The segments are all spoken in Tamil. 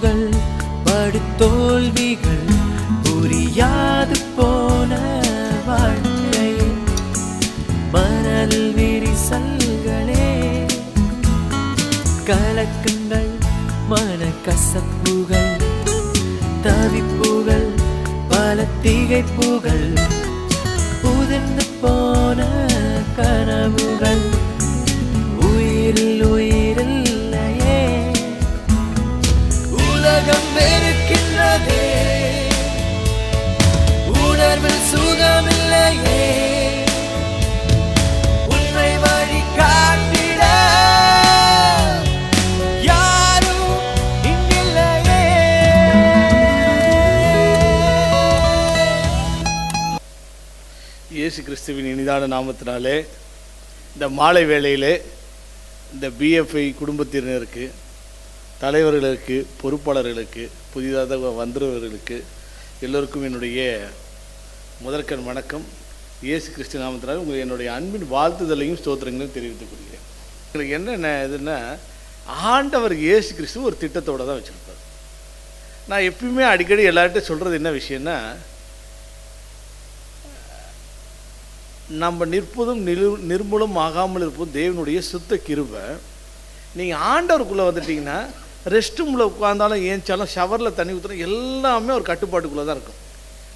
கனவுகள் படுதோல்விகள் புரியாது போன வாழ்க்கையே மணல் விரிசல்களே கலக்கங்கள் மனக்கசப்புகள் தவிப்புகள் பல திகைப்புகள் உதிர்ந்து போன கனவுகள் உயிரில் உயிரில்லையே உலகம் வெறுக்கின்றதே உணர்வில் சுகமில்லையே உன்னை வழி காட்டிட யாரும் இங்கில்லையே. இயேசு கிறிஸ்துவின் இனிதான நாமத்தினாலே இந்த மாலை வேளையிலே இந்த பிஎஃப்ஐ குடும்பத்தினருக்கு, தலைவர்களுக்கு, பொறுப்பாளர்களுக்கு, புதிதாக வந்துறவர்களுக்கு எல்லோருக்கும் என்னுடைய முதற்கண் வணக்கம். இயேசு கிறிஸ்து நாமத்தினால உங்களுக்கு என்னுடைய அன்பின் வாழ்த்துதலையும் ஸ்தோத்திரங்களையும் தெரிவித்துக் கொள்கிறேன். உங்களுக்கு என்னென்ன இதுன்னா, ஆண்டவர் இயேசு கிறிஸ்து ஒரு திட்டத்தோடு தான் வச்சுருப்பார். நான் எப்பயுமே அடிக்கடி எல்லார்ட்டும் சொல்கிறது என்ன விஷயம்னா, நம்ம நிற்பதும் நிர்மூலம் ஆகாமல் இருப்பதும் தேவனுடைய சுத்த கிருபை. நீங்கள் ஆண்டவருக்குள்ளே வந்துட்டிங்கன்னா ரெஸ்ட் ரூமில் உட்காந்தாலும் ஏஞ்சாலும் ஷவரில் தண்ணி ஊற்றணும் எல்லாமே ஒரு கட்டுப்பாட்டுக்குள்ளே தான் இருக்கும்.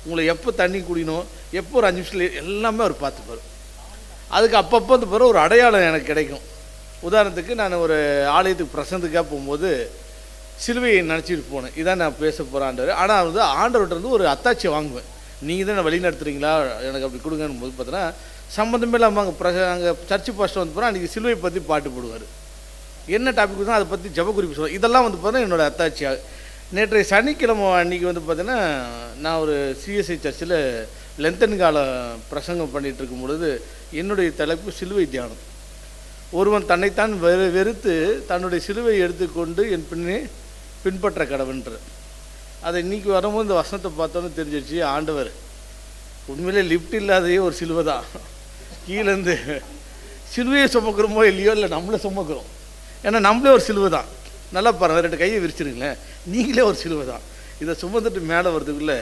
உங்களை எப்போ தண்ணி குடிக்கணும், எப்போ ஒரு 5 நிமிஷத்தில் எல்லாமே அவர் பார்த்துப்பார். அதுக்கு அப்பப்போ வந்து பிறகு ஒரு அடையாளம் எனக்கு கிடைக்கும். உதாரணத்துக்கு நான் ஒரு ஆலயத்துக்கு பிரசனத்துக்காக போகும்போது சிலுவையை நினச்சிட்டு போனேன். இதான் நான் பேச போகிறேன் ஆண்டவர். ஆனால் வந்து ஆண்டவர்கிட்ட இருந்து ஒரு அத்தாட்சியை வாங்குவேன். நீங்கள் தான் வழி நடத்துகிறீங்களா, எனக்கு அப்படி கொடுங்கன்னு போது பார்த்தீங்கன்னா சம்மந்தமே இல்லாமல் அங்கே சர்ச்சு பாஸ்டர் வந்து போனால் அன்றைக்கி சிலுவை பற்றி பாட்டு போடுவார். என்ன டாபிக் தான் அதை பற்றி ஜபக்குறிப்பு சொல்லுவார். இதெல்லாம் வந்து பார்த்தீங்கன்னா என்னோடய அத்தாட்சியாக. நேற்றைய சனிக்கிழமை அன்றைக்கி வந்து பார்த்தீங்கன்னா நான் ஒரு சிஎஸ்ஐ சர்ச்சில் லென்த்தன் கால பிரசங்கம் பண்ணிகிட்டு இருக்கும் பொழுது என்னுடைய தலைப்பு சிலுவை தியானம். ஒருவன் தன்னைத்தான் வெறுத்து தன்னுடைய சிலுவை எடுத்துக்கொண்டு என் பின்பற்ற கடவுன்ற அதை இன்றைக்கி வரும்போது இந்த வசனத்தை பார்த்தோன்னு தெரிஞ்சிடுச்சு, ஆண்டவர் உண்மையிலே லிஃப்ட் இல்லாதையே ஒரு சிலுவை தான். கீழேருந்து சிலுவையை சுமக்கிறோமோ இல்லையோ, இல்லை நம்மளே சுமக்கிறோம். ஏன்னா நம்மளே ஒரு சிலுவை தான். நல்லா பாருங்கள், 2 கையை விரிச்சிருங்களேன், நீங்களே ஒரு சிலுவை தான். இதை சுமந்துட்டு மேலே வர்றதுக்குள்ளே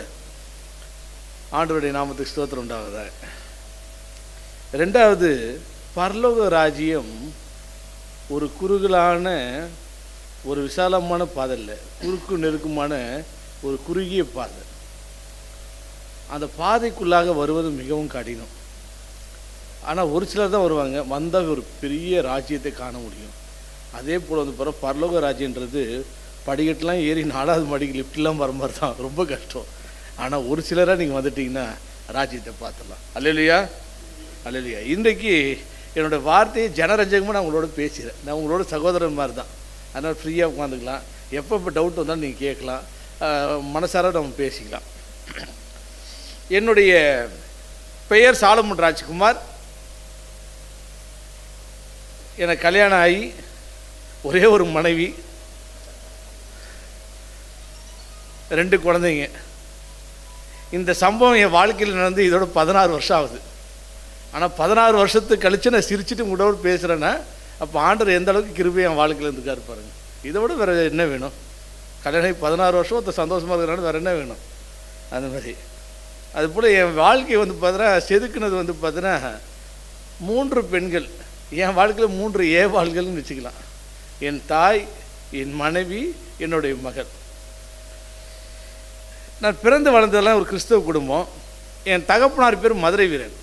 ஆண்டவருடைய நாமத்துக்கு ஸ்தோத்திரம் உண்டாகுதா. 2வது, பரலோக ராஜ்யம் ஒரு குறுகலான ஒரு விசாலமான பாதை இல்லை, குறுக்கு நெருக்கமான ஒரு குறுகிய பாதை. அந்த பாதைக்குள்ளாக வருவது மிகவும் கடினம். ஆனால் ஒரு சிலர் தான் வருவாங்க, வந்தால் ஒரு பெரிய ராஜ்யத்தை காண முடியும். அதே போல் வந்து பிறகு பரலோக ராஜ்யன்றது படிக்கட்டுலாம் ஏறி 4வது மாடிக்கு லிஃப்ட்லாம் வர மாதிரி தான், ரொம்ப கஷ்டம். ஆனால் ஒரு சிலராக நீங்கள் வந்துட்டிங்கன்னா ராஜ்யத்தை பார்த்துடலாம். அல்லேலூயா, அல்லேலூயா. இன்றைக்கு என்னோடய வார்த்தையை ஜனரஞ்சகமாக நான் உங்களோட பேசுகிறேன். நான் உங்களோட சகோதரன் மாதிரி தான். அதனால் ஃப்ரீயாக உட்காந்துக்கலாம். எப்போ டவுட் வந்தாலும் நீங்கள் கேட்கலாம், மனசார நம்ம பேசிக்கலாம். என்னுடைய பெயர் சாலமன் ராஜ்குமார். எனக்கு கல்யாணம் ஆகி ஒரே ஒரு மனைவி, 2 குழந்தைங்க. இந்த சம்பவம் என் வாழ்க்கையில் நடந்து இதோட 16 வருஷம் ஆகுது. ஆனால் 16 வருஷத்துக்கு கழித்து நான் சிரிச்சுட்டு உங்களோட பேசுகிறேன்னா அப்போ ஆண்டவர் எந்த அளவுக்கு கிருபை என் வாழ்க்கையில் இருந்துக்காரு பாருங்கள். இதை விட வேறு என்ன வேணும்? கல்யாணம் 16 வருஷம் ஒருத்தர் சந்தோஷமாக இருக்கிறனால வேறு என்ன வேணும்? அந்த மாதிரி அதுபோல் என் வாழ்க்கை வந்து பார்த்தீங்கன்னா செதுக்குனது வந்து பார்த்தீங்கன்னா 3 பெண்கள். என் வாழ்க்கையில் 3 ஏவாள்கள்னு வச்சுக்கலாம். என் தாய், என் மனைவி, என்னுடைய மகள். நான் பிறந்து வளர்ந்ததெல்லாம் ஒரு கிறிஸ்தவ குடும்பம். என் தகப்பனார் பேர் மதுரை வீரன்.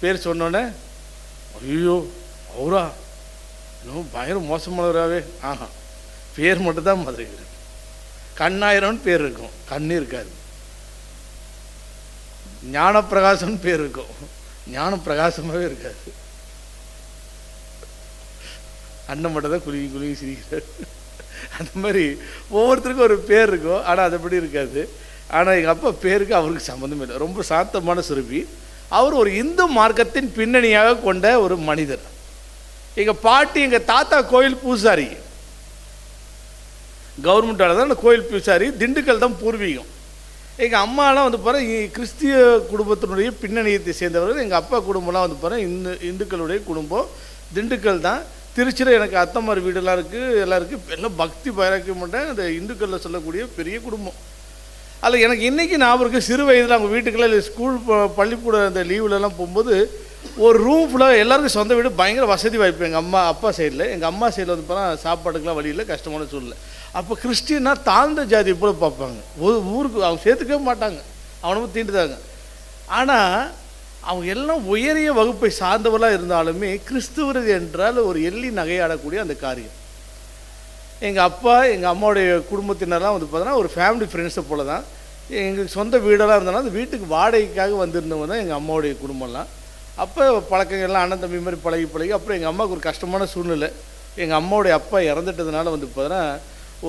பேர் சொன்னோன்னே ஐயோ அவரா இன்னும் பயங்கர மோசமானவராகவே? ஆஹா, பேர் மட்டும்தான் மதுரை வீரன். கண்ணாயிரம்னு பேர் இருக்கும், கண்ணு இருக்காது. ஞானப்பிரகாசம்னு பேர் இருக்கும், ஞானம் பிரகாசமாகவே இருக்காது. அண்ணன் மட்டும் தான் குலுங்கி குலுங்கி சிரிக்கிறார். அந்த மாதிரி ஒவ்வொருத்தருக்கும் ஒரு பேர் இருக்கும், ஆனால் அது எப்படி இருக்காது. ஆனால் எங்கள் அப்பா பேருக்கு அவருக்கு சம்மந்தமே இல்லை. ரொம்ப சாந்தமான சுரபி. அவர் ஒரு இந்து மார்க்கத்தின் பின்னணியாக கொண்ட ஒரு மனிதர். எங்கள் பாட்டி, எங்கள் தாத்தா கோயில் பூசாரி, கவர்மெண்ட்டால் தான் அந்த கோயில் பூசாரி. திண்டுக்கல் தான் பூர்வீகம். எங்கள் அம்மாலாம் வந்து பாருங்கள் கிறிஸ்திய குடும்பத்தினுடைய பின்னணியத்தை சேர்ந்தவர்கள். எங்கள் அப்பா குடும்பம்லாம் வந்து பாருங்கள் இந்துக்களுடைய குடும்பம், திண்டுக்கல் தான். திருச்சியில் எனக்கு அத்தம்மாரி வீடெல்லாம் இருக்குது, எல்லாம் இருக்குது. எல்லாம் பக்தி பைராக்கியம் மாட்டேன். அந்த இந்துக்களில் சொல்லக்கூடிய பெரிய குடும்பம். அதில் எனக்கு இன்றைக்கி ஞாபகம் இருக்குது, சிறு வயதில் அவங்க வீட்டுக்கெல்லாம் ஸ்கூல் பள்ளிக்கூட அந்த லீவுலலாம் போகும்போது ஒரு ரூம் ஃபுல்லாக எல்லாருக்கும் சொந்த வீடு, பயங்கர வசதி வாய்ப்பு. எங்கள் அம்மா அப்பா சைடில், எங்கள் அம்மா சைடில் வந்து போனால் சாப்பாட்டுக்கெலாம் வழியில் கஷ்டமான சூழ்நிலை. அப்போ கிறிஸ்டின்னா தாழ்ந்த ஜாதியை போல பார்ப்பாங்க. ஒரு ஊருக்கு அவங்க சேர்த்துக்கவே மாட்டாங்க, அவனும் தீண்டுதாங்க. ஆனால் அவங்க எல்லாம் உயரிய வகுப்பை சார்ந்தவர்களாக இருந்தாலுமே கிறிஸ்துவர் என்றால் ஒரு எள்ளி நகையாடக்கூடிய அந்த காரியம். எங்கள் அப்பா எங்கள் அம்மாவுடைய குடும்பத்தினரெலாம் வந்து பார்த்தோன்னா ஒரு ஃபேமிலி ஃப்ரெண்ட்ஸை போல தான். எங்களுக்கு சொந்த வீடெல்லாம் இருந்தாலும் அந்த வீட்டுக்கு வாடகைக்காக வந்திருந்தவங்க தான் எங்கள் அம்மாவுடைய குடும்பம்லாம். அப்போ பழக்கங்கள்லாம் அண்ணன் தம்பி மாதிரி பழகி அப்புறம் எங்கள் அம்மாவுக்கு ஒரு கஷ்டமான சூழ்நிலை. எங்கள் அம்மாவுடைய அப்பா இறந்துட்டதுனால வந்து பார்த்தோன்னா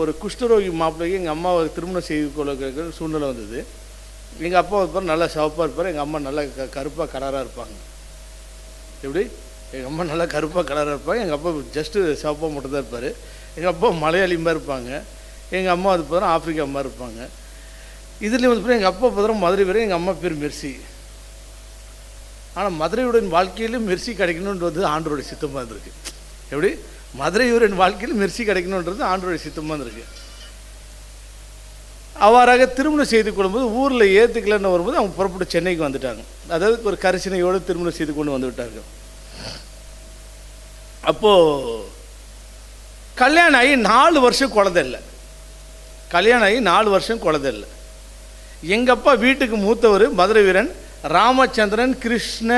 ஒரு குஷ்டரோகி மாப்பிள்ளைக்கு எங்கள் அம்மாவை திருமணம் செய்து கொள்ள சூழ்நிலை வந்தது. எங்கள் அப்பா வந்து நல்லா சிவப்பாக இருப்பார், எங்கள் அம்மா நல்லா கருப்பாக கலராக இருப்பாங்க. எப்படி? எங்கள் அம்மா நல்லா கருப்பாக கலராக இருப்பாங்க, எங்கள் அப்பா ஜஸ்ட்டு சிவப்பாக மட்டும்தான் இருப்பார். எங்கள் அப்பா மலையாளிமாக இருப்பாங்க, எங்கள் அம்மா வந்து பார்த்தா ஆப்பிரிக்கா மாதிரி இருப்பாங்க. இதுலேயும் வந்து பார்த்தா எங்கள் அப்பா பார்த்தா மதுரை வரை, எங்கள் அம்மா பேர் மெர்சி. ஆனால் மதுரையுடன் வாழ்க்கையிலும் மெர்சி கிடைக்கணுன்றது ஆண்டோடைய சித்தமாக இருந்திருக்கு. எப்படி? மதுரையூரின் வாழ்க்கையில் மெர்சி கிடைக்கணுன்றது ஆண்டோடைய சித்தமாக இருந்திருக்கு. அவ்வாறாக திருமணம் செய்து கொள்ளும்போது ஊரில் ஏற்றுக்கலன்னு வரும்போது அவங்க புறப்பட்டு சென்னைக்கு வந்துட்டாங்க. அதாவது ஒரு கரிசனையோடு திருமணம் செய்து கொண்டு வந்து விட்டார்கள். அப்போது கல்யாணம் ஆகி 4 வருஷம் குழந்தை இல்லை. கல்யாணம் ஆகி 4 வருஷம் குழந்தை இல்லை. எங்கள் அப்பா வீட்டுக்கு மூத்தவர் மதுரை வீரன் ராமச்சந்திரன், கிருஷ்ண,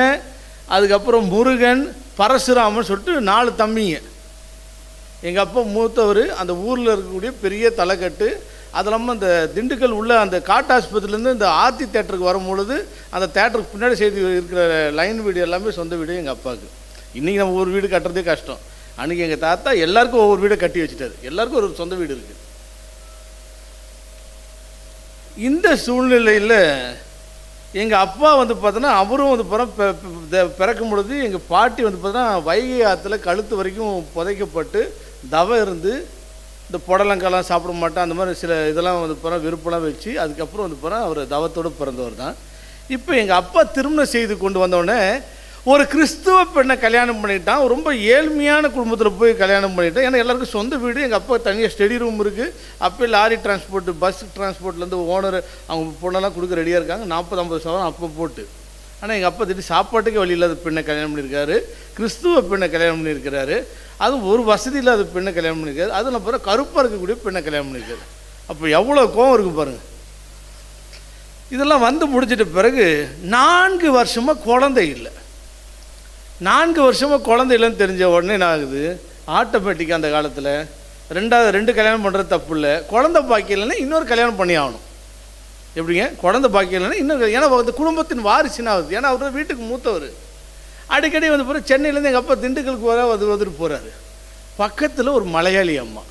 அதுக்கப்புறம் முருகன், பரசுராமன் சொல்லிட்டு 4 தம்பிங்க. எங்கள் அப்பா மூத்தவர் அந்த ஊரில் இருக்கக்கூடிய பெரிய தலைக்கட்டு. அது இல்லாமல் அந்த திண்டுக்கல் உள்ள அந்த காட்டு ஆஸ்பத்திரிலேருந்து இந்த ஆர்த்தி தேட்டருக்கு வரும்பொழுது அந்த தேட்டருக்கு பின்னாடி செய்து இருக்கிற லைன் வீடு எல்லாமே சொந்த வீடு எங்கள் அப்பாவுக்கு. இன்றைக்கி நம்ம ஒரு வீடு கட்டுறதே கஷ்டம். அன்றைக்கி எங்கள் தாத்தா எல்லாருக்கும் ஒவ்வொரு வீடை கட்டி வச்சுட்டார். எல்லாருக்கும் ஒரு சொந்த வீடு இருக்குது. இந்த சூழ்நிலையில் எங்கள் அப்பா வந்து பார்த்தோன்னா அவரும் வந்து பிறக்கும் பொழுது எங்கள் பாட்டி வந்து பார்த்தோன்னா வைகை ஆற்றுல கழுத்து வரைக்கும் புதைக்கப்பட்டு தவம் இருந்து இந்த புடலங்காலாம் சாப்பிட மாட்டேன், அந்த மாதிரி சில இதெல்லாம் வந்து விருப்பம்லாம் வச்சு அதுக்கப்புறம் வந்து அவர் தவத்தோடு பிறந்தவர் தான். இப்போ எங்கள் அப்பா திருமணம் செய்து கொண்டு வந்தோடனே ஒரு கிறிஸ்துவ பெண்ணை கல்யாணம் பண்ணிட்டான். ரொம்ப ஏழ்மையான குடும்பத்தில் போய் கல்யாணம் பண்ணிட்டான். ஏன்னா எல்லாருக்கும் சொந்த வீடு. எங்கள் அப்பா தனியாக ஸ்டடி ரூம் இருக்குது. அப்போ லாரி டிரான்ஸ்போர்ட், பஸ் டிரான்ஸ்போர்ட்லேருந்து ஓனர் அவங்க பொண்ணெல்லாம் கொடுக்க ரெடியாக இருக்காங்க. 40-50 சவரம் அப்போ போட்டு. ஆனால் எங்கள் அப்பா திடீர் சாப்பாட்டுக்கே வழி இல்லாத பெண்ணை கல்யாணம் பண்ணியிருக்காரு. கிறிஸ்துவ பெண்ணை கல்யாணம் பண்ணியிருக்கிறாரு. அதுவும் ஒரு வசதி இல்லாத பெண்ணை கல்யாணம் பண்ணியிருக்காரு. அதில் பிறகு கருப்பாக இருக்கக்கூடிய பெண்ணை கல்யாணம் பண்ணியிருக்காரு. அப்போ எவ்வளோ கோவம் இருக்குது பாருங்கள். இதெல்லாம் வந்து முடிச்சிட்ட பிறகு 4 வருஷமாக குழந்தை இல்லை. 4 வருஷமாக குழந்தை இல்லைன்னு தெரிஞ்ச உடனே என்ன ஆகுது, ஆட்டோமேட்டிக்காக அந்த காலத்தில் 2 கல்யாணம் பண்ணுறது தப்பு இல்லை. குழந்தை பாக்கியம் இல்லைன்னா இன்னொரு கல்யாணம் பண்ணி ஆகணும். எப்படிங்க? குழந்தை பாக்கியம் இல்லைன்னா இன்னொரு, ஏன்னா அந்த குடும்பத்தின் வாரிசுன்னு ஆகுது. ஏன்னா அவர் வீட்டுக்கு மூத்தவர். அடிக்கடி வந்து போகிற சென்னையிலேருந்து எங்கள் அப்பா திண்டுக்கலுக்கு வர வந்துட்டு போகிறாரு. பக்கத்தில் ஒரு மலையாளி அம்மா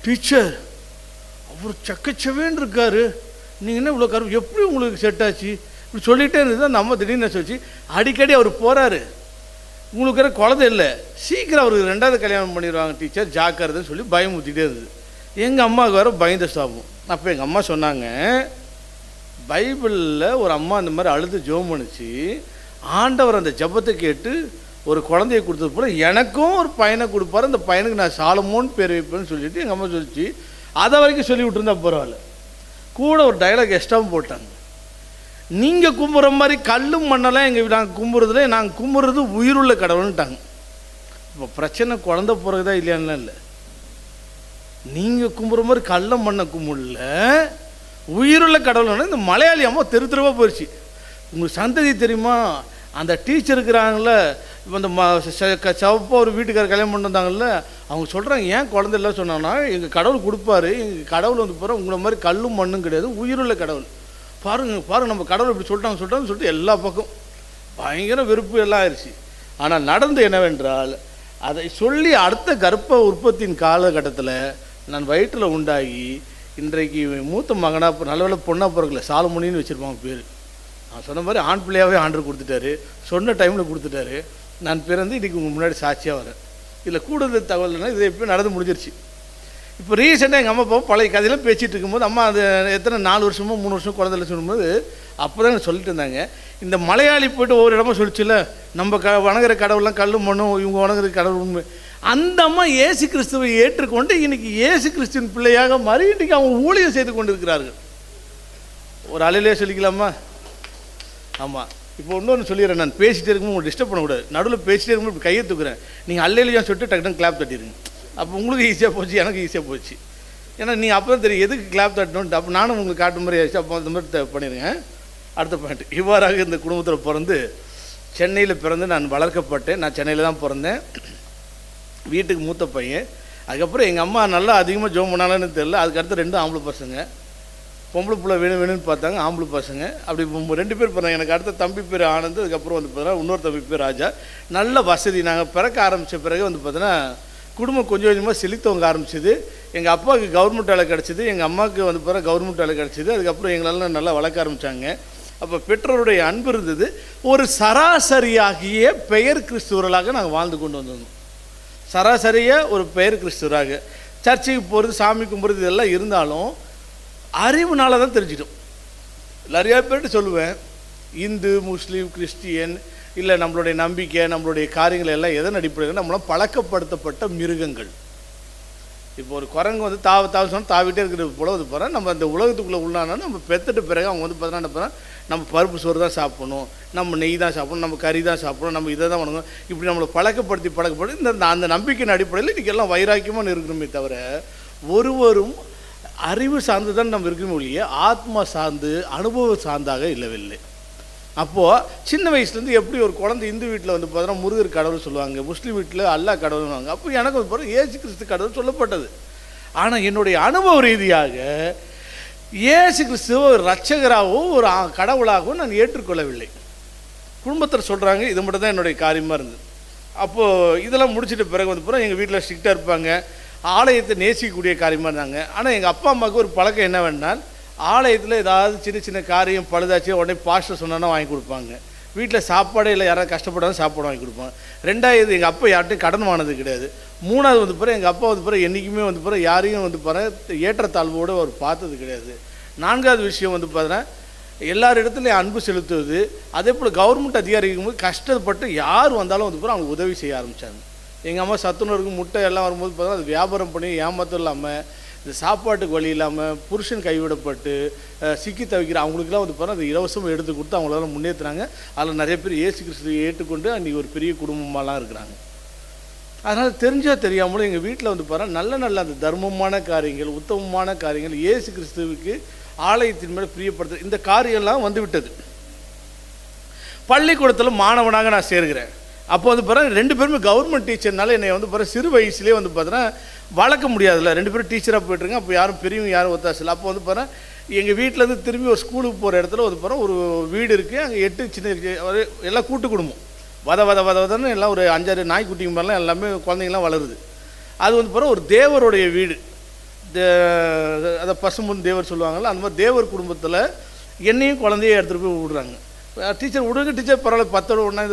டீச்சர், அவர் சக்கச்சவேன்னு இருக்காரு, நீங்கள் என்ன இவ்வளோ கருப்பு, எப்படி உங்களுக்கு செட் ஆச்சு இப்படி சொல்லிகிட்டே இருந்தது. நம்ம திடீர்னு சொல்லிச்சு அடிக்கடி அவர் போகிறாரு, உங்களுக்கு வேறு குழந்தை இல்லை, சீக்கிரம் அவருக்கு 2வது கல்யாணம் பண்ணிடுவாங்க டீச்சர், ஜாக்கிரதைன்னு சொல்லி பயம் ஊற்றிட்டே இருந்தது. எங்கள் அம்மாவுக்கு வேறு பயந்த சாபம். அப்போ எங்கள் அம்மா சொன்னாங்க, பைபிளில் ஒரு அம்மா இந்த மாதிரி அழுது ஜெபம் பண்ணிச்சு, ஆண்டவர் அந்த ஜெபத்தை கேட்டு ஒரு குழந்தைய கொடுத்தது போல் எனக்கும் ஒரு பையனை கொடுப்பாரு, அந்த பையனுக்கு நான் சாலமோன்னு பேர் வைப்பேன்னு சொல்லிட்டு எங்கள் அம்மா சொல்லிச்சு. அதை வரைக்கும் சொல்லி விட்டுருந்தா பரவாயில்ல. கூட ஒரு டைலாக் எக்ஸ்ட்ராவும் போட்டாங்க, நீங்கள் கும்புற மாதிரி கல்லும் மண்ணெல்லாம் நாங்கள் கும்புறதுல நாங்கள் கும்புறது உயிருள்ள கடவுள்ன்ட்டாங்க. இப்போ பிரச்சனை குழந்தை போகிறதா இல்லையான்லாம் இல்லை, நீங்கள் கும்புற மாதிரி கல்ல மண்ணை கும்பிடல, உயிருள்ள கடவுள்னா. இந்த மலையாளி அம்மா தெருவாக போயிடுச்சு. உங்களுக்கு சந்ததி தெரியுமா, அந்த டீச்சர் இருக்கிறாங்கள, இப்போ அந்த சவப்பாக ஒரு வீட்டுக்கார கல்யாணம் பண்ணி வந்தாங்கல்ல, அவங்க சொல்கிறாங்க ஏன் குழந்தை இல்லை சொன்னாங்கன்னா, எங்கள் கடவுள் கொடுப்பாரு, எங்கள் கடவுள் வந்து போகிற உங்களை மாதிரி கல்லும் மண்ணும் கிடையாது, உயிருள்ள கடவுள். பாருங்கள் நம்ம கடவுள் இப்படி சொல்லிட்டாங்கன்னு சொல்லிட்டு எல்லா பக்கம் பயங்கர வெறுப்பு எல்லாம் ஆயிடுச்சு. ஆனால் நடந்து என்னவென்றால், அதை சொல்லி அடுத்த கர்ப்ப உற்பத்தியின் காலகட்டத்தில் நான் வயிற்றில் உண்டாகி இன்றைக்கு மூத்த மகனாக நல்ல பொண்ணாக பிறக்கல, சாலமுனின்னு வச்சுருப்பாங்க பேர். நான் சொன்ன மாதிரி ஆண் பிள்ளையாகவே ஆண்டர் கொடுத்துட்டாரு, சொன்ன டைமில் கொடுத்துட்டாரு. நான் பிறந்து இன்றைக்கி உங்கள் முன்னாடி சாட்சியாக வரேன். இதில் கூடுதல் தகவல்னா இது எப்போ நடந்து முடிஞ்சிருச்சு. இப்போ ரீசெண்டாக எங்கள் அம்மா அப்பா பழைய கதையெல்லாம் பேசிகிட்டு இருக்கும்போது, அம்மா அது எத்தனை 4 வருஷமோ 3 வருஷமோ குழந்தைல சொல்லும்போது அப்போ தான் சொல்லிட்டு இருந்தாங்க, இந்த மலையாளி போய்ட்டு ஒவ்வொரு இடமா சொல்லிச்சுல, நம்ம வணங்குற கடவுள்லாம் கல் மண்ணும், இவங்க வணங்குற கடவுள் உண்மை. அந்த அம்மா இயேசு கிறிஸ்துவை ஏற்றுக்கொண்டு இன்னைக்கு இயேசு கிறிஸ்துவின் பிள்ளையாக மாறி இன்றைக்கி அவங்க ஊழியம் செய்து கொண்டு இருக்கிறார்கள். ஒரு அலையிலே சொல்லிக்கலாமா? ஆமாம். இப்போ இன்னொன்று சொல்லிடுறேன், நான் பேசிகிட்டே இருக்கும்போது உங்களுக்கு டிஸ்டர்ப் பண்ணக்கூடாது. நடுவில் பேசிகிட்டே இருக்கும்போது இப்படி கையை தூக்குறேன், நீங்கள் அல்லையிலையா சொல்லிட்டு டக்குனு கிளாப் தட்டிடுங்க. அப்போ உங்களுக்கு ஈஸியாக போச்சு, எனக்கு ஈஸியாக போச்சு. ஏன்னா நீங்கள் அப்போ தான் தெரியும் எதுக்கு கிளாப் தட்டணுன்ட்டு. அப்போ நானும் உங்களுக்கு காட்டு மாதிரி ஆயிடுச்சு. அப்போ அந்த மாதிரி பண்ணிடுங்க. அடுத்த பாயிண்ட். இவ்வாறாக இந்த குடும்பத்தில் பிறந்து சென்னையில் பிறந்து நான் வளர்க்கப்பட்டேன். நான் சென்னையில் தான் பிறந்தேன், வீட்டுக்கு மூத்த பையன். அதுக்கப்புறம் எங்கள் அம்மா நல்லா அதிகமாக ஜோம் பண்ணாலன்னு தெரியல, அதுக்கடுத்து 2 ஆம்பளை பசங்க. பொம்பளை பிள்ளை வேணும்னு பார்த்தாங்க, ஆம்பளை பசங்க. அப்படி 2 பேர் பிறந்தாங்க. எனக்கு அடுத்த தம்பி பேர் ஆனந்த், அதுக்கப்புறம் வந்து பார்த்தீங்கன்னா இன்னொரு தம்பி பேர் ராஜா. நல்ல வசதி. நாங்கள் பிறக்க ஆரம்பித்த பிறகு வந்து பார்த்தீங்கன்னா குடும்பம் கொஞ்சம் கொஞ்சமாக செழித்தவங்க ஆரம்பிச்சிது. எங்கள் அப்பாவுக்கு கவர்மெண்ட் வேலை கிடச்சிது, எங்கள் அம்மாவுக்கு வந்து பிறகு கவர்மெண்ட் வேலை கிடச்சிது. அதுக்கப்புறம் எங்களெல்லாம் நல்லா வளர்க்க ஆரம்பித்தாங்க. அப்போ பெற்றோருடைய அன்பு இருந்தது. ஒரு சராசரியாகிய பெயர் கிறிஸ்துவர்களாக நாங்கள் வாழ்ந்து கொண்டு வந்திருந்தோம். சராசரியாக ஒரு பெயர் கிறிஸ்துவராக சர்ச்சைக்கு போகிறது, சாமி கும்பிட்றது இதெல்லாம் இருந்தாலும் அறிவுனால தான் தெரிஞ்சிட்டோம். நிறையா பேர்கிட்ட சொல்லுவேன், இந்து, முஸ்லீம், கிறிஸ்டியன் இல்லை நம்மளுடைய நம்பிக்கை, நம்மளுடைய காரியங்கள் எல்லாம் எதன் அடிப்படையில் நம்மளாம் பழக்கப்படுத்தப்பட்ட மிருகங்கள். இப்போ ஒரு குரங்கு வந்து தாவி சொன்னால் தாவிட்டே இருக்கிற போல வந்து போகிறேன். நம்ம அந்த உலகத்துக்குள்ளே உள்ளானா நம்ம பெற்றுட்டு பிறகு அவங்க வந்து பார்த்தீங்கன்னா என்ன பண்ணுறோம், நம்ம பருப்பு சோறு தான் சாப்பிடணும், நம்ம நெய் தான் சாப்பிடணும், நம்ம கறி தான் சாப்பிடணும், நம்ம இதை தான் வணங்கணும். இப்படி நம்மளை பழக்கப்படுத்தி இந்த அந்த நம்பிக்கையின் அடிப்படையில் இன்றைக்கி எல்லாம் வைராக்கியமாக இருக்கணுமே தவிர ஒருவரும் அறிவு சார்ந்து தான் நம்ம இருக்கணும் ஒழிய ஆத்மா சார்ந்து அனுபவம் சார்ந்தாக இல்லவில்லை. அப்போது சின்ன வயசுலேருந்து எப்படி ஒரு குழந்தை இந்து வீட்டில் வந்து பார்த்தோன்னா முருகர் கடவுள் சொல்லுவாங்க, முஸ்லீம் வீட்டில் அல்லாஹ் கடவுள்வாங்க. அப்போ எனக்கு வந்து பார்த்தா இயேசு கிறிஸ்து கடவுள் சொல்லப்பட்டது. ஆனால் என்னுடைய அனுபவ ரீதியாக இயேசு கிறிஸ்துவ ஒரு இரட்சகராகவும் ஒரு கடவுளாகவும் நான் ஏற்றுக்கொள்ளவில்லை. குடும்பத்தில் சொல்கிறாங்க, இது மட்டும் தான் என்னுடைய காரியமாக இருந்தது. அப்போது இதெல்லாம் முடிச்சிட்ட பிறகு வந்து போகிறோம், எங்கள் வீட்டில் ஸ்ட்ரிக்டாக இருப்பாங்க, ஆலயத்தை நேசிக்கக்கூடிய காரியமாக இருந்தாங்க. ஆனால் எங்கள் அப்பா அம்மாவுக்கு ஒரு பழக்கம் என்ன வேணால், ஆலயத்தில் ஏதாவது சின்ன சின்ன காரியம் பழுதாச்சு உடனே பாஸ்டர் சொன்னா வாங்கி கொடுப்பாங்க. வீட்டில் சாப்பாடே இல்லை, யாராவது கஷ்டப்படாத சாப்பாடு வாங்கி கொடுப்பாங்க. 2வது, எங்கள் அப்பா யார்ட்டையும் கடன் வாங்கினது கிடையாது. 3வது வந்து பிறகு எங்கள் அப்பா வந்து பிறகு என்றைக்குமே வந்து பிறகு யாரையும் வந்து பிறகு ஏற்றத்தாழ்வோடு அவர் பார்த்தது கிடையாது. 4வது விஷயம் வந்து பார்த்தீங்கன்னா எல்லார் இடத்துலையும் அன்பு செலுத்துவது. அதே போல் கவர்மெண்ட் அதிகாரிக்கும் போது கஷ்டப்பட்டு யார் வந்தாலும் வந்து பிறகு அவங்க உதவி செய்ய ஆரம்பித்தாங்க. எங்கள் அம்மா சத்துணர்வுக்கு முட்டை எல்லாம் வரும்போது பார்த்தா அது வியாபாரம் பண்ணி ஏமாத்தம் இல்லாமல், இந்த சாப்பாட்டுக்கு வழி இல்லாமல், புருஷன் கைவிடப்பட்டு சிக்கி தவிக்கிற அவங்களுக்குலாம் வந்து பார்த்தா அது இலவசமாக எடுத்து கொடுத்து அவங்களால முன்னேற்றுறாங்க. அதில் நிறைய பேர் இயேசு கிறிஸ்துவை ஏற்றுக்கொண்டு அன்றைக்கி ஒரு பெரிய குடும்பமாலாம் இருக்கிறாங்க. அதனால் தெரிஞ்சால் தெரியாமலும் எங்கள் வீட்டில் வந்து பார்த்தா நல்ல நல்ல அந்த தர்மமான காரியங்கள், உத்தமமான காரியங்கள், இயேசு கிறிஸ்துவுக்கு ஆலயத்தின் மேலே பிரியப்படுத்த இந்த காரியம்லாம் வந்து விட்டது. பள்ளிக்கூடத்தில் மாணவனாக நான் சேர்கிறேன். அப்போ வந்து பார்த்தா 2 பேருமே கவர்மெண்ட் டீச்சர்னால என்னை வந்து பார்த்தா சிறு வயசுலேயே வந்து பார்த்தோன்னா வளர்க்க முடியாதுல்ல. 2 பேரும் டீச்சராக போய்ட்டுருங்க. அப்போ யாரும் பெரியவங்க யாரும் ஒத்தாசில்லை. அப்போ வந்து பார்த்தா எங்கள் வீட்டிலேருந்து திரும்பி ஒரு ஸ்கூலுக்கு போகிற இடத்துல வந்து பார்த்தா ஒரு வீடு இருக்குது. அங்கே 8 சின்ன ஒரு எல்லாம் கூட்டு குடும்பம். வதன்னு எல்லாம் ஒரு 5-6 நாய்க்குட்டிங்க மாதிரிலாம் எல்லாமே குழந்தைங்களாம் வளருது. அது வந்து பார்த்தா ஒரு தேவருடைய வீடு. அதை பசும்பொன் தேவர் சொல்லுவாங்கள்ல, அந்த மாதிரி தேவர் குடும்பத்தில் என்னையும் குழந்தைய எடுத்துகிட்டு போய் விடுறாங்க. டீச்சர் விடுங்க டீச்சர், பரவாயில்ல 10ஓட ஒன்றா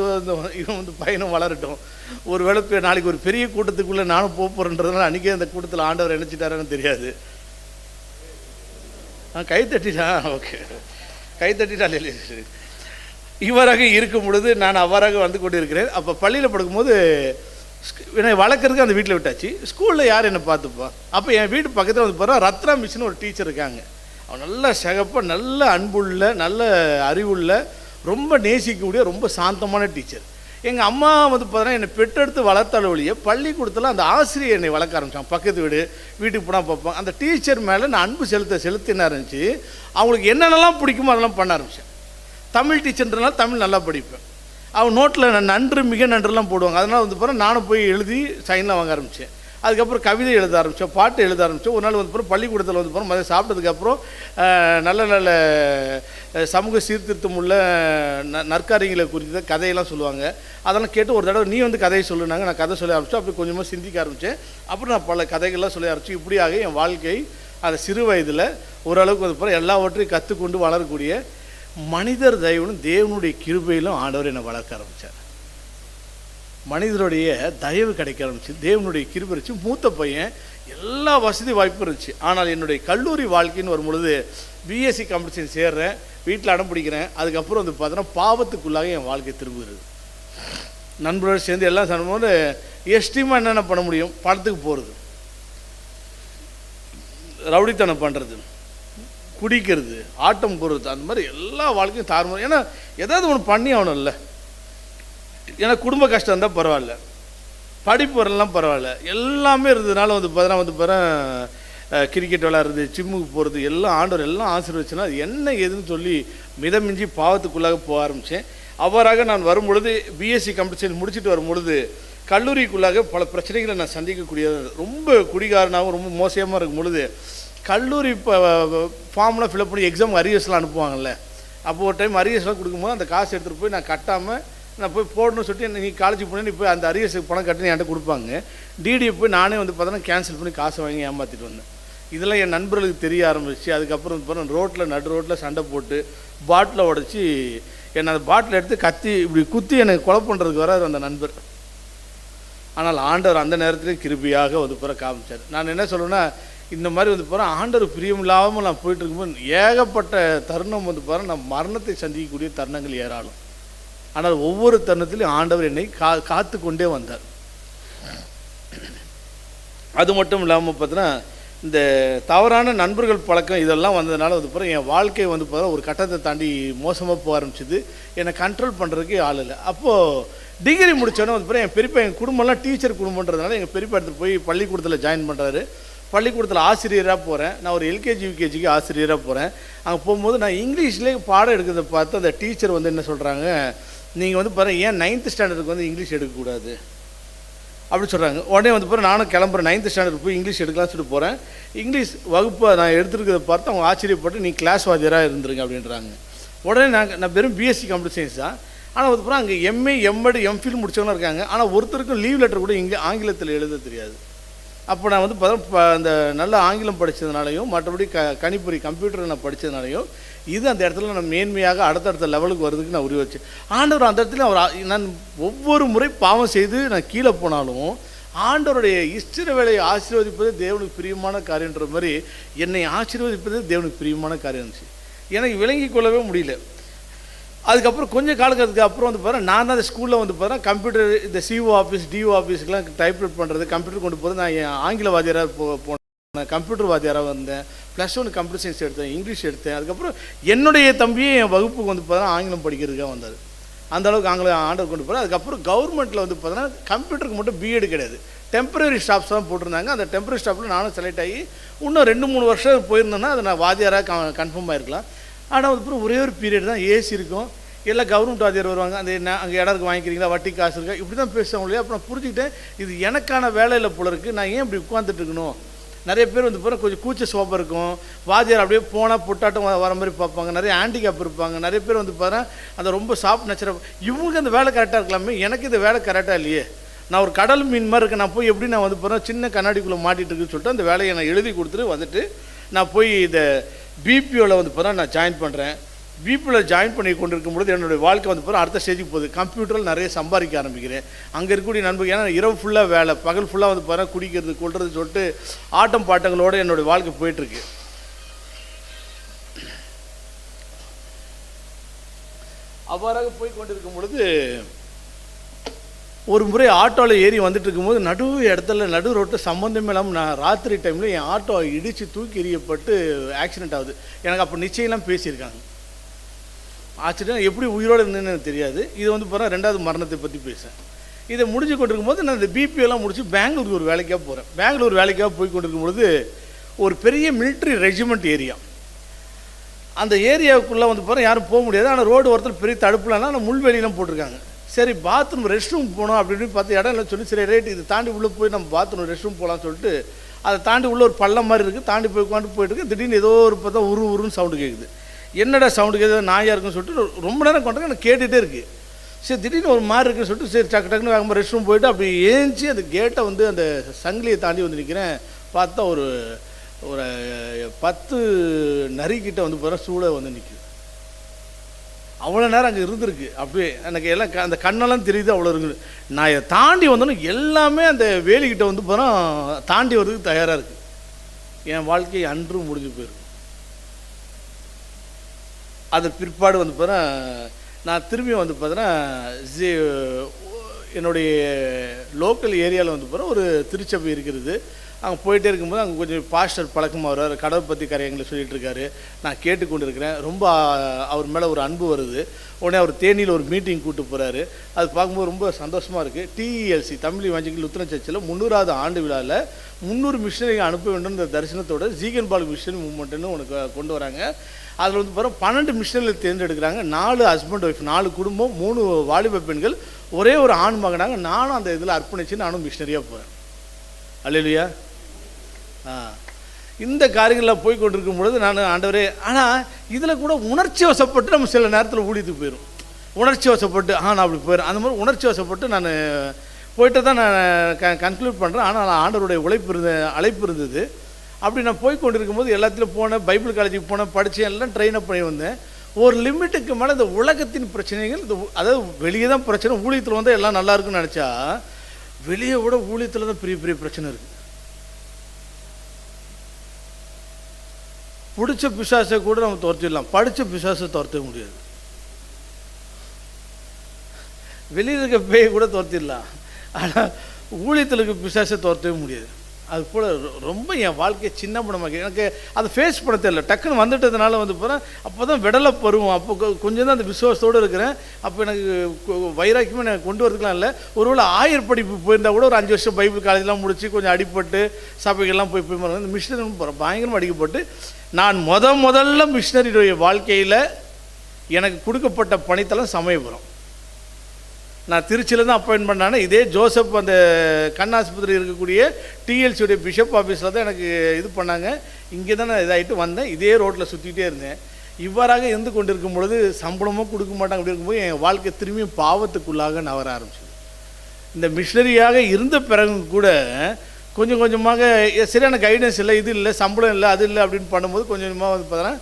இவன் வந்து பையனும் வளரட்டும். ஒரு வேளை நாளைக்கு ஒரு பெரிய கூட்டத்துக்குள்ளே நானும் போகிறேன்றதுனால அன்றைக்கே அந்த கூட்டத்தில் ஆண்டவர் நினச்சிட்டாரான்னு தெரியாது. கை தட்டிட்டா, ஓகே, கை தட்டிட்டால் இல்லையா? சரி. இவராக இருக்கும் பொழுது நான் அவ்வாறாக வந்து கொண்டு இருக்கிறேன். அப்போ பள்ளியில் படுக்கும்போது என்னை வளர்க்குறதுக்கு அந்த வீட்டில் விட்டாச்சு. ஸ்கூலில் யார் என்னை பார்த்துப்பா? அப்போ என் வீட்டு பக்கத்தில் வந்து போகிறா ரத்னா மிஸ்னு ஒரு டீச்சர் இருக்காங்க. அவன் நல்ல சிகப்பாக, நல்ல அன்புள்ள, நல்ல அறிவுள்ள, ரொம்ப நேசிக்கக்கூடிய, ரொம்ப சாந்தமான டீச்சர். எங்கள் அம்மா வந்து பார்த்தீங்கன்னா என்னை பெற்றெடுத்து வளர்த்தால ஒழிய பள்ளிக்கூடத்தில் அந்த ஆசிரியர் என்னை வளர்க்க ஆரம்பித்தான். பக்கத்து வீட்டுக்கு போனால் பார்ப்போம். அந்த டீச்சர் மேலே நான் அன்பு செலுத்த என்ன இருந்துச்சு, அவங்களுக்கு என்னென்னலாம் பிடிக்குமோ அதெல்லாம் பண்ண ஆரம்பித்தேன். தமிழ் டீச்சர்ன்றனால தமிழ் நல்லா படிப்பேன். அவன் நோட்டில் நன்று மிக நன்றுலாம் போடுவாங்க. அதனால் வந்து பிறகு நானும் போய் எழுதி சைன்லாம் வாங்க ஆரம்பித்தேன். அதுக்கப்புறம் கவிதை எழுத ஆரம்பித்தேன், பாட்டு எழுத ஆரம்பித்தேன். ஒரு நாள் வந்து பிறகு பள்ளிக்கூடத்தில் வந்து பிறகு மதியம் சாப்பிட்டதுக்கப்புறம் நல்ல நல்ல சமூக சீர்திருத்தம் உள்ள நற்காரியங்களை குறித்த கதையெல்லாம் சொல்லுவாங்க. அதெல்லாம் கேட்டு ஒரு தடவை நீ வந்து கதையை சொல்லுனாங்க. நான் கதை சொல்ல ஆரம்பித்தேன். அப்படி கொஞ்சமாக சிந்திக்க ஆரம்பித்தேன். அப்புறம் நான் பல கதைகள்லாம் சொல்ல ஆரம்பித்தேன். இப்படியாக என் வாழ்க்கை அந்த சிறு வயதில் ஓரளவுக்கு வந்து பிறகு எல்லாவற்றையும் கற்றுக்கொண்டு வளரக்கூடிய மனிதர் தயவுலும் தேவனுடைய கிருபையிலும் ஆண்டவர் என்னை வளர்க்க ஆரம்பித்தார். மனிதருடைய தயவு கிடைக்க ஆரம்பிச்சு, தேவனுடைய கிருபை வச்சு மூத்த பையன் எல்லா வசதி வாய்ப்பும் இருந்துச்சு. ஆனால் என்னுடைய கல்லூரி வாழ்க்கைன்னு வரும் பொழுது பிஎஸ்சி கம்ப்யூட்டர் சயின்ஸ் சேர்றேன், வீட்டில் அடம் பிடிக்கிறேன். அதுக்கப்புறம் வந்து பார்த்தோன்னா பாவத்துக்குள்ளாக என் வாழ்க்கை திரும்புகிறது. நண்பரோடு சேர்ந்து எல்லாம் சொல்லும்போது எஸ்ட்ரீமாக என்னென்ன பண்ண முடியும், படத்துக்கு போகிறது, ரவுடித்தனம் பண்ணுறது, குடிக்கிறது, ஆட்டம் போடுறது, அந்த மாதிரி எல்லா வாழ்க்கையும் தாறுமாறு. ஏன்னா ஏதாவது ஒன்று பண்ணி ஆகணும் இல்லை. ஏன்னா குடும்ப கஷ்டம் இருந்தால் பரவாயில்ல, படிப்பு வரலாம் பரவாயில்ல, எல்லாமே இருந்ததுனால வந்து பார்த்தா கிரிக்கெட் விளையாடுறது, ஜிம்முக்கு போகிறது, எல்லாம் ஆண்டவர் எல்லாம் ஆசீர்வச்சுன்னா அது என்ன ஏதுன்னு சொல்லி மிதமிஞ்சி பாவத்துக்குள்ளாக போக ஆரம்பித்தேன். அவ்வாறாக நான் வரும்பொழுது பிஎஸ்சி கம்ப்யூட்டர் சயின்ஸ் முடிச்சுட்டு வரும்பொழுது கல்லூரிக்குள்ளாக பல பிரச்சனைகளை நான் சந்திக்கக்கூடிய, ரொம்ப குடிகாரனாகவும் ரொம்ப மோசமாக இருக்கும் பொழுது கல்லூரி ஃபார்ம்லாம் ஃபில்அப் பண்ணி எக்ஸாம் அரியர்ஸ்லாம் அனுப்புவாங்கள்ல. அப்போ ஒரு டைம் அரியர்ஸ்லாம் கொடுக்கும்போது அந்த காசு எடுத்துகிட்டு போய் நான் கட்டாமல் நான் போய் போடணும்னு சொல்லிட்டு, நீ காலேஜ் போனேன் நீ போய் அந்த அரியர்ஸுக்கு பணம் கட்டுன்னு என்கிட்ட கொடுப்பாங்க. டிடியை போய் நானே வந்து பார்த்தோன்னா கேன்சல் பண்ணி காசை வாங்கி ஏமாற்றிட்டு வந்தேன். இதெல்லாம் என் நண்பர்களுக்கு தெரிய ஆரம்பிச்சு. அதுக்கப்புறம் ரோட்டில் நடு ரோட்டில் சண்டை போட்டு பாட்டிலை உடச்சி என்னை அந்த பாட்டில் எடுத்து கத்தி இப்படி குத்தி எனக்கு கொலை பண்ணுறதுக்கு வர அந்த நண்பர். ஆனால் ஆண்டவர் அந்த நேரத்துலேயும் கிருபியாக வந்து காமிச்சார். நான் என்ன சொல்லுவேன்னா, இந்த மாதிரி வந்து ஆண்டவர் பிரியம் இல்லாமல் நான் போயிட்டு இருக்கும்போது ஏகப்பட்ட தருணம் வந்து நான் மரணத்தை சந்திக்கக்கூடிய தருணங்கள் ஏராளம். ஆனால் ஒவ்வொரு தருணத்திலையும் ஆண்டவர் என்னை காத்து கொண்டே வந்தார். அது மட்டும் இல்லாமல் பார்த்தீங்கன்னா, இந்த தவறான நண்பர்கள் பழக்கம் இதெல்லாம் வந்ததுனால வந்து என் வாழ்க்கை வந்து ஒரு கட்டத்தை தாண்டி மோசமாக போக ஆரம்பிச்சிது. என்னை கண்ட்ரோல் பண்ணுறதுக்கு ஆள் இல்லை. அப்போது டிகிரி முடித்தோன்னே வந்து என் பெரியப்பா, எங்கள் குடும்பம்லாம் டீச்சர் குடும்பன்றதுனால எங்கள் பெரியப்பா எடுத்து போய் பள்ளிக்கூடத்தில் ஜாயின் பண்ணுறாரு. பள்ளிக்கூடத்தில் ஆசிரியராக போகிறேன். நான் ஒரு எல்கேஜி யூகேஜிக்கு ஆசிரியராக போகிறேன். அங்கே போகும்போது நான் இங்கிலீஷ்லேயே பாடம் எடுக்கிறத பார்த்து அந்த டீச்சர் வந்து என்ன சொல்கிறாங்க, நீங்கள் வந்து ஏன் 9th ஸ்டாண்டர்டுக்கு வந்து இங்கிலீஷ் எடுக்கக்கூடாது அப்படின்னு சொல்கிறாங்க. உடனே வந்து நானும் கிளம்புறேன், 9th ஸ்டாண்டர்ட் போய் இங்கிலீஷ் எடுக்கலாம்னு சொல்லிட்டு போகிறேன். இங்கிலீஷ் வகுப்பை நான் எடுத்துருக்கிறத பார்த்து அவங்க ஆச்சரியப்பட்டு, நீ கிளாஸ் வாத்தியராக இருந்துருங்க அப்படின்றாங்க. உடனே நான் வெறும் பிஎஸ்சி கம்ப்யூட்டர் சயின்ஸ் தான். ஆனால் வந்து அங்கே எம்ஏ எம்எட் எம்ஃபில் முடித்தவங்களும் இருக்காங்க. ஆனால் ஒருத்தருக்கும் லீவ் லெட்டர் கூட ஆங்கிலத்தில் எழுத தெரியாது. அப்போ நான் வந்து அந்த நல்ல ஆங்கிலம் படித்ததுனாலையும் மற்றபடி கணிப்பொறி கம்ப்யூட்டர் நான் படித்ததுனாலையும் இது அந்த இடத்துல நான் மேன்மையாக அடுத்தடுத்த லெவலுக்கு வர்றதுக்கு நான் உருவச்சேன். ஆண்டவர் அந்த இடத்துல நான் ஒவ்வொரு முறை பாவம் செய்து நான் கீழே போனாலும் ஆண்டவருடைய இஷ்ட வேலையை ஆசீர்வதிப்பது தேவனுக்கு பிரியமான காரியன்ற மாதிரி என்னை ஆசீர்வதிப்பது தேவனுக்கு பிரியமான காரியம் இருந்துச்சு. எனக்கு விளங்கி கொள்ளவே முடியல. அதுக்கப்புறம் கொஞ்சம் காலத்துக்கு அப்புறம் வந்து நான் தான் அந்த ஸ்கூலில் வந்து கம்ப்யூட்டர் இந்த சிஓ ஆஃபீஸ் டிஓ ஆஃபீஸுக்கெலாம் டைப்ரைட் பண்ணுறது, கம்ப்யூட்டர் கொண்டு போகிறது. நான் என் ஆங்கில வாத்தியாராக போனேன், கம்ப்யூட்டர் வாத்தியாராக வந்தேன். +1 கம்ப்யூட்டர் சயின்ஸ் எடுத்தேன், இங்கிலீஷ் எடுத்தேன். அதுக்கப்புறம் என்னுடைய தம்பியே என் வகுப்புக்கு வந்து ஆங்கிலம் படிக்கிறதுக்காக வந்தார். அந்த அளவுக்கு ஆங்கிலம் ஆண்டவர் கொண்டு போகிறேன். அதுக்கப்புறம் கவர்மெண்ட்டில் வந்து கம்ப்யூட்டருக்கு மட்டும் பிஎட் கிடையாது, டெம்பரரி ஸ்டாஃப்ஸ் தான் போட்டிருந்தாங்க. அந்த டெம்பரரி ஸ்டாஃபில் நானும் செலக்ட் ஆகி இன்னும் 2-3 வருஷம் போயிருந்தேன்னா அதை நான் வாத்தியாராக கன்ஃபார்ம் ஆகிருக்கலாம். ஆனால் அதுக்கப்புறம் ஒரே ஒரு பீரியட் தான் ஏசி இருக்கும், எல்லாம் கவர்மெண்ட் வாத்தியார் வருவாங்க. அந்த அங்கே இடம் இருக்கு வாங்கிக்கிறீங்களா, வட்டி காசு இருக்கா, இப்படி தான் பேசுவாங்க இல்லையா. அப்புறம் புரிஞ்சுக்கிட்டேன், இது எனக்கான வேலையில் போல இருக்குது, நான் ஏன் இப்படி உட்காந்துட்டு இருக்கணும். நிறைய பேர் வந்து கொஞ்சம் கூச்ச சோபம் இருக்கும், வாத்தியார் அப்படியே போனால் பொட்டாட்டம் வர மாதிரி பார்ப்பாங்க. நிறைய ஹேண்டிகேப் இருப்பாங்க. நிறைய பேர் வந்து அந்த ரொம்ப சாஃப்ட் நேச்சராக, இவங்களுக்கு அந்த வேலை கரெக்டாக இருக்கலாமே, எனக்கு இந்த வேலை கரெக்டாக இல்லையே, நான் ஒரு கடல் மீன் மாதிரி இருக்கேன், நான் போய் எப்படி நான் வந்து சின்ன கண்ணாடிக்குள்ளே மாட்டிகிட்டு இருக்குன்னு சொல்லிட்டு அந்த வேலையை நான் எழுதி கொடுத்துட்டு வந்துட்டு நான் போய் இந்த பிபிஓவில் வந்து நான் ஜாயின் பண்ணுறேன். பிபிஓவில் ஜாயின் பண்ணி கொண்டு இருக்கும்பொழுது என்னுடைய வாழ்க்கை வந்து அடுத்த ஸ்டேஜுக்கு போகுது. கம்ப்யூட்டரில் நிறைய சம்பாதிக்க ஆரம்பிக்கிறேன். அங்கே இருக்கக்கூடிய நண்பர்கள், ஏன்னா இரவு ஃபுல்லாக வேலை, பகல் ஃபுல்லாக வந்து குடிக்கிறது கொள்வது சொல்லிட்டு ஆட்டம் பாட்டங்களோடு என்னுடைய வாழ்க்கை போயிட்டுருக்கு. அவ்வாறாக போய் கொண்டு இருக்கும் பொழுது ஒரு முறை ஆட்டோவில் ஏறி வந்துட்டு இருக்கும்போது நடு ரோட்டில் சம்மந்தமே இல்லாமல் நான் ராத்திரி டைமில் என் ஆட்டோ இடித்து தூக்கி எறியப்பட்டு ஆக்சிடென்ட் ஆகுது. எனக்கு அப்போ நிச்சயம்லாம் பேசியிருக்காங்க. ஆக்சிடென்ட் எப்படி உயிரோடு இருந்தேன்னு எனக்கு தெரியாது. இது வந்து 2வது மரணத்தை பற்றி பேசுகிறேன். இதை முடிஞ்சு கொண்டிருக்கும்போது நான் இந்த பிபிஓலாம் முடிச்சு பெங்களூருக்கு ஒரு வேலைக்காக போகிறேன். பெங்களூர் வேலைக்காக போய் கொண்டிருக்கும்பொழுது ஒரு பெரிய மிலிட்ரி ரெஜிமெண்ட் ஏரியா, அந்த ஏரியாவுக்குள்ளே வந்து யாரும் போக முடியாது. ஆனால் ரோடு ஒருத்தர் பெரிய தடுப்புலாம் ஆனால் முள்வெளியெலாம் போட்டிருக்காங்க. சரி பாத்ரூம் ரெஸ்ட் ரூம் போகணும் அப்படின்னு பார்த்து இடம் இல்லை சொல்லி, சரி ரைட் இது தாண்டி உள்ளே போய் நம்ம பாத்ரூம் ரெஸ்ட் ரூம் போகலான்னு சொல்லிட்டு அதை தாண்டி உள்ளே ஒரு பள்ளம் மாதிரி இருக்குது, தாண்டி போய் உட்காந்து போயிட்டுருக்கு. திடீர்னு ஏதோ ஒரு பார்த்தா உருன்னு சவுண்டு கேட்குது. என்னடா சவுண்டு கேட்குது, நாயாக இருக்குன்னு சொல்லிட்டு ரொம்ப நேரம் கொண்டாங்க எனக்கு கேட்டுகிட்டே இருக்குது. சரி திடீர்னு ஒரு மாதிரி இருக்குன்னு சொல்லிட்டு சரி டக்குன்னு வேகமாக ரெஸ்ட் ரூம் போயிட்டு அப்படி ஏஞ்சி அந்த கேட்டை வந்து அந்த சங்கிலியை தாண்டி வந்து நிற்கிறேன். பார்த்தா ஒரு 10 நரிக்கிட்ட வந்து சூட வந்து நிற்குது. அவ்வளோ நேரம் அங்கே இருந்திருக்கு. அப்படியே எனக்கு எல்லாம் அந்த கண்ணெல்லாம் தெரியுது, அவ்வளோ இருக்குது. நான் இதை தாண்டி வந்தோன்னே எல்லாமே அந்த வேலிக்கிட்ட வந்து போகிறோம், தாண்டி வர்றதுக்கு தயாராக இருக்குது. என் வாழ்க்கை அன்று முடிஞ்சு போயிருக்கு. அது பிற்பாடு வந்து போகிறேன், நான் திரும்பி வந்து பார்த்தேன்னா என்னுடைய லோக்கல் ஏரியாவில் வந்து போகிறேன் ஒரு திருச்சபை இருக்கிறது. அங்கே போயிட்டே இருக்கும்போது அங்கே கொஞ்சம் பாஸ்டர் பழக்கமாக வர்றார், கடவுள் பற்றி காரியங்களை சொல்லிகிட்டு இருக்காரு. நான் கேட்டுக்கொண்டு இருக்கிறேன். ரொம்ப அவர் மேலே ஒரு அன்பு வருது. உடனே அவர் தேனியில் ஒரு மீட்டிங் கூப்பிட்டு போகிறாரு. அது பார்க்கும்போது ரொம்ப சந்தோஷமாக இருக்குது. டிஇஎல்சி தமிழ் இவாஞ்சலிக்கல் லுத்தரன் சர்ச்சில் 300வது ஆண்டு விழாவில் 300 மிஷனரி அனுப்ப வேண்டும் இந்த தரிசனத்தோட ஜீகன்பால் மிஷனரி மூவ்மெண்ட்டுன்னு உனக்கு கொண்டு வராங்க. அதில் வந்து பாருங்கள் 12 மிஷனரியில் தேர்ந்தெடுக்கிறாங்க. 4 ஹஸ்பண்ட் ஒய்ஃப், 4 குடும்பம், 3 வாலிப பெண்கள், ஒரே ஒரு ஆண் மகனாக நானும் அந்த இதில் அர்ப்பணித்து நானும் மிஷனரியாக போகிறேன். அல்லேலூயா. இந்த காரியங்களில் போய் கொண்டிருக்கும் பொழுது நான் ஆண்டவரே, ஆனால் இதில் கூட உணர்ச்சி வசப்பட்டு நம்ம சில நேரத்தில் ஊழியத்துக்கு போயிடும். உணர்ச்சி வசப்பட்டு நான் அப்படி போயிடும். அந்த மாதிரி உணர்ச்சி வசப்பட்டு நான் போயிட்டு தான் நான் கன்க்ளூட் பண்ணுறேன். ஆனால் ஆண்டவருடைய அழைப்பு இருந்தது. அப்படி நான் போய் கொண்டிருக்கும் போது எல்லாத்துலையும் போனேன், பைபிள் காலேஜுக்கு போனேன், படித்தேன், எல்லாம் ட்ரெயின் அப் பண்ணி வந்தேன். ஒரு லிமிட்டுக்கு மேலே இந்த உலகத்தின் பிரச்சனைகள், அதாவது வெளியே தான் பிரச்சனை, ஊழியத்தில் வந்து எல்லாம் நல்லா இருக்குன்னு நினச்சா வெளியே விட ஊழியத்தில் தான் பெரிய பெரிய பிரச்சனை இருக்குது. பிடிச்ச பிசாசை கூட நம்ம துரத்திடலாம், படித்த பிசாசை துரத்த முடியாது. வெளியில் இருக்க பேயை கூட துரத்திடலாம், ஆனால் ஊழியத்தில் இருக்க பிசாசை துரத்தவே முடியாது. அது போல் ரொம்ப என் வாழ்க்கையை சின்ன பணமாக எனக்கு அதை ஃபேஸ் பண்ண தெரியல. டக்குன்னு வந்துட்டதுனால வந்து போகிறேன். அப்போ தான் விடலை பருவம். அப்போ கொஞ்சம் தான் அந்த விசுவாசத்தோடு இருக்கிறேன். அப்போ எனக்கு வைராக்கியமாக எனக்கு கொண்டு வரதுக்கெலாம் இல்லை. ஒருவேளை ஆயர் படிப்பு போயிருந்தால் கூட ஒரு 5 வருஷம் பைபிள் காலேஜெலாம் முடித்து கொஞ்சம் அடிப்பட்டு சபைகள்லாம் போய் இந்த மிஷினரி பயங்கரமாக அடிக்கப்பட்டு நான் முதல்ல மிஷினரியுடைய வாழ்க்கையில் எனக்கு கொடுக்கப்பட்ட பணித்தளம் சமயபுரம். நான் திருச்சியில் தான் அப்பாயின்ட் பண்ணானே. இதே ஜோசப் அந்த கண் ஆஸ்பத்திரி இருக்கக்கூடிய டிஎல்சியுடைய பிஷப் ஆஃபீஸில் தான் எனக்கு இது பண்ணாங்க. இங்கே தான் நான் இதாகிட்டு வந்தேன். இதே ரோட்டில் சுற்றிக்கிட்டே இருந்தேன். இவ்வாறாக இருந்து கொண்டு இருக்கும் பொழுது சம்பளமும் கொடுக்க மாட்டாங்க. அப்படி இருக்கும்போது என் வாழ்க்கை திரும்பியும் பாவத்துக்குள்ளாக நவர ஆரம்பிச்சது. இந்த மிஷனரியாக இருந்த பிறகு கூட கொஞ்சம் கொஞ்சமாக சரியான கைடன்ஸ் இல்லை, இது இல்லை, சம்பளம் இல்லை, அது இல்லை அப்படின்னு பண்ணும்போது கொஞ்சம் கொஞ்சமாக வந்து பார்த்தோன்னா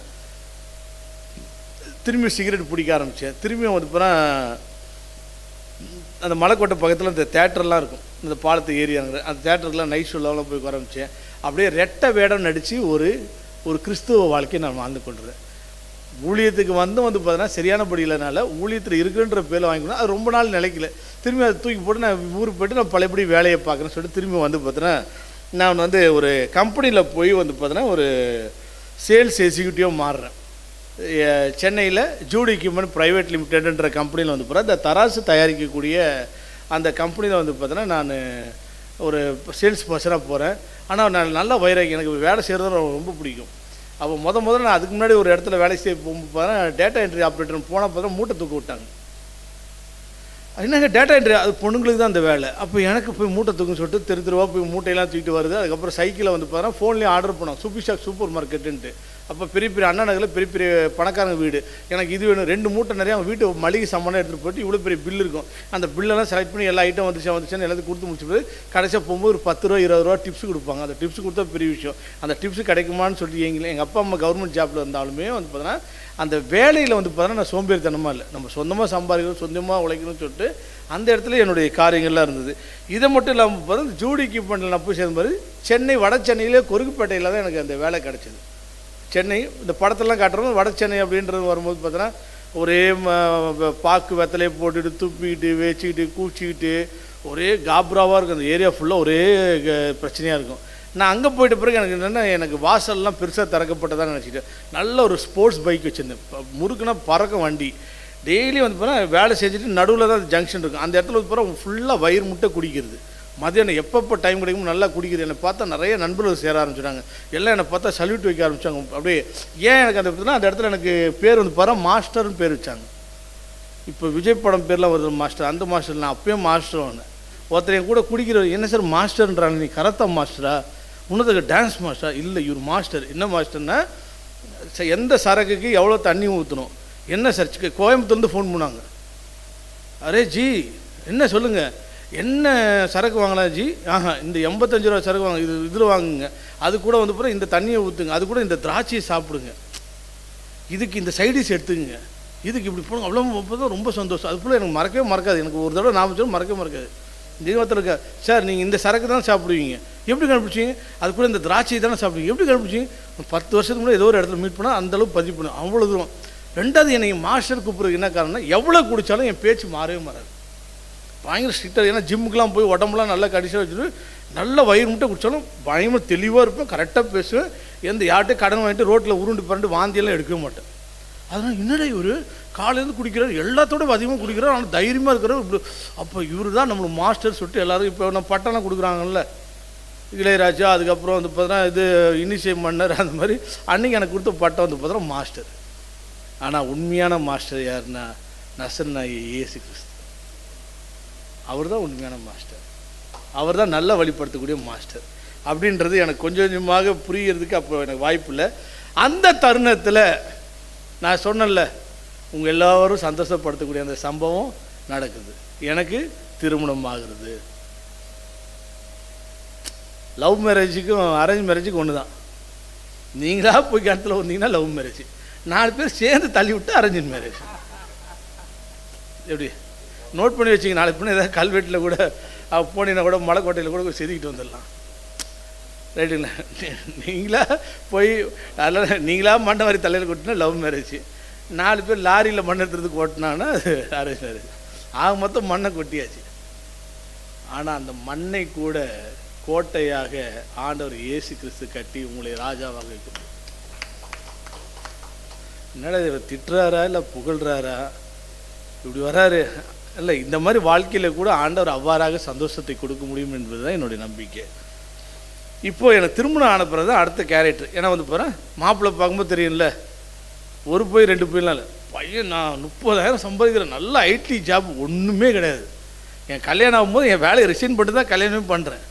திரும்பி சிகரெட் பிடிக்க ஆரம்பித்தேன். திரும்பியும் வந்து பார்த்தா அந்த மலைக்கோட்டை பக்கத்தில் இந்த தேட்டர்லாம் இருக்கும், இந்த பாலத்து ஏரியாங்கிற அந்த தேட்டருக்குலாம் நைட் ஷோலாம் போய் ஆரம்பித்தேன். அப்படியே ரெட்டை வேடம் நடித்து ஒரு கிறிஸ்துவ வாழ்க்கையை நான் வாழ்ந்து கொண்டுறேன். ஊழியத்துக்கு வந்து பார்த்தோன்னா சரியான படி இல்லைனால ஊழியத்தில் இருக்குன்ற பேரில் வாங்கிக்கணும். அது ரொம்ப நாள் நிலைக்கல. திரும்பி அதை தூக்கி போட்டு நான் ஊருக்கு போய்ட்டு நான் பழையபடி வேலையை பார்க்குறேன்னு சொல்லிட்டு திரும்பி வந்து பார்த்தோன்னா நான் வந்து ஒரு கம்பெனியில் போய் வந்து பார்த்தோன்னா ஒரு சேல்ஸ் எக்ஸிக்யூட்டிவாக மாறுறேன். சென்னையில் ஜூடி எக்யூப்மெண்ட் ப்ரைவேட் லிமிடெட்ன்ற கம்பெனியில் வந்து போகிறேன். இந்த தராசு தயாரிக்கக்கூடிய அந்த கம்பெனியில் வந்து பார்த்தோன்னா நான் ஒரு சேல்ஸ் பர்சனாக போகிறேன். ஆனால் நான் நல்லா வைராக்கி, எனக்கு வேலை செய்கிறது ரொம்ப பிடிக்கும். அப்போ முதல்ல நான் அதுக்கு முன்னாடி ஒரு இடத்துல வேலை செய்ய போகும்போது பார்த்தா டேட்டா என்ட்ரி ஆப்ரேட்டர் போனால் பார்த்தா மூட்டை தூக்க விட்டாங்க. என்னங்க டேட்டா என்ட்ரி, அது பொண்ணுங்களுக்கு தான் அந்த வேலை. அப்போ எனக்கு போய் மூட்டை தூக்குன்னு சொல்லிட்டு தெருவா போய் மூட்டையெல்லாம் தூக்கிட்டு வருது. அதுக்கப்புறம் சைக்கிளை வந்து பார்த்தா ஃபோன்லேயே ஆர்டர் பண்ணோம், சூப்பர் சூப்பர் மார்க்கெட்டுன்ட்டு. அப்போ பெரிய பெரிய அண்ணா நகரில் பெரிய பெரிய பணக்காரங்க வீடு, எனக்கு இது வேணும் 2 மூட்டை நிறையா அவங்க வீட்டு மளிகை சாமான் எடுத்துகிட்டு போய்ட்டு இவ்வளோ பெரிய பில் இருக்கும். அந்த பில்லெல்லாம் செலக்ட் பண்ணி எல்லா ஐட்டம் வந்துச்சுன்னு எல்லாத்தையும் கொடுத்து முடிச்சுட்டு கடைசியாக போகும்போது ஒரு 10 ரூபா 20 ரூபா டிப்ஸ் கொடுப்பாங்க. அந்த டிப்ஸ் கொடுத்தா பெரிய விஷயம். அந்த டிப்ஸ் கிடைக்குமான்னு சொல்லிட்டு எங்கள் அப்பா அம்மா கவர்மெண்ட் ஜாப்பில் இருந்தாலுமே வந்து பார்த்தோன்னா அந்த வேலையில் வந்து பார்த்தோன்னா நான் சோம்பேறித்தனமாக இல்லை, நம்ம சொந்தமாக சம்பாதிக்கணும், சொந்தமாக உழைக்கணும்னு சொல்லிட்டு அந்த இடத்துல என்னுடைய காரியங்கள்லாம் இருந்தது. இதை மட்டும் இல்லாமல் பார்த்தா ஜூடி எக்யூப்மெண்ட்டில் நான் போய் சேர்ந்த மாதிரி சென்னை வட சென்னையிலே கொருக்குப்பேட்டையில் தான் எனக்கு அந்த வேலை கிடச்சிது. சென்னை இந்த படத்தெல்லாம் காட்டுறோம், வட சென்னை அப்படின்றது வரும்போது பார்த்தோன்னா ஒரே பாக்கு வெத்தலையை போட்டுட்டு துப்பிக்கிட்டு வச்சுக்கிட்டு கூச்சிக்கிட்டு ஒரே காப்ராவாக இருக்கும். அந்த ஏரியா ஃபுல்லாக ஒரே பிரச்சனையாக இருக்கும். நான் அங்கே போயிட்ட பிறகு எனக்கு என்னென்னா எனக்கு வாசல்லாம் பெருசாக திறக்கப்பட்டதான் நினச்சிட்டேன். நல்ல ஒரு ஸ்போர்ட்ஸ் பைக் வச்சுருந்தேன், முறுக்குன்னா பறக்க வண்டி. டெய்லி வந்து போனால் வேலை செஞ்சுட்டு நடுவில் தான் ஜங்ஷன் இருக்கும். அந்த இடத்துல வந்து போனால் ஃபுல்லாக வயிறு முட்டை குடிக்கிறது. மதியானம் எப்பப்போ டைம் கிடைக்கும் நல்லா குடிக்கிறது. என்னை பார்த்தா நிறைய நண்பர்கள் சேர ஆரம்பிச்சிட்டாங்க. எல்லாம் என்னை பார்த்தா சல்யூட் வைக்க ஆரம்பித்தாங்க. அப்படியே ஏன் எனக்கு அந்த இடத்துல எனக்கு பேர் வந்து பாரு மாஸ்டர்னு பேர் வச்சாங்க. இப்போ விஜய் படம் பேர்லாம் வருது மாஸ்டர், அந்த மாஸ்டர் நான் அப்பயும் மாஸ்டர் வாங்க. ஒருத்தர் என் கூட குடிக்கிற என்ன சார் மாஸ்டர்ன்றாங்க, நீ கராத்தே மாஸ்டரா, உன்னதுக்கு டான்ஸ் மாஸ்டரா? இல்லை இவர் மாஸ்டர். என்ன மாஸ்டர்னா எந்த சரக்குக்கு எவ்வளோ தண்ணி ஊற்றணும் என்ன சார். கோயம்புத்தூர்லேருந்து ஃபோன் பண்ணாங்க, அரே ஜி என்ன சொல்லுங்கள், என்ன சரக்கு வாங்கலாம் ஜி? இந்த 85 ரூபா சரக்கு வாங்க, இதில் வாங்குங்க, அது கூட வந்து பிறகு இந்த தண்ணியை ஊற்றுங்க, அது கூட இந்த திராட்சையை சாப்பிடுங்க, இதுக்கு இந்த சைடிஷ் எடுத்துங்க, இதுக்கு இப்படி போகணும் அவ்வளோ தான் ரொம்ப சந்தோஷம். அது போல் எனக்கு மறக்கவே மறக்காது. எனக்கு ஒரு தடவை நான் சொல்லி மறக்கவே மறக்காது. தெய்வத்தில் இருக்கா சார் நீங்கள் இந்த சரக்கு தான் சாப்பிடுவீங்க, எப்படி கண்டுபிடிச்சிங்க? அது கூட இந்த திராட்சை தானே சாப்பிடுவீங்க, எப்படி கண்டுபிடிச்சிங்க? 10 வருஷத்துக்கு முன்னாடி ஏதோ ஒரு இடத்துல மீட் பண்ணால் அந்தளவுக்கு பதிவு பண்ணும், அவ்வளோ தூரம். ரெண்டாவது என்னை மாஸ்டர் கூப்பிட்றதுக்கு என்ன காரணம்னா, எவ்வளோ குடித்தாலும் என் பேச்சு மாறவே மாறாது. பயங்கர ஸ்ட்ரிக்டாக. ஏன்னா ஜிம்முக்கெலாம் போய் உடம்புலாம் நல்லா கடிச்சாக வச்சுட்டு நல்ல வயிறு முட்டை குடித்தாலும் பயங்கர தெளிவாக இருப்பேன், கரெக்டாக பேசுவேன். யார்கிட்டையும் கடன் வாங்கிட்டு ரோட்டில் உருண்டு பரண்டு வாந்தியெல்லாம் எடுக்கவே மாட்டேன். அதனால் என்னடா இவர் காலையிலேருந்து குடிக்கிறார், எல்லாத்தோட அதிகமாக குடிக்கிறார், ஆனால் தைரியமாக இருக்கிறார். இப்படி அப்போ இவர் தான் நம்மளுக்கு மாஸ்டர் சொல்லிட்டு எல்லோரும் இப்போ நம்ம பட்டம்லாம் கொடுக்குறாங்கல்ல, இளையராஜா, அதுக்கப்புறம் வந்து பார்த்தோன்னா இது இனிஷிய மன்னர், அந்த மாதிரி அன்றைக்கி எனக்கு கொடுத்த பட்டம் வந்து பார்த்தோன்னா மாஸ்டர். ஆனால் உண்மையான மாஸ்டர் யாருன்னா நசரேயனாகிய இயேசு கிறிஸ்து. அவர் தான் உண்மையான மாஸ்டர், அவர் தான் நல்லா வழிபடுத்தக்கூடிய மாஸ்டர் அப்படின்றது எனக்கு கொஞ்சம் கொஞ்சமாக புரியறதுக்கு அப்போ எனக்கு வாய்ப்பு இல்லை. அந்த தருணத்தில் நான் சொன்னேன்ல, உங்கள் எல்லோரும் சந்தோஷப்படுத்தக்கூடிய அந்த சம்பவம் நடக்குது. எனக்கு திருமணம் ஆகுறது. லவ் மேரேஜுக்கும் அரேஞ்ச் மேரேஜுக்கும் ஒன்று தான். நீங்களாக போய் இடத்துல வந்தீங்கன்னா லவ் மேரேஜ், 4 பேர் சேர்ந்து தள்ளி விட்டு அரேஞ்ச் மேரேஜ். எப்படி நோட் பண்ணி வச்சிங்க, நாளைக்கு பண்ணி ஏதாவது கல்வெட்டில் கூட போனீங்கன்னா கூட மலைக்கோட்டையில் கூட செதுக்கிட்டு வந்துடலாம். ரைட்டுங்களா? நீங்களா போய் அதில் நீங்களாக மண்ணை மாதிரி தலையில் கொட்டினா லவ் மேரேஜ், 4 பேர் லாரியில் மண் எடுத்துறதுக்கு ஓட்டினாங்கன்னா அது அரேஞ்ச் மேரேஜ். ஆக மொத்தம் மண்ணை கொட்டியாச்சு. ஆனால் அந்த மண்ணை கூட கோட்டையாக ஆண்டவர் இயேசு கிறிஸ்து கட்டி உங்களை ராஜாவாக வைக்கணும். என்னடா இவர் திட்டுறாரா இல்லை புகழ்றாரா, இப்படி வராரு இல்லை, இந்த மாதிரி வாழ்க்கையில் கூட ஆண்டவர் அவ்வாறாக சந்தோஷத்தை கொடுக்க முடியும் என்பது தான் என்னுடைய நம்பிக்கை. இப்போது எனக்கு திருமணம் ஆன பிறகு தான் அடுத்த கேரக்டர். ஏன்னா வந்து போகிறேன் மாப்பிள்ளை பார்க்கும்போது தெரியும்ல, ஒரு போய் 2 போயெலாம் இல்லை, பையன் நான் 30,000 சம்பாதிக்கிறேன், நல்ல ஐடி ஜாப், ஒன்றுமே கிடையாது. என் கல்யாணம் ஆகும்போது என் வேலையை ரிசைன் பண்ணிட்டு தான் கல்யாணமே பண்ணுறேன்.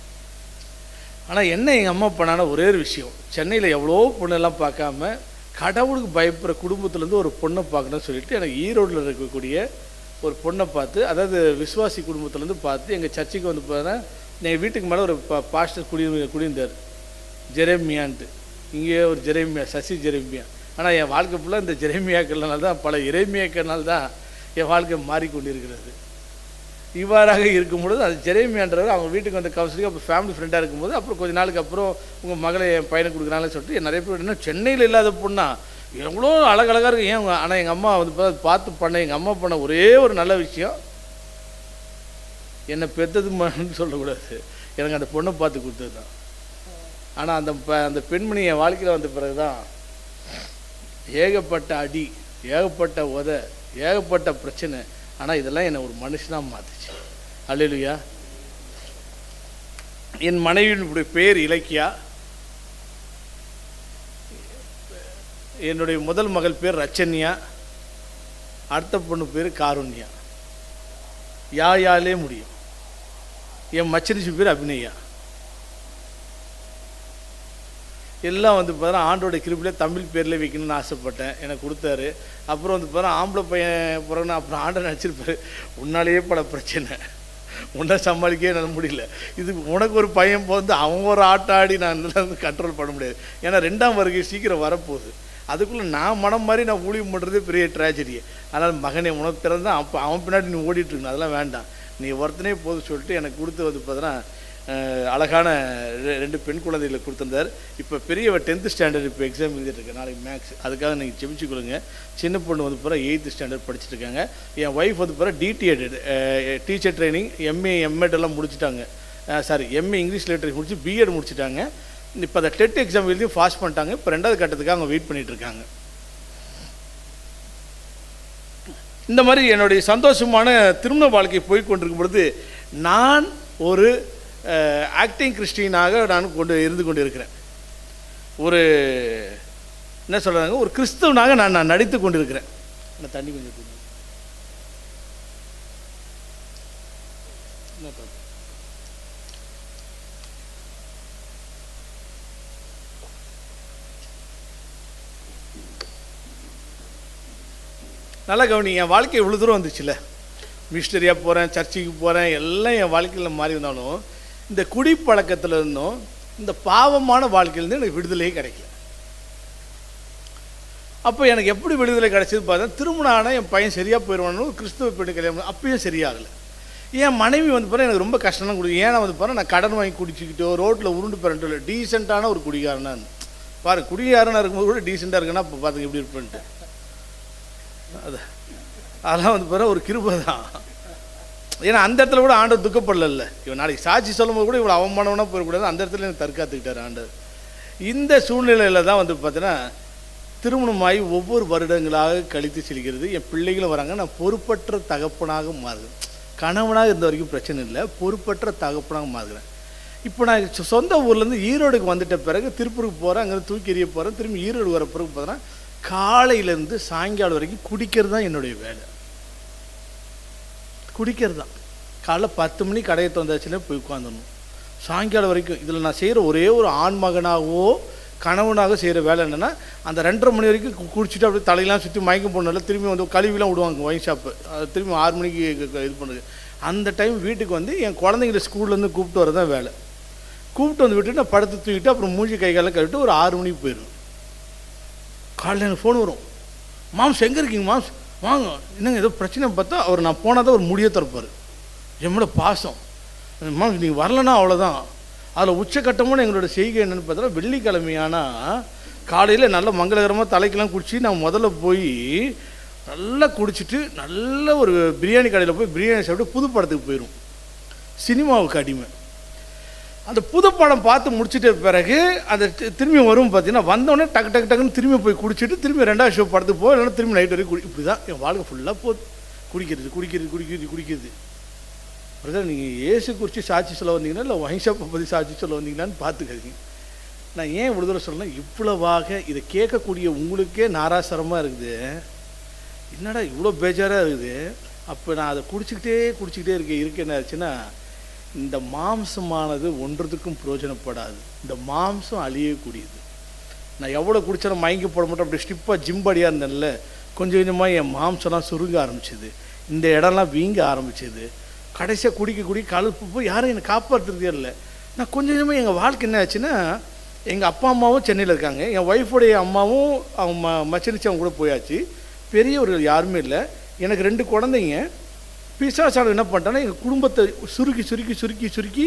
ஆனால் என்ன எங்கள் அம்மா பண்ணான ஒரே ஒரு விஷயம், சென்னையில் எவ்வளோ பொண்ணெல்லாம் பார்க்காம கடவுளுக்கு பயப்படுற குடும்பத்துலேருந்து ஒரு பொண்ணை பார்க்கணும்னு சொல்லிட்டு எனக்கு ஈரோட்டில் இருக்கக்கூடிய ஒரு பொண்ணை பார்த்து, அதாவது விசுவாசி குடும்பத்துலேருந்து பார்த்து எங்கள் சர்ச்சுக்கு வந்து போகிறேன். எங்கள் வீட்டுக்கு மேலே ஒரு பாஸ்டர் குடியிருந்தார், ஜெரேமியான்ட்டு. இங்கேயே ஒரு ஜெரேமியா, சசி ஜெரேமியா. ஆனால் என் வாழ்க்கை ஃபுல்லாக இந்த ஜெரேமியாக்கள்னால தான், பல இறைமியாக்கள்னால தான் என் வாழ்க்கை மாறிக்கொண்டிருக்கிறது. இவ்வாறாக இருக்கும்பொழுது அது ஜெரேமியான்றவர் அவங்க வீட்டுக்கு வந்து கவுன்சிலிங், அப்போ ஃபேமிலி ஃப்ரெண்டாக இருக்கும்போது, அப்புறம் கொஞ்ச நாளுக்கு அப்புறம் உங்கள் மகளை என் பையனை கொடுக்குறாங்கன்னு சொல்லிட்டு நிறைய பேர் என்ன சென்னையில் இல்லாத பொண்ணா எவ்வளோ அழகழகாக இருக்குது ஏன். ஆனால் எங்கள் அம்மா வந்து பார்த்து பண்ண, எங்கள் அம்மா பண்ண ஒரே ஒரு நல்ல விஷயம், என்னை பெற்றதுன்னு சொல்லக்கூடாது, எனக்கு அந்த பொண்ணை பார்த்து கொடுத்தது தான். ஆனால் அந்த பெண்மணி என் வாழ்க்கையில் வந்த பிறகு தான் ஏகப்பட்ட அடி, ஏகப்பட்ட உதை, ஏகப்பட்ட பிரச்சனை. ஆனால் இதெல்லாம் என்னை ஒரு மனுஷனாக மாற்றுச்சு. அல்லேலூயா. என் மனைவியினுடைய பேர் இலக்கியா, என்னுடைய முதல் மகள் பேர் ரச்சன்யா, அடுத்த பொண்ணு பேர் காருண்யா. யாலே முடியும். என் மச்சனிச்சு பேர் அபிநயா. எல்லாம் வந்து பார்த்தா ஆண்டோட கிருபிலே தமிழ் பேரில் வைக்கணும்னு ஆசைப்பட்டேன், எனக்கு கொடுத்தாரு. அப்புறம் வந்து பார்த்தா ஆம்பளை பையன் பிறகுன்னு அப்புறம் ஆண்டை நினச்சிருப்பாரு, உன்னாலேயே பல பிரச்சனை, உன்னை சமாளிக்கவே என்னால் முடியல, இது உனக்கு ஒரு பையன் போது அவன் ஒரு ஆட்டாடி நான் வந்து கண்ட்ரோல் பண்ண முடியாது. ஏன்னா 2ஆம் வருகை சீக்கிரம் வரப்போகுது, அதுக்குள்ளே நான் மனம் மாதிரி நான் ஊழியம் பண்ணுறதே பெரிய ட்ராஜடியே. அதனால் மகனே உனக்கு பிறந்தான், அப்போ அவன் பின்னாடி நீ ஓடிட்டுருக்கணும், அதெல்லாம் வேண்டாம், நீ ஒருத்தனே போதும் சொல்லிட்டு எனக்கு கொடுத்து வந்து பார்த்தோன்னா அழகான 2 பெண் குழந்தைகளை கொடுத்துருந்தார். இப்போ பெரியவ 10th ஸ்டாண்டர்ட் இப்போ எக்ஸாம் எழுதிட்டுருக்கேன், நாளைக்கு மேக்ஸ், அதுக்காக நீங்கள் ஜெபிச்சு கொடுங்க. சின்ன பொண்ணு வந்து பிறகு 8th ஸ்டாண்டர்ட் படிச்சுட்ருக்காங்க. என் ஒய்ஃப் வந்து பிறகு DTEd teacher training, MA MEd எல்லாம் முடிச்சுட்டாங்க. எம்ஏ இங்கிலீஷ் லிட்டரேச்சர் முடிச்சு பிஎட் முடிச்சுட்டாங்க. இப்போ அதை டெட் எக்ஸாம் எழுதி பாஸ் பண்ணிட்டாங்க. இப்போ 2வது கட்டத்துக்காக அவங்க வெயிட் பண்ணிகிட்ருக்காங்க. இந்த மாதிரி என்னுடைய சந்தோஷமான திருமண வாழ்க்கை போய் கொண்டிருக்கும் பொழுது நான் ஒரு ஆக்டிங் கிறிஸ்டியனாக நான் இருந்து கொண்டு இருக்கிறேன். ஒரு என்ன சொல்கிறாங்க, ஒரு கிறிஸ்தவனாக நான் நடித்து கொண்டு இருக்கிறேன். நான் தண்ணி கொஞ்சம் நல்லா கவனி. என் வாழ்க்கை இவ்வளோ தூரம் வந்துச்சுல்ல, மிஷினரியாக போகிறேன், சர்ச்சுக்கு போகிறேன், எல்லாம் என் வாழ்க்கையில் மாறி இருந்தாலும் இந்த குடிப்பழக்கத்தில் இருந்தும் இந்த பாவமான வாழ்க்கையிலேருந்து எனக்கு விடுதலையே கிடைக்கல. அப்போ எனக்கு எப்படி விடுதலை கிடச்சிது பார்த்தா, திருமணம் ஆனால் என் பையன் சரியாக போயிடுவானு கிறிஸ்துவ பெண்ணு கல்யாணம், அப்பயும் சரியாகலை. என் மனைவி வந்து பாரு எனக்கு ரொம்ப கஷ்டம் தான் கொடுக்கும். ஏன்னா வந்து பாரு நான் கடன் வாங்கி குடிச்சிக்கிட்டோ ரோட்டில் உருண்டு பிறண்டு இல்லை, டீசெண்டான ஒரு குடிகாரனா பாரு. குடிகாரனாக இருக்கும்போது கூட டீசெண்டாக இருக்குன்னா இப்போ பார்த்துங்க எப்படி இருப்பேன்ட்டு. அதெல்லாம் வந்து பாரு ஒரு கிருபை தான். ஏன்னா அந்த இடத்துல கூட ஆண்டவர் துக்கப்படல. இவன் நாளைக்கு சாட்சி சொல்லும்போது கூட இவ்வளோ அவமானவனா போயிடக்கூடாது, அந்த இடத்துல எனக்கு தற்காத்துக்கிட்டார் ஆண்டவர். இந்த சூழ்நிலையில் தான் வந்து பார்த்தீங்கன்னா திருமணமாகி ஒவ்வொரு வருடங்களாக கழித்து செல்கிறது. என் பிள்ளைகளும் வராங்க. நான் பொறுப்பற்ற தகப்பனாக மாறுகிறேன். கணவனாக இருந்த வரைக்கும் பிரச்சனை இல்லை, பொறுப்பற்ற தகப்பனாக மாறுகிறேன். இப்போ நான் சொந்த ஊர்லேருந்து ஈரோடுக்கு வந்துட்ட பிறகு திருப்பூருக்கு போகிறேன், அங்கேருந்து தூக்கி எறிய போகிறேன். திரும்பி ஈரோடு வர பிறகு பார்த்தீங்கன்னா காலையிலேருந்து சாயங்காலம் வரைக்கும் குடிக்கிறது தான் என்னுடைய வேலை. குடிக்கிறது தான். காலைல 10 மணி கடையை தந்தாச்சுன்னா போய் உட்காந்துடணும் சாயங்காலம் வரைக்கும். இதில் நான் செய்கிற ஒரே ஒரு ஆண் மகனாகவோ கணவனாக செய்கிற வேலை என்னென்னா, அந்த 2:30 மணி வரைக்கும் குடிச்சிட்டு அப்படியே தலையெல்லாம் சுற்றி மயக்கம் போடனால திரும்பி வந்து கழுவிலாம் விடுவாங்க ஒயின் ஷாப்பு. அது திரும்பி 6 மணிக்கு இது பண்ணுது. அந்த டைம் வீட்டுக்கு வந்து என் குழந்தைங்களை ஸ்கூல்லேருந்து கூப்பிட்டு வர தான் வேலை. கூப்பிட்டு வந்து விட்டுட்டு நான் படுத்து தூக்கிட்டு அப்புறம் மூஞ்சி கைகாலம் கழிட்டு ஒரு 6 மணிக்கு போயிடுவேன். காலையில் எனக்கு ஃபோன் வரும், மாம்ஸ் எங்கே இருக்கீங்க மாம்ஸ் வாங்க, என்னங்க ஏதோ பிரச்சனை பார்த்தா அவர் நான் போனால் தான் ஒரு முடியை திறப்பார். எம்மளோட பாசம், மாம்ஸ் நீங்கள் வரலன்னா அவ்வளோதான். அதில் உச்சக்கட்டமான எங்களோட செய்கை என்னென்னு பார்த்தா, வெள்ளிக்கிழமையானா காலையில் நல்ல மங்களகரமாக தலைக்கெல்லாம் குடிச்சு நான் முதல்ல போய் நல்லா குடிச்சிட்டு நல்ல ஒரு பிரியாணி கடையில் போய் பிரியாணி சாப்பிட்டு புது படத்துக்கு போயிடும். சினிமாவுக்கு அடிமை. அந்த புது படம் பார்த்து முடிச்சுட்டு பிறகு அந்த திரும்பி வரும் பார்த்தீங்கன்னா, வந்தோடனே டக்கு டக்கு டக்குன்னு திரும்பி போய் குடிச்சிட்டு திரும்பி 2வது ஷோ படத்துக்கு போய் இல்லைன்னா திரும்பி நைட் வரைக்கும் இப்படி தான் என் வாழ்க்கை ஃபுல்லாக போகுது. குடிக்கிறது. பிரதர் நீங்கள் ஏசு குறித்து சாட்சி சொல்ல வந்தீங்கன்னா இல்லை ஒயின் ஷாப்பை பற்றி சாட்சி சொல்ல வந்தீங்கன்னான்னு பார்த்துக்காதீங்க. நான் ஏன் விடுதலை சொல்லணும், இவ்வளவாக இதை கேட்கக்கூடிய உங்களுக்கே நாராசரமாக இருக்குது. என்னடா இவ்வளோ பேஜாராக இருக்குது. அப்போ நான் அதை குடிச்சிக்கிட்டே இருக்க என்ன ஆச்சுன்னா, இந்த மாம்சமானது ஒன்றதுக்கும் பிரயோஜனப்படாது. இந்த மாம்சம் அழியக்கூடியது. நான் எவ்வளோ குடித்தாலும் மயங்கி போட மாட்டேன். அப்படி ஸ்டிப்பாக ஜிம்படியாக இருந்தேன்ல, கொஞ்சம் கொஞ்சமாக என் மாம்சம்லாம் சுருங்க ஆரம்பிச்சிது, இந்த இடம்லாம் வீங்க ஆரம்பிச்சிது. கடைசியாக குடிக்க கழுப்பு போய் யாரும் என்னை காப்பாற்றுறதே இல்லை. நான் கொஞ்சம் கொஞ்சமாக எங்கள் வாழ்க்கை என்ன ஆச்சுன்னா, எங்கள் அப்பா அம்மாவும் சென்னையில் இருக்காங்க, என் ஒய்ஃபுடைய அம்மாவும் அவங்க மச்சனிச்சு அவங்க கூட போயாச்சு, பெரியவர்கள் யாருமே இல்லை. எனக்கு 2 குழந்தைங்க. பிசாசானது என்ன பண்ணிட்டான்னா எங்கள் குடும்பத்தை சுருக்கி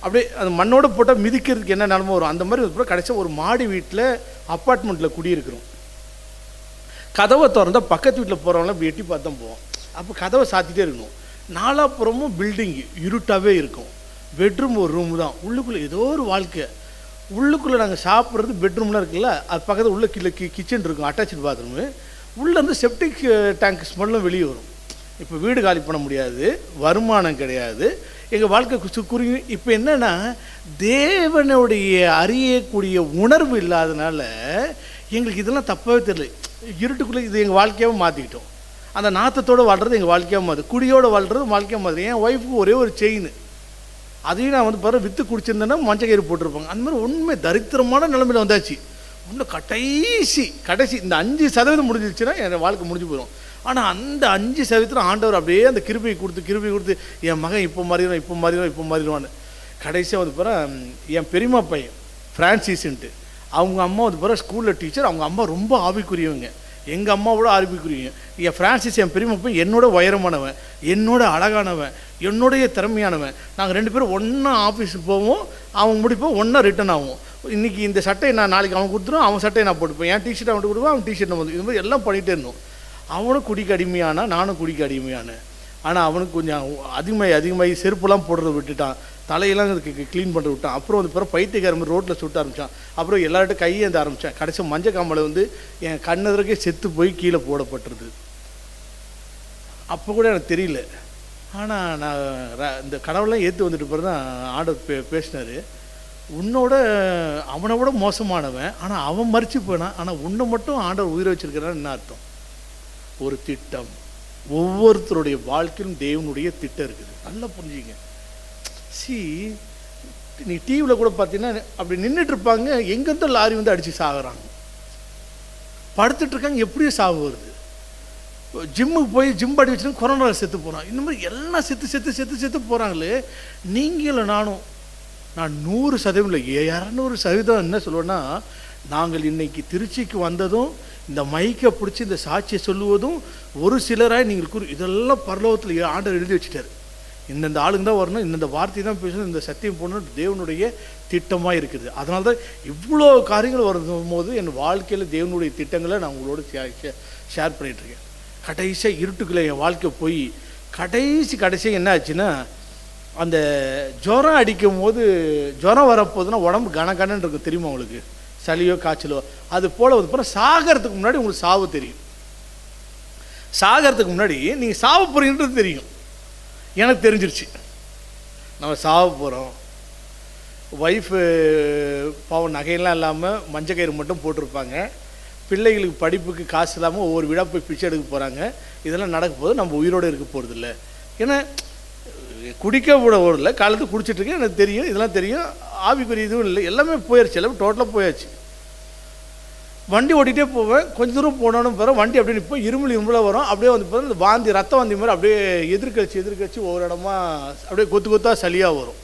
அப்படியே அந்த மண்ணோட போட்டால் மிதிக்கிறதுக்கு என்ன நிலமை வரும் அந்த மாதிரி கூட. கடைசியாக ஒரு மாடி வீட்டில் அப்பார்ட்மெண்ட்டில் குடியிருக்கிறோம். கதவை திறந்தால் பக்கத்து வீட்டில் போகிறவங்களாம் இப்படி எட்டி பார்த்தா போவோம். அப்போ கதவை சாத்திட்டே இருக்கணும். நாலாப்புறமும் பில்டிங்கு இருட்டாகவே இருக்கும். பெட்ரூம் ஒரு ரூம் தான். உள்ளுக்குள்ளே ஏதோ ஒரு வாழ்க்கை. உள்ளுக்குள்ளே நாங்கள் சாப்பிட்றது பெட்ரூம்லாம் இருக்குல்ல, அது பக்கத்தில் உள்ள கிச்சன் இருக்கும், அட்டாச்சு பாத்ரூமு. உள்ளேருந்து செப்டிக் டேங்க் ஸ்மெல்லும் வெளியே வரும். இப்போ வீடு காலி பண்ண முடியாது, வருமானம் கிடையாது, எங்கள் வாழ்க்கை குறுகி. இப்போ என்னென்னா, தேவனுடைய அறியக்கூடிய உணர்வு இல்லாதனால எங்களுக்கு இதெல்லாம் தப்பாகவே தெரியல. இருட்டுக்குள்ளே இது எங்கள் வாழ்க்கையாகவும் மாற்றிக்கிட்டோம். அந்த நாத்தத்தோடு வாழ்கிறது எங்கள் வாழ்க்கையாக மாறுது, குடியோடு வாழ்கிறது வாழ்க்கையாக மாறுது. என் ஒய்ஃபுக்கு ஒரே ஒரு செயின், அதையும் நான் வந்து பாரு விற்று குடிச்சிருந்தேன்னா மஞ்சள் கயிறு போட்டிருப்பாங்க. அந்த மாதிரி உண்மை தரித்திரமான நிலைமையில் வந்தாச்சு. இன்னும் கடைசி இந்த 5% முடிஞ்சிருச்சுன்னா என் வாழ்க்கை முடிஞ்சு போயிடும். ஆனால் அந்த 5% ஆண்டவர் அப்படியே அந்த கிருபையை கொடுத்து என் மகன் இப்போ மாறிடுவான்னு. கடைசியாக வந்து பாரு என் பெரியம்மா பையன் ஃப்ரான்சிஸ்ன்ட்டு, அவங்க அம்மா வந்து பாரு ஸ்கூலில் டீச்சர். அவங்க அம்மா ரொம்ப ஆவிக்குரியவங்க, எங்கள் அம்மாவோட ஆரம்பிக்கிறீங்க. என் ஃப்ரான்சிஸ் என் பெரியம்மா போய் என்னோட உயரமானவன், என்னோட அழகானவன், என்னுடைய திறமையானவன். நாங்கள் 2 பேரும் ஒன்றா ஆஃபீஸுக்கு போவோம், அவன் முடிப்போம், ஒன்றா ரிட்டன் ஆகும். இன்றைக்கி இந்த சட்டையை நான் நாளைக்கு அவன் கொடுத்துருவோம், அவன் சட்டையை நான் போட்டுப்பேன், என் டிஷர்ட் அவன் கொடுப்பேன், அவன் டிஷர்ட் வந்து இது மாதிரி எல்லாம் பண்ணிகிட்டே இருந்தோம். அவனும் குடிக்க அடிமையானா, நானும் குடிக்க அடிமையானேன். ஆனால் அவனுக்கு கொஞ்சம் அதிகமாகி செருப்புலாம் போடுறத விட்டுட்டான், தலையெல்லாம் க்ளீன் பண்ணுற விட்டான். அப்புறம் வந்து பிறகு பைத்தியக்கார மாதிரி ரோட்டில் சுட்ட ஆரம்பித்தான். அப்புறம் எல்லார்கிட்ட கையேந்த ஆரம்பித்தான். கடைசி மஞ்சள் காம்பளை வந்து என் கண்ணெதிரக்கே செத்து போய் கீழே போடப்பட்டுருது. அப்போ கூட எனக்கு தெரியல. ஆனால் நான் இந்த கடவுளெலாம் ஏற்று வந்துட்டு பிறகு தான் ஆண்டவர் பேசினார். அவனை விட மோசமானவன், ஆனால் அவன் மறித்து போனான், ஆனால் உன்னை மட்டும் ஆண்டவர் உயிரை வச்சிருக்கிறான்னு என்ன அர்த்தம்? ஒரு திட்டம். ஒவ்வொருத்தருடைய வாழ்க்கையிலும் தேவனுடைய திட்டம் இருக்குது. நல்லா புரிஞ்சுங்க. நீ டிவியில் கூட பார்த்தீங்கன்னா அப்படி நின்றுட்டு இருப்பாங்க, எங்கேருந்தோ லாரி வந்து அடித்து சாகுறாங்க, படுத்துட்ருக்காங்க, எப்படியும் சாகு வருது. ஜிம்முக்கு போய் ஜிம் அடி வச்சுன்னா கொரோனாவில் செத்து போகிறான். இந்த மாதிரி எல்லாம் செத்து போகிறாங்களே. நீங்களும் நான் 100% இல்லை 200% என்ன சொல்லுவேன்னா, நாங்கள் இன்னைக்கு திருச்சிக்கு வந்ததும் இந்த மைக்கை பிடிச்சி இந்த சாட்சியை சொல்லுவதும் ஒரு சிலராய் நீங்கள் இதெல்லாம் பரலோகத்தில் ஆண்டவர் எழுதி வச்சுட்டார். இந்தந்த ஆளுங்க தான் வரணும், இந்தந்த வார்த்தை தான் பேசணும், இந்த சத்தியம் போடணும், தேவனுடைய திட்டமாக இருக்குது. அதனால தான் இவ்வளோ காரியங்கள் வரும்போது என் வாழ்க்கையில் தேவனுடைய திட்டங்களை நான் உங்களோட ஷேர் பண்ணிகிட்ருக்கேன். கடைசியாக இருட்டுக்குள்ளே என் வாழ்க்கை போய் கடைசியாக என்ன ஆச்சுன்னா, அந்த ஜுரம் அடிக்கும் போது ஜுரம் வரப்போகுதுன்னா உடம்பு கனகனன்னு இருக்கும் தெரியுமா உங்களுக்கு, சளியோ காய்ச்சலோ. அது போல் வந்து போனால் சாகிறதுக்கு முன்னாடி உங்களுக்கு சாவு தெரியும். சாகிறதுக்கு முன்னாடி நீங்கள் சாவ போகிறீங்கன்றது தெரியும். எனக்கு தெரிஞ்சிருச்சு, நம்ம சாவ போகிறோம். ஒய்ஃபு பாவம் நகையெல்லாம் இல்லாமல் மஞ்சள் கயிறு மட்டும் போட்டிருப்பாங்க. பிள்ளைகளுக்கு படிப்புக்கு காசு இல்லாமல் ஒவ்வொரு விழா போய் பிச்சை எடுக்க போகிறாங்க. இதெல்லாம் நடக்க போது நம்ம உயிரோடு இருக்க போகிறதில்ல. ஏன்னா குடிக்க கூட ஓடல, காலத்துக்கு குடிச்சிட்ருக்கேன், எனக்கு தெரியும், இதெல்லாம் தெரியும். ஆவிக்குரிய இதுவும் இல்லை, எல்லாமே போயிடுச்சு, எல்லாமே டோட்டலாக போயாச்சு. வண்டி ஓட்டிகிட்டே போவேன். கொஞ்சம் தூரம் போனோன்னு பிறகு வண்டி அப்படியே நிற்போம், இரும்பலாக வரும். அப்படியே வந்து பிறகு இந்த வாந்தி ரத்த வாந்தி மாதிரி அப்படியே எதிர்கழிச்சு ஒவ்வொரு இடமா அப்படியே கொத்தாக சளியாக வரும்.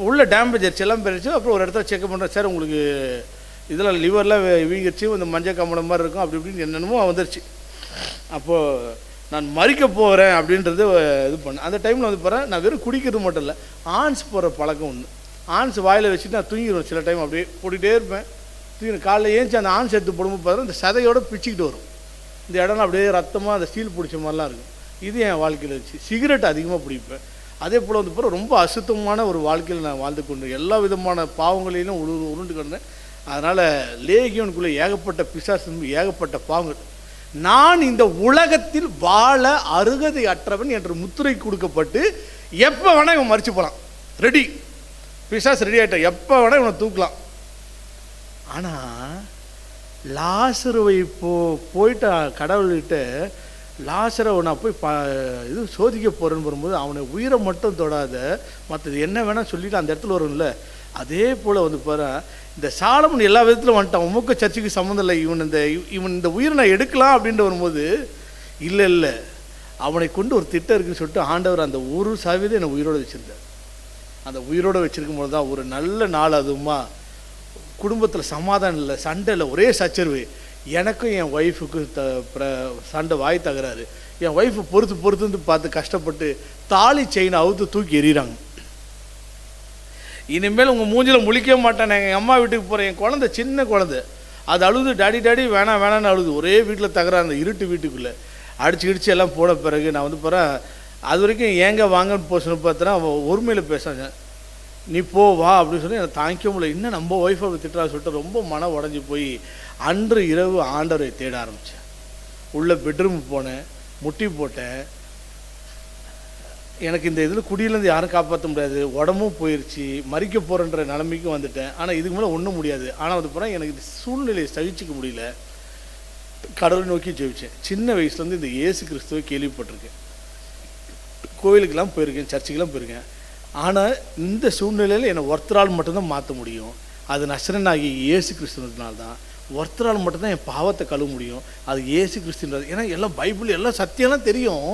உள்ள டேமேஜ் ஆச்சு, எல்லாம் போயிடுச்சு. அப்புறம் ஒரு இடத்துல செக் பண்ணுறேன், சார் உங்களுக்கு இதெல்லாம் லிவர்லாம் வீங்கிடுச்சு, இந்த மஞ்சள் கம்பளம் மாதிரி இருக்கும், அப்படி இப்படின்னு என்னென்னமோ வந்துருச்சு. அப்போது நான் மறிக்க போகிறேன் அப்படின்றது இது பண்ணேன். அந்த டைமில் வந்து பாரு, நான் வெறும் குடிக்கிறது மட்டும் இல்லை, ஆன்ஸ் போகிற பழக்கம் ஒன்று. ஆன்ஸ் வாயில் வச்சுட்டு நான் தூங்கிடுவேன். சில டைம் அப்படியே போட்டுகிட்டே இருப்பேன். காலைல ஏஞ்சி அந்த ஆன்ஸ் எடுத்து போடும்போது பாரு, இந்த சதையோடு பிச்சுக்கிட்டு வரும். இந்த இடம்லாம் அப்படியே ரத்தமாக அந்த ஸ்டீல் பிடிச்ச மாதிரிலாம் இருக்கும். இது என் வாழ்க்கையில் வச்சு. சிகரெட் அதிகமாக பிடிப்பேன். அதே போல் வந்து பாரு, ரொம்ப அசுத்தமான ஒரு வாழ்க்கையில் நான் வாழ்ந்து கொண்டு எல்லா விதமான பாவங்களையும் உருண்டு கிடந்தேன். அதனால் லேகியோனுக்குள்ளே ஏகப்பட்ட பிசாசு, ஏகப்பட்ட பாவங்கள். நான் இந்த உலகத்தில் வாழ அருகதை அற்றவன் என்று முத்திரை கொடுக்கப்பட்டு எப்போ வேணால் இவன் மறிச்சு போகலாம். ரெடி, பிசாசு ரெடி ஆகிட்டான், எப்போ வேணால் இவனை தூக்கலாம். ஆனால் லாசருவை போயிட்டு கடவுள்கிட்ட லாசரை நான் போய் இது சோதிக்க போகிறேன்னு வரும்போது அவனை உயிரை மட்டும் தொடாத, மற்றது என்ன வேணால் சொல்லிட்டு அந்த இடத்துல வரும்ல. அதே போல் வந்து பாரு, இந்த சாலமன் எல்லா விதத்திலும் வந்துட்டான். உமக்கு சர்ச்சுக்கு சம்மந்தம் இல்லை, இவன் இந்த உயிரை நான் எடுக்கலாம் அப்படின்ட்டு வரும்போது இல்லை அவனை கொண்டு ஒரு திட்டம் இருக்குன்னு சொல்லிட்டு ஆண்டவர் அந்த 1% என்னை உயிரோடு வச்சுருந்தார். அந்த உயிரோடு வச்சுருக்கும் போது தான் ஒரு நல்ல நாள், அதுவுமா குடும்பத்தில் சமாதானம் இல்லை, சண்டை இல்லை, ஒரே சச்சரவு. எனக்கும் என் ஒய்ஃபுக்கும் சண்டை, வாய் தகராறு. என் ஒய்ஃபு பொறுத்து பார்த்து கஷ்டப்பட்டு தாலி செயினை அவுத்து தூக்கி எறிகிறாங்க. இனிமேல் உங்கள் மூஞ்சில் முழிக்க மாட்டேன், எங்கள் அம்மா வீட்டுக்கு போகிறேன். என் குழந்தை, சின்ன குழந்தை, அது அழுது டாடி வேணான்னு அழுது. ஒரே வீட்டில் தகராறு, அந்த இருட்டு வீட்டுக்குள்ளே அடிச்சு எல்லாம் போன பிறகு நான் வந்து போகிறேன். அது வரைக்கும் ஏங்க வாங்கன்னு போச்சுன்னு பார்த்தோன்னா அவன் ஒருமையில் பேசுகிறாங்க. நீ போ வா அப்படின்னு சொல்லி எனக்கு தாங்கிக்க முடியல. இன்னும் நம்ம ஒய்ஃபை திட்டுறா சொல்லிட்டு ரொம்ப மனம் உடஞ்சி போய் அன்று இரவு ஆண்டவரை தேட ஆரம்பித்தேன். உள்ளே பெட்ரூம் போனேன், முட்டி போட்டேன். எனக்கு இந்த இதில் குடியிலேருந்து யாரும் காப்பாற்ற முடியாது, உடம்பும் போயிடுச்சு, மறிக்க போகிறன்ற நிலைமைக்கும் வந்துட்டேன். ஆனால் இதுக்கு மேலே ஒன்றும் முடியாது. ஆனால் வந்து போனால் எனக்கு இந்த சூழ்நிலையை சகிச்சிக்க முடியல. கடவுளை நோக்கி ஜெபிச்சேன். சின்ன வயசுலேருந்து இந்த இயேசு கிறிஸ்துவை கேள்விப்பட்டிருக்கேன், கோவிலுக்கெல்லாம் போயிருக்கேன், சர்ச்சுக்கெல்லாம் போயிருக்கேன். ஆனால் இந்த சூழ்நிலையில் என்னை ஒருத்தரால் மட்டும்தான் மாற்ற முடியும். அது நசரனாகிய இயேசு கிறிஸ்துவனால தான். ஒருத்தரால் மட்டும்தான் என் பாவத்தை கழுவ முடியும், அது இயேசு கிறிஸ்துன்றது. ஏன்னா எல்லாம் பைபிள் எல்லாம் சத்தியம்லாம் தெரியும்.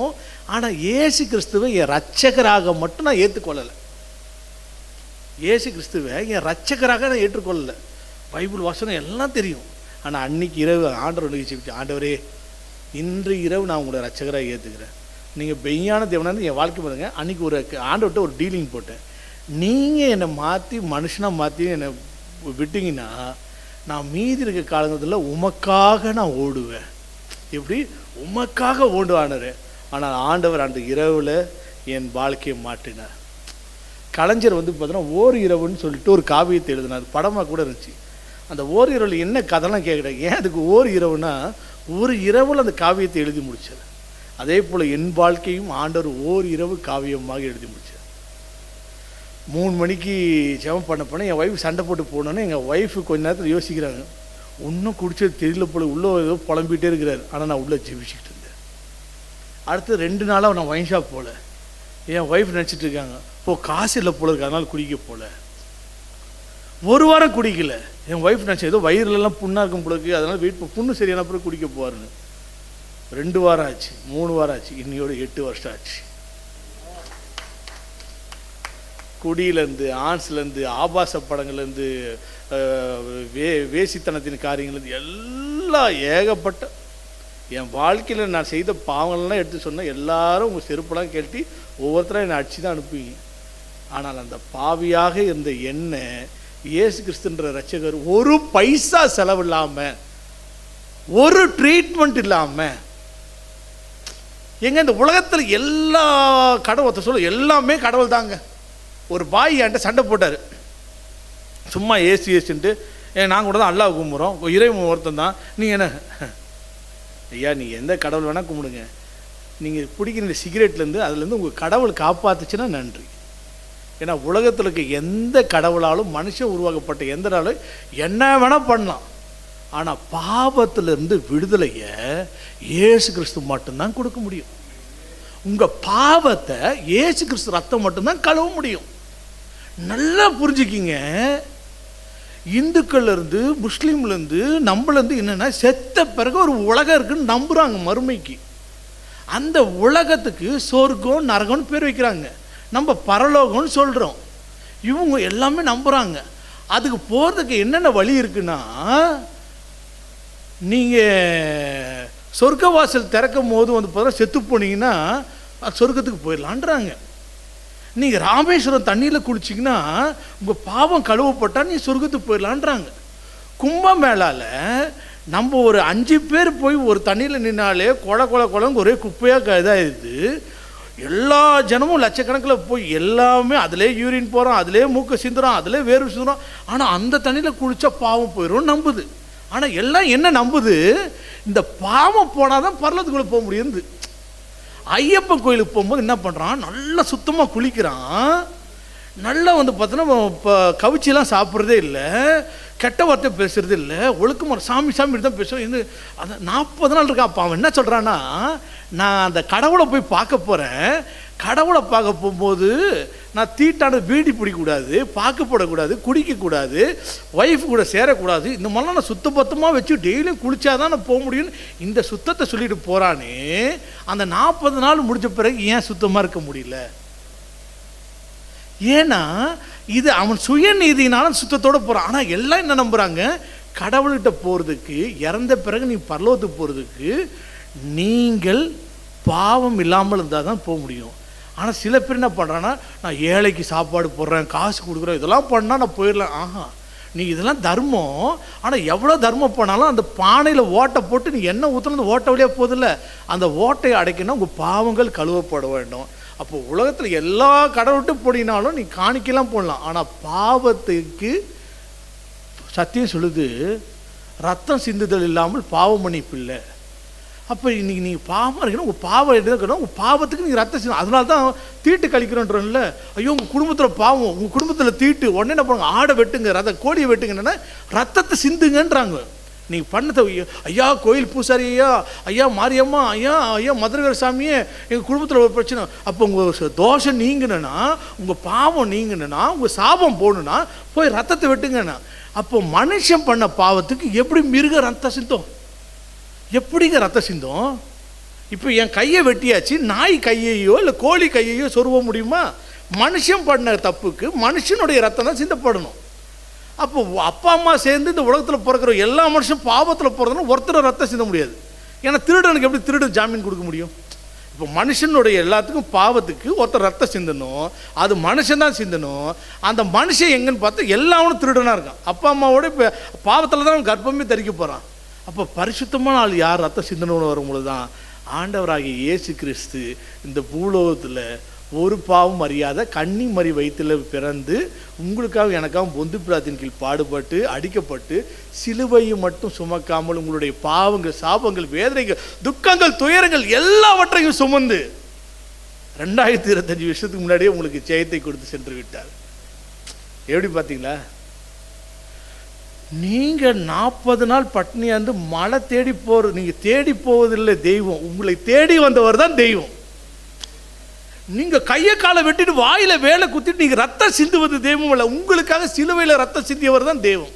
ஆனால் இயேசு கிறிஸ்துவை என் ரட்சகராக மட்டும் நான் ஏற்றுக்கொள்ளலை. இயேசு கிறிஸ்துவை என் ரட்சகராக நான் ஏற்றுக்கொள்ளலை. பைபிள் வாசனம் எல்லாம் தெரியும். ஆனால் அன்றைக்கி இரவு ஆண்டவர் நிகழ்ச்சி, ஆண்டவரே இன்று இரவு நான் உங்களோட ரட்சகராக ஏற்றுக்கிறேன், நீங்கள் பெய்யான தேவனாக என் வாழ்க்கை பாருங்க. அன்றைக்கி ஒரு ஆண்டவர்கிட்ட ஒரு டீலிங் போட்டேன். நீங்கள் என்னை மாற்றி மனுஷனாக மாற்றி என்னை விட்டிங்கன்னா நான் மீதி இருக்க காலத்தில் உமக்காக நான் ஓடுவேன். எப்படி உமக்காக ஓடுவானார். ஆனால் ஆண்டவர் அந்த இரவில் என் வாழ்க்கையை மாற்றினார். கலைஞர் வந்து பார்த்தோன்னா ஓர் இரவுன்னு சொல்லிட்டு ஒரு காவியத்தை எழுதினார், படமாக கூட இருந்துச்சு. அந்த ஓர் இரவில் என்ன கதைலாம் கேட்குறேன். ஏன் அதுக்கு ஓர் இரவுனா, ஒரு இரவில் அந்த காவியத்தை எழுதி முடிச்சார். அதே போல் என் வாழ்க்கையும் ஆண்டவர் ஓர் இரவு காவியமாக எழுதி முடிச்சார். 3 மணிக்கு ஜெபம் பண்ண என் ஒய்ஃப் சண்டை போட்டு போனோன்னே எங்கள் ஒய்ஃபு கொஞ்ச நேரத்தில் யோசிக்கிறாங்க, ஒன்றும் குடிச்சது தெரியல போல, உள்ளே ஏதோ புலம்பிகிட்டே இருக்கிறார். ஆனால் நான் உள்ளே ஜெபிச்சுக்கிட்டு இருந்தேன். அடுத்து 2 நாளாக நான் ஒயின் ஷாப் போகல. என் ஒய்ஃப் நினச்சிட்டு இருக்காங்க, காசு இல்லை போல இருக்கு, அதனால் குடிக்க போகல. 1 வாரம் குடிக்கல. என் ஒய்ஃப் நினச்சேன் ஏதோ வயிறுலலாம் புண்ணாக இருக்கும் போல இருக்கு, அதனால் வெயிட் புண்ணு சரியான அப்புறம் குடிக்க போவாருன்னு. 2 வாரம் ஆச்சு, 3 வாரம் ஆச்சு, இன்னையோட 8 வருஷம் ஆச்சு. குடியிலேருந்து, ஆன்ஸ்லேருந்து, ஆபாச படங்கள்லேருந்து, வேசித்தனத்தின் காரியங்கள்லேருந்து எல்லாம் ஏகப்பட்ட என் வாழ்க்கையில் நான் செய்த பாவங்கள்லாம் எடுத்து சொன்னேன். எல்லாரும் உங்கள் செருப்பெல்லாம் கேட்டு ஒவ்வொருத்தரும் என்னை அடிச்சு தான் அனுப்புவீங்க. ஆனால் அந்த பாவியாக இருந்த என்னை இயேசு கிறிஸ்துன்ற ரட்சகர் ஒரு பைசா செலவு இல்லாமல், ஒரு ட்ரீட்மெண்ட் இல்லாமல், எங்க இந்த உலகத்தில் எல்லா கடவுளை சொல்ல எல்லாமே கடவுள் தாங்க. ஒரு பாய் என்கிட்ட சண்டை போட்டார், சும்மா ஏசுன்ட்டு. நாங்கள் கூட தான் அல்லாஹ் கும்பிட்றோம், இறைவன் ஒருத்தன் தான். நீங்கள் என்ன ஐயா, நீங்கள் எந்த கடவுள் வேணால் கும்பிடுங்க, நீங்கள் பிடிக்கிற சிகரெட்லேருந்து அதுலேருந்து உங்கள் கடவுள் காப்பாற்றுச்சுன்னா நன்றி. ஏன்னா உலகத்தில் இருக்க எந்த கடவுளாலும், மனுஷன் உருவாக்கப்பட்ட எந்த நாளும் என்ன வேணால் பண்ணலாம். ஆனால் பாவத்திலிருந்து விடுதலையை இயேசு கிறிஸ்து மட்டும்தான் கொடுக்க முடியும். உங்கள் பாவத்தை இயேசு கிறிஸ்து ரத்தம் மட்டும்தான் கழுவ முடியும். நல்லா புரிஞ்சுக்கிங்க. இந்துக்கள்லேருந்து, முஸ்லீம்லேருந்து, நம்மளேருந்து என்னென்னா செத்த பிறகு ஒரு உலகம் இருக்குன்னு நம்புகிறாங்க மறுமைக்கு. அந்த உலகத்துக்கு சொர்க்கம் நரகம்னு பேர் வைக்கிறாங்க. நம்ம பரலோகம்னு சொல்கிறோம். இவங்க எல்லாமே நம்புகிறாங்க. அதுக்கு போகிறதுக்கு என்னென்ன வழி இருக்குன்னா, நீங்கள் சொர்க்க வாசல் திறக்கும் போது வந்து பார்த்தா செத்து போனீங்கன்னா சொர்க்கத்துக்கு போயிடலான்றாங்க. நீங்கள் ராமேஸ்வரம் தண்ணியில் குளிச்சிங்கன்னா உங்கள் பாவம் கழுவப்பட்டால் நீ சொர்க்கத்துக்கு போயிடலான்றாங்க. கும்பமேளாவில் நம்ம ஒரு 5 பேர் போய் ஒரு தண்ணியில் நின்னாலே கொலங்க ஒரே குப்பையாக இதாகிடுது. எல்லா ஜனமும் லட்சக்கணக்கில் போய் எல்லாமே அதிலே யூரின் போகிறோம், அதிலே மூக்க சிந்துறோம், அதிலே வேர்வை சிந்துறோம். ஆனால் அந்த தண்ணியில் குளித்தா பாவம் போயிடும் நம்புது. ஆனால் எல்லாம் என்ன நம்புது, இந்த பாவம் போனால் தான் பரலத்துக்குள்ளே போக முடியுது. ஐயப்பன் கோயிலுக்கு போகும்போது என்ன பண்ணுறான், நல்லா சுத்தமாக குளிக்கிறான், நல்லா வந்து பார்த்தோன்னா இப்போ கவிச்சிலாம் சாப்பிட்றதே இல்லை, கெட்ட வார்த்தை பேசுறது இல்லை, ஒழுக்கமாக சாமி தான் பேசுவோம். இது அந்த 40 நாள் இருக்கா. அப்போ அவன் என்ன சொல்கிறான்னா, நான் அந்த கடவுளை போய் பார்க்க போகிறேன், கடவுளை பார்க்க போகும்போது நான் தீட்டான பீடி பிடிக்கக்கூடாது, பாக்கு போடக்கூடாது, குடிக்கக்கூடாது, ஒய்ஃபு கூட சேரக்கூடாது, இந்த மாதிரிலாம் நான் சுத்தபத்தமாக வச்சு டெய்லியும் குளிச்சாதான் நான் போக முடியும்னு இந்த சுத்தத்தை சொல்லிட்டு போகிறானே. அந்த 40 நாள் முடிஞ்ச பிறகு ஏன் சுத்தமாக இருக்க முடியல? ஏன்னா இது அவன் சுயநீதினாலும் சுத்தத்தோடு போகிறான். ஆனால் எல்லாம் என்ன நம்புகிறாங்க, கடவுள்கிட்ட போகிறதுக்கு, இறந்த பிறகு நீ பரலோகத்துக்கு போகிறதுக்கு நீங்கள் பாவம் இல்லாமல் இருந்தால் தான் போக முடியும். ஆனால் சில பேர் என்ன பண்ணுறான்னா, நான் ஏழைக்கு சாப்பாடு போடுறேன், காசு கொடுக்குறேன், இதெல்லாம் பண்ணால் நான் போயிடலாம். ஆஹா, நீ இதெல்லாம் தர்மம். ஆனால் எவ்வளோ தர்மம் பண்ணாலும் அந்த பானையில் ஓட்டை போட்டு நீ என்ன ஊற்றுனது ஓட்டை வழியாக போதில்ல, அந்த ஓட்டையை அடைக்கணும். உங்கள் பாவங்கள் கழுவப்பட வேண்டும். அப்போ உலகத்தில் எல்லா கடவுள்கிட்ட போடினாலும் நீ காணிக்கலாம் போடலாம். ஆனால் பாவத்துக்கு சத்தியம் சொல்லுது, ரத்தம் சிந்துதல் இல்லாமல் பாவ மன்னிப்பு இல்லை. அப்போ இன்றைக்கி நீங்கள் பாவமாக இருக்கணும், உங்கள் பாவம் எடுக்கணும், உங்கள் பாவத்துக்கு நீங்கள் ரத்தம் சிந்தணும். அதனால தான் தீட்டு கழிக்கிறோன்றோம்ல. ஐயோ உங்கள் குடும்பத்தில் பாவம், உங்கள் குடும்பத்தில் தீட்டு, உடனே என்ன பண்ணுங்க, ஆடை வெட்டுங்க, கோழியை வெட்டுங்கன்னா ரத்தத்தை சிந்துங்கன்றாங்க. நீங்கள் பண்ணதை, ஐயா கோயில் பூசாரி, ஐயா மாரியம்மா, ஐயா மதுரகர சாமியே, எங்கள் குடும்பத்தில் ஒரு பிரச்சனை. அப்போ உங்கள் தோஷம் நீங்கணுன்னா, உங்கள் பாவம் நீங்கணுன்னா, உங்கள் சாபம் போகணுன்னா போய் ரத்தத்தை வெட்டுங்கண்ணா. அப்போ மனுஷன் பண்ண பாவத்துக்கு எப்படி மிருக ரத்தம் சிந்தோம்? எப்படிங்க ரத்தம் சிந்தோம்? இப்போ என் கையை வெட்டியாச்சு, நாய் கையையோ இல்லை கோழி கையையோ சொருவ முடியுமா? மனுஷன் பண்ண தப்புக்கு மனுஷனுடைய ரத்தம் தான் சிந்தப்படணும். அப்போ அப்பா அம்மா சேர்ந்து இந்த உலகத்தில் பிறக்கிற எல்லா மனுஷன் பாவத்தில் பிறந்தனா ஒருத்தர் ரத்தம் சிந்த முடியாது. ஏன்னா திருடனுக்கு எப்படி திருடன் ஜாமீன் கொடுக்க முடியும்? இப்போ மனுஷனுடைய எல்லாத்துக்கும் பாவத்துக்கு ஒருத்தர் ரத்தம் சிந்தணும், அது மனுஷன் தான் சிந்தணும். அந்த மனுஷன் எங்கன்னு பார்த்தா எல்லாவனும் திருடனாக இருக்கான். அப்பா அம்மாவோட இப்போ பாவத்தில் தான் அவன் கர்ப்பமே தரிக்க போகிறான். அப்போ பரிசுத்தமான ஆள் யார் ரத்தம் சிந்தனம்னு வரும்பொழுது தான் ஆண்டவராகிய இயேசு கிறிஸ்து இந்த பூலோகத்தில் ஒரு பாவம் அறியாத கன்னி மறி வயிற்றில் பிறந்து உங்களுக்காக எனக்காக பொந்து பிராத்தின் கீழ் பாடுபட்டு அடிக்கப்பட்டு சிலுவையை மட்டும் சுமக்காமல் உங்களுடைய பாவங்கள், சாபங்கள், வேதனைகள், துக்கங்கள், துயரங்கள் எல்லாவற்றையும் சுமந்து 2025 வருஷத்துக்கு முன்னாடியே உங்களுக்கு ஜெயத்தை கொடுத்து சென்று விட்டார். எப்படி பார்த்தீங்களா? நீங்கள் 40 நாள் பட்னியாந்து மழை தேடி போகிற, நீங்கள் தேடி போவதில்லை தெய்வம், உங்களை தேடி வந்தவர் தான் தெய்வம். நீங்கள் கையை காலை வெட்டிட்டு வாயில் வேலை குத்திட்டு நீங்கள் ரத்தம் சிந்துவது தெய்வம் இல்லை, உங்களுக்காக சிலுவையில் ரத்தம் சிந்தியவர் தான் தெய்வம்.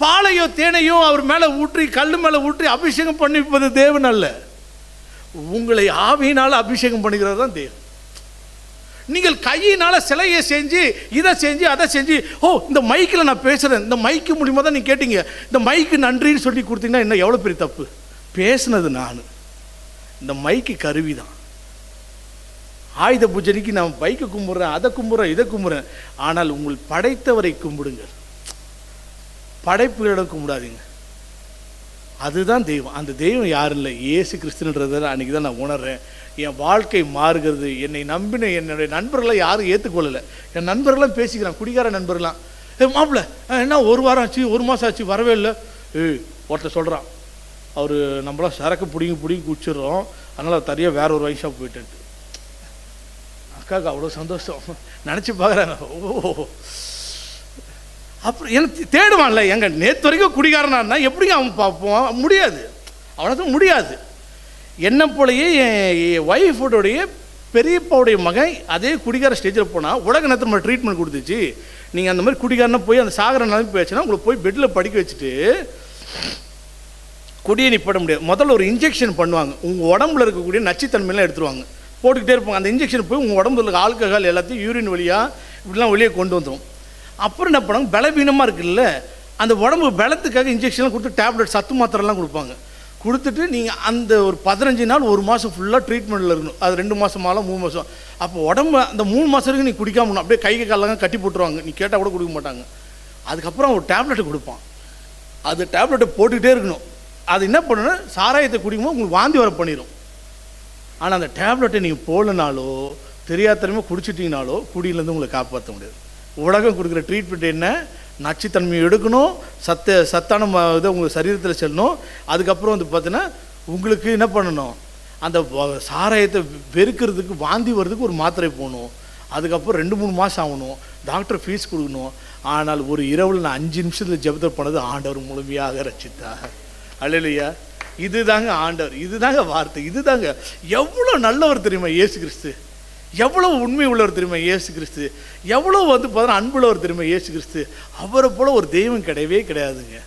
பாலையோ தேனையோ அவர் மேலே ஊற்றி, கல் மேலே ஊற்றி அபிஷேகம் பண்ணிப்பது தேவன் அல்ல, உங்களை ஆவியினால் அபிஷேகம் பண்ணுகிறது தான் தெய்வம். நீங்கள் கையினால் சிலையை செஞ்சு இதை செஞ்சு அதை செஞ்சு, ஓ இந்த மைக்கில் நான் பேசுகிறேன், இந்த மைக்கு மூலிமா தான் நீங்கள் கேட்டீங்க, இந்த மைக்கு நன்றின்னு சொல்லி கொடுத்தீங்கன்னா இன்னும் எவ்வளோ பெரிய தப்பு. பேசுனது நான், இந்த மைக்கு கருவி தான். ஆயுத பூஜனைக்கு நான் பைக்கை கும்பிட்றேன், அதை கும்பிட்றேன், இதை கும்பிட்றேன். ஆனால் உங்கள் படைத்தவரை கும்பிடுங்கள், படைப்புகளிடம் கும்பிடாதீங்க. அதுதான் தெய்வம். அந்த தெய்வம் யாரும் இல்லை, இயேசு கிறிஸ்துன்றதை அன்றைக்கி தான் நான் உணர்றேன். என் வாழ்க்கை மாறுகிறது. என்னை நம்பின என்னுடைய நண்பர்களாம் யாரும் ஏற்றுக்கொள்ளலை. என் நண்பர்களாம் பேசிக்கிறான், குடிகார நண்பர்களாம், மாப்பிள்ள என்ன 1 வாரம் ஆச்சு 1 மாதம் ஆச்சு வரவே இல்லை. ஒருத்தர் சொல்கிறான், அவர் நம்மளாம் சரக்கு பிடிங்கி குடிச்சிடுறோம், அதனால் தனியாக வேற ஒரு வைன் ஷாப் போயிட்டு. அக்காவுக்கு அவ்வளோ சந்தோஷம், நினச்சி பார்க்குறாங்க. ஓ அப்புறம் எனக்கு தேடுவான்ல, எங்க நேற்று வரைக்கும் குடிகாரனா இருந்தால் எப்படிங்க அவன் பார்ப்போம்? முடியாது, அவனுக்கு முடியாது. என்னை போலயே என் ஒய்ஃபோடைய பெரியப்பாவுடைய மகன் அதே குடிகார ஸ்டேஜில் போனால் உலக நேரத்தில் நம்ம ட்ரீட்மெண்ட் கொடுத்துச்சு. நீங்கள் அந்த மாதிரி குடிகாரனா போய் அந்த சாகர நிலைமை போயிடுச்சுன்னா உங்களை போய் பெட்டில் படுக்க வச்சுட்டு குடியை நிப்பட முடியாது. முதல்ல ஒரு இன்ஜெக்ஷன் பண்ணுவாங்க, உங்கள் உடம்புல இருக்கக்கூடிய நச்சுத்தன்மையெல்லாம் எடுத்துருவாங்க, போட்டுக்கிட்டே இருப்பாங்க. அந்த இன்ஜெக்ஷன் போய் உங்கள் உடம்புல இருக்க ஆல்கஹால் எல்லாத்தையும் யூரின் வழியாக இப்படிலாம் வெளியே கொண்டு வந்துடும். அப்புறம் என்ன பண்ணாங்க, பலவீனமாக இருக்குல்ல, அந்த உடம்பு பலத்துக்காக இன்ஜெக்ஷன்லாம் கொடுத்து டேப்லெட் சத்து மாத்திரைலாம் கொடுப்பாங்க. கொடுத்துட்டு நீங்கள் அந்த ஒரு 15 நாள் 1 மாதம் ஃபுல்லாக ட்ரீட்மெண்ட்டில் இருக்கணும். அது 2 மாதமாலாம் 3 மாதம். அப்போ உடம்பு அந்த 3 மாதம் வரைக்கும் நீ குடிக்காம அப்படியே கை காலெல்லாம் கட்டி போட்டுருவாங்க, நீ கேட்டால் கூட கொடுக்க மாட்டாங்க. அதுக்கப்புறம் ஒரு டேப்லெட்டை கொடுப்பான், அது டேப்லெட்டை போட்டுக்கிட்டே இருக்கணும். அது என்ன பண்ணணும்னா சாராயத்தை குடிக்கும்போது உங்களுக்கு வாந்தி வர பண்ணிடும். ஆனால் அந்த டேப்லெட்டை நீங்கள் போடலனாலோ தெரியாதனமாக குடிச்சிட்டிங்கனாலோ குடியிலேருந்து உங்களை காப்பாற்ற முடியாது. உலகம் கொடுக்குற ட்ரீட்மெண்ட் என்ன, நச்சுத்தன்மையை எடுக்கணும், சத்தான இதை உங்கள் சரீரத்தில் செல்லணும். அதுக்கப்புறம் வந்து பார்த்தீங்கன்னா உங்களுக்கு என்ன பண்ணணும், அந்த சாராயத்தை வெறுக்கிறதுக்கு வாந்தி வர்றதுக்கு ஒரு மாத்திரை போகணும். அதுக்கப்புறம் 2-3 மாதம் ஆகணும், டாக்டர் ஃபீஸ் கொடுக்கணும். ஆனால் ஒரு இரவில் நான் 5 நிமிஷத்தில் ஜெபத்தை பண்ணது ஆண்டவர் முழுமையாக ரட்சித்தார். அல்லேலூயா. இதுதாங்க ஆண்டவர், இதுதாங்க வார்த்தை, இதுதாங்க. எவ்வளோ நல்லவர் தெரியுமா இயேசு கிறிஸ்து, எவ்வளோ உண்மை உள்ளவர் தெரியுமா இயேசு கிறிஸ்து, எவ்வளோ வந்து பார்த்தா அன்புள்ளவர் தெரியுமா இயேசு கிறிஸ்து. அவரை போல் ஒரு தெய்வம் கிடையவே கிடையாதுங்க,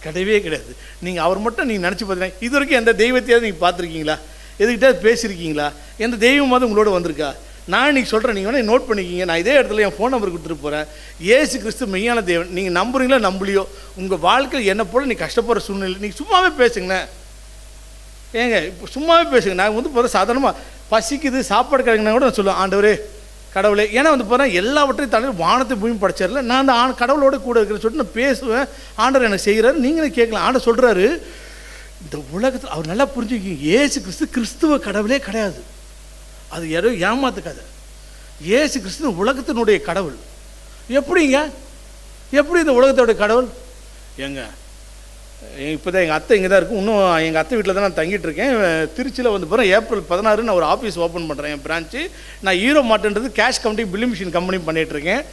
கிடையவே கிடையாது. நீங்கள் அவர் மட்டும் நீங்கள் நினச்சி பார்த்தீங்கன்னா, இது வரைக்கும் எந்த தெய்வத்தையாவது நீங்கள் பார்த்துருக்கீங்களா, எதுக்கிட்ட பேசியிருக்கீங்களா, எந்த தெய்வமாவது உங்களோட வந்திருக்கா? நான் இன்றைக்கி சொல்கிறேன், நீங்கள் வேணால் நோட் பண்ணிக்கிங்க. நான் இதே இடத்துல என் ஃபோன் நம்பர் கொடுத்துட்டு போகிறேன். இயேசு கிறிஸ்து மெய்யான தேவன். நீங்கள் நம்புறீங்களோ நம்பலையோ, உங்கள் வாழ்க்கையில் என்ன போல் நீ கஷ்டப்படுற சூழ்நிலை நீங்கள் சும்மாவே பேசுங்கண்ணே. ஏங்க இப்போ சும்மாவே பேசுங்க. நான் வந்து போகிற சாதாரணமாக பசிக்குது சாப்பாடு கிடைக்குன்னா கூட நான் சொல்லுவேன், ஆண்டவரே கடவுளே. ஏன்னா வந்து போகிறேன் எல்லாவற்றையும் தலையில் வானத்தை பூமி படைச்சிடல, நான் அந்த கடவுளோட கூட இருக்கிறேன்னு சொல்லிட்டு நான் பேசுவேன். ஆண்டவர் எனக்கு செய்கிறாரு, நீங்களே கேட்கலாம். ஆண்டவர் சொல்கிறாரு, இந்த உலகத்தில் அவர் நல்லா புரிஞ்சுக்கிங்க, இயேசு கிறிஸ்து கிறிஸ்துவ கடவுளே கிடையாது. அது யாரோ ஏமாத்துக்காது. இயேசு கிறிஸ்து உலகத்தினுடைய கடவுள். எப்படிங்க, எப்படி இந்த உலகத்தோடைய கடவுள்? ஏங்க இப்போ தான் எங்கள் அத்தை இங்கே தான் இருக்கும், இன்னும் எங்கள் அத்தை வீட்டில் தான் நான் தங்கிட்டு இருக்கேன். திருச்சியில் வந்து போகிறேன். ஏப்ரல் 16 நான் ஒரு ஆஃபீஸ் ஓப்பன் பண்ணுறேன், என் பிரான்ச்சு. நான் ஈரோ மாட்டேன்றது cash counting billing machine company பண்ணிகிட்ருக்கேன்.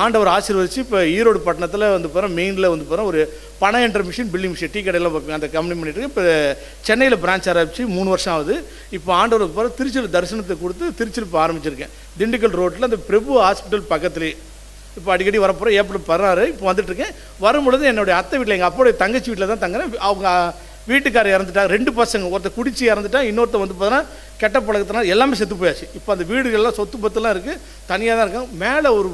ஆண்டவர் ஆசீர்வதிச்சு இப்போ ஈரோடு பட்டணத்தில் வந்து போகிறேன், மெயினில் வந்து போகிறேன். ஒரு பணம் என்ட்ரு மிஷின் பில்லிங் மிஷின் டீ கடையில் பார்ப்பேன், அந்த கம்பெனி பண்ணிகிட்ருக்கேன். இப்போ சென்னையில் பிரான்ச் ஆரம்பிச்சு 3 வருஷம் ஆகுது. இப்போ ஆண்டவர் போகிற திருச்சியில் தரிசனத்தை கொடுத்து திருச்சியில் இப்போ ஆரம்பிச்சிருக்கேன். திண்டுக்கல் ரோட்டில் அந்த பிரபு ஹாஸ்பிட்டல் பக்கத்துலேயே இப்போ அடிக்கடி வரப்போகிறேன். ஏப்ரல் 16 இப்போ வந்துட்டுருக்கேன். வரும்பொழுது என்னுடைய அத்தை வீட்டில், எங்கள் அப்போடைய தங்கச்சி வீட்டில் தான் தங்குறேன். அவங்க வீட்டுக்காரர் இறந்துட்டாங்க, 2 பசங்க, ஒருத்தர் குடிச்சு இறந்துட்டா, இன்னொருத்தர் வந்து பார்த்தீங்கன்னா கெட்ட பழக்கத்தினால எல்லாமே செத்து போயாச்சு. இப்போ அந்த வீடுகள்லாம் சொத்து பத்துலாம் இருக்குது, தனியாக தான் இருக்காங்க. மேலே ஒரு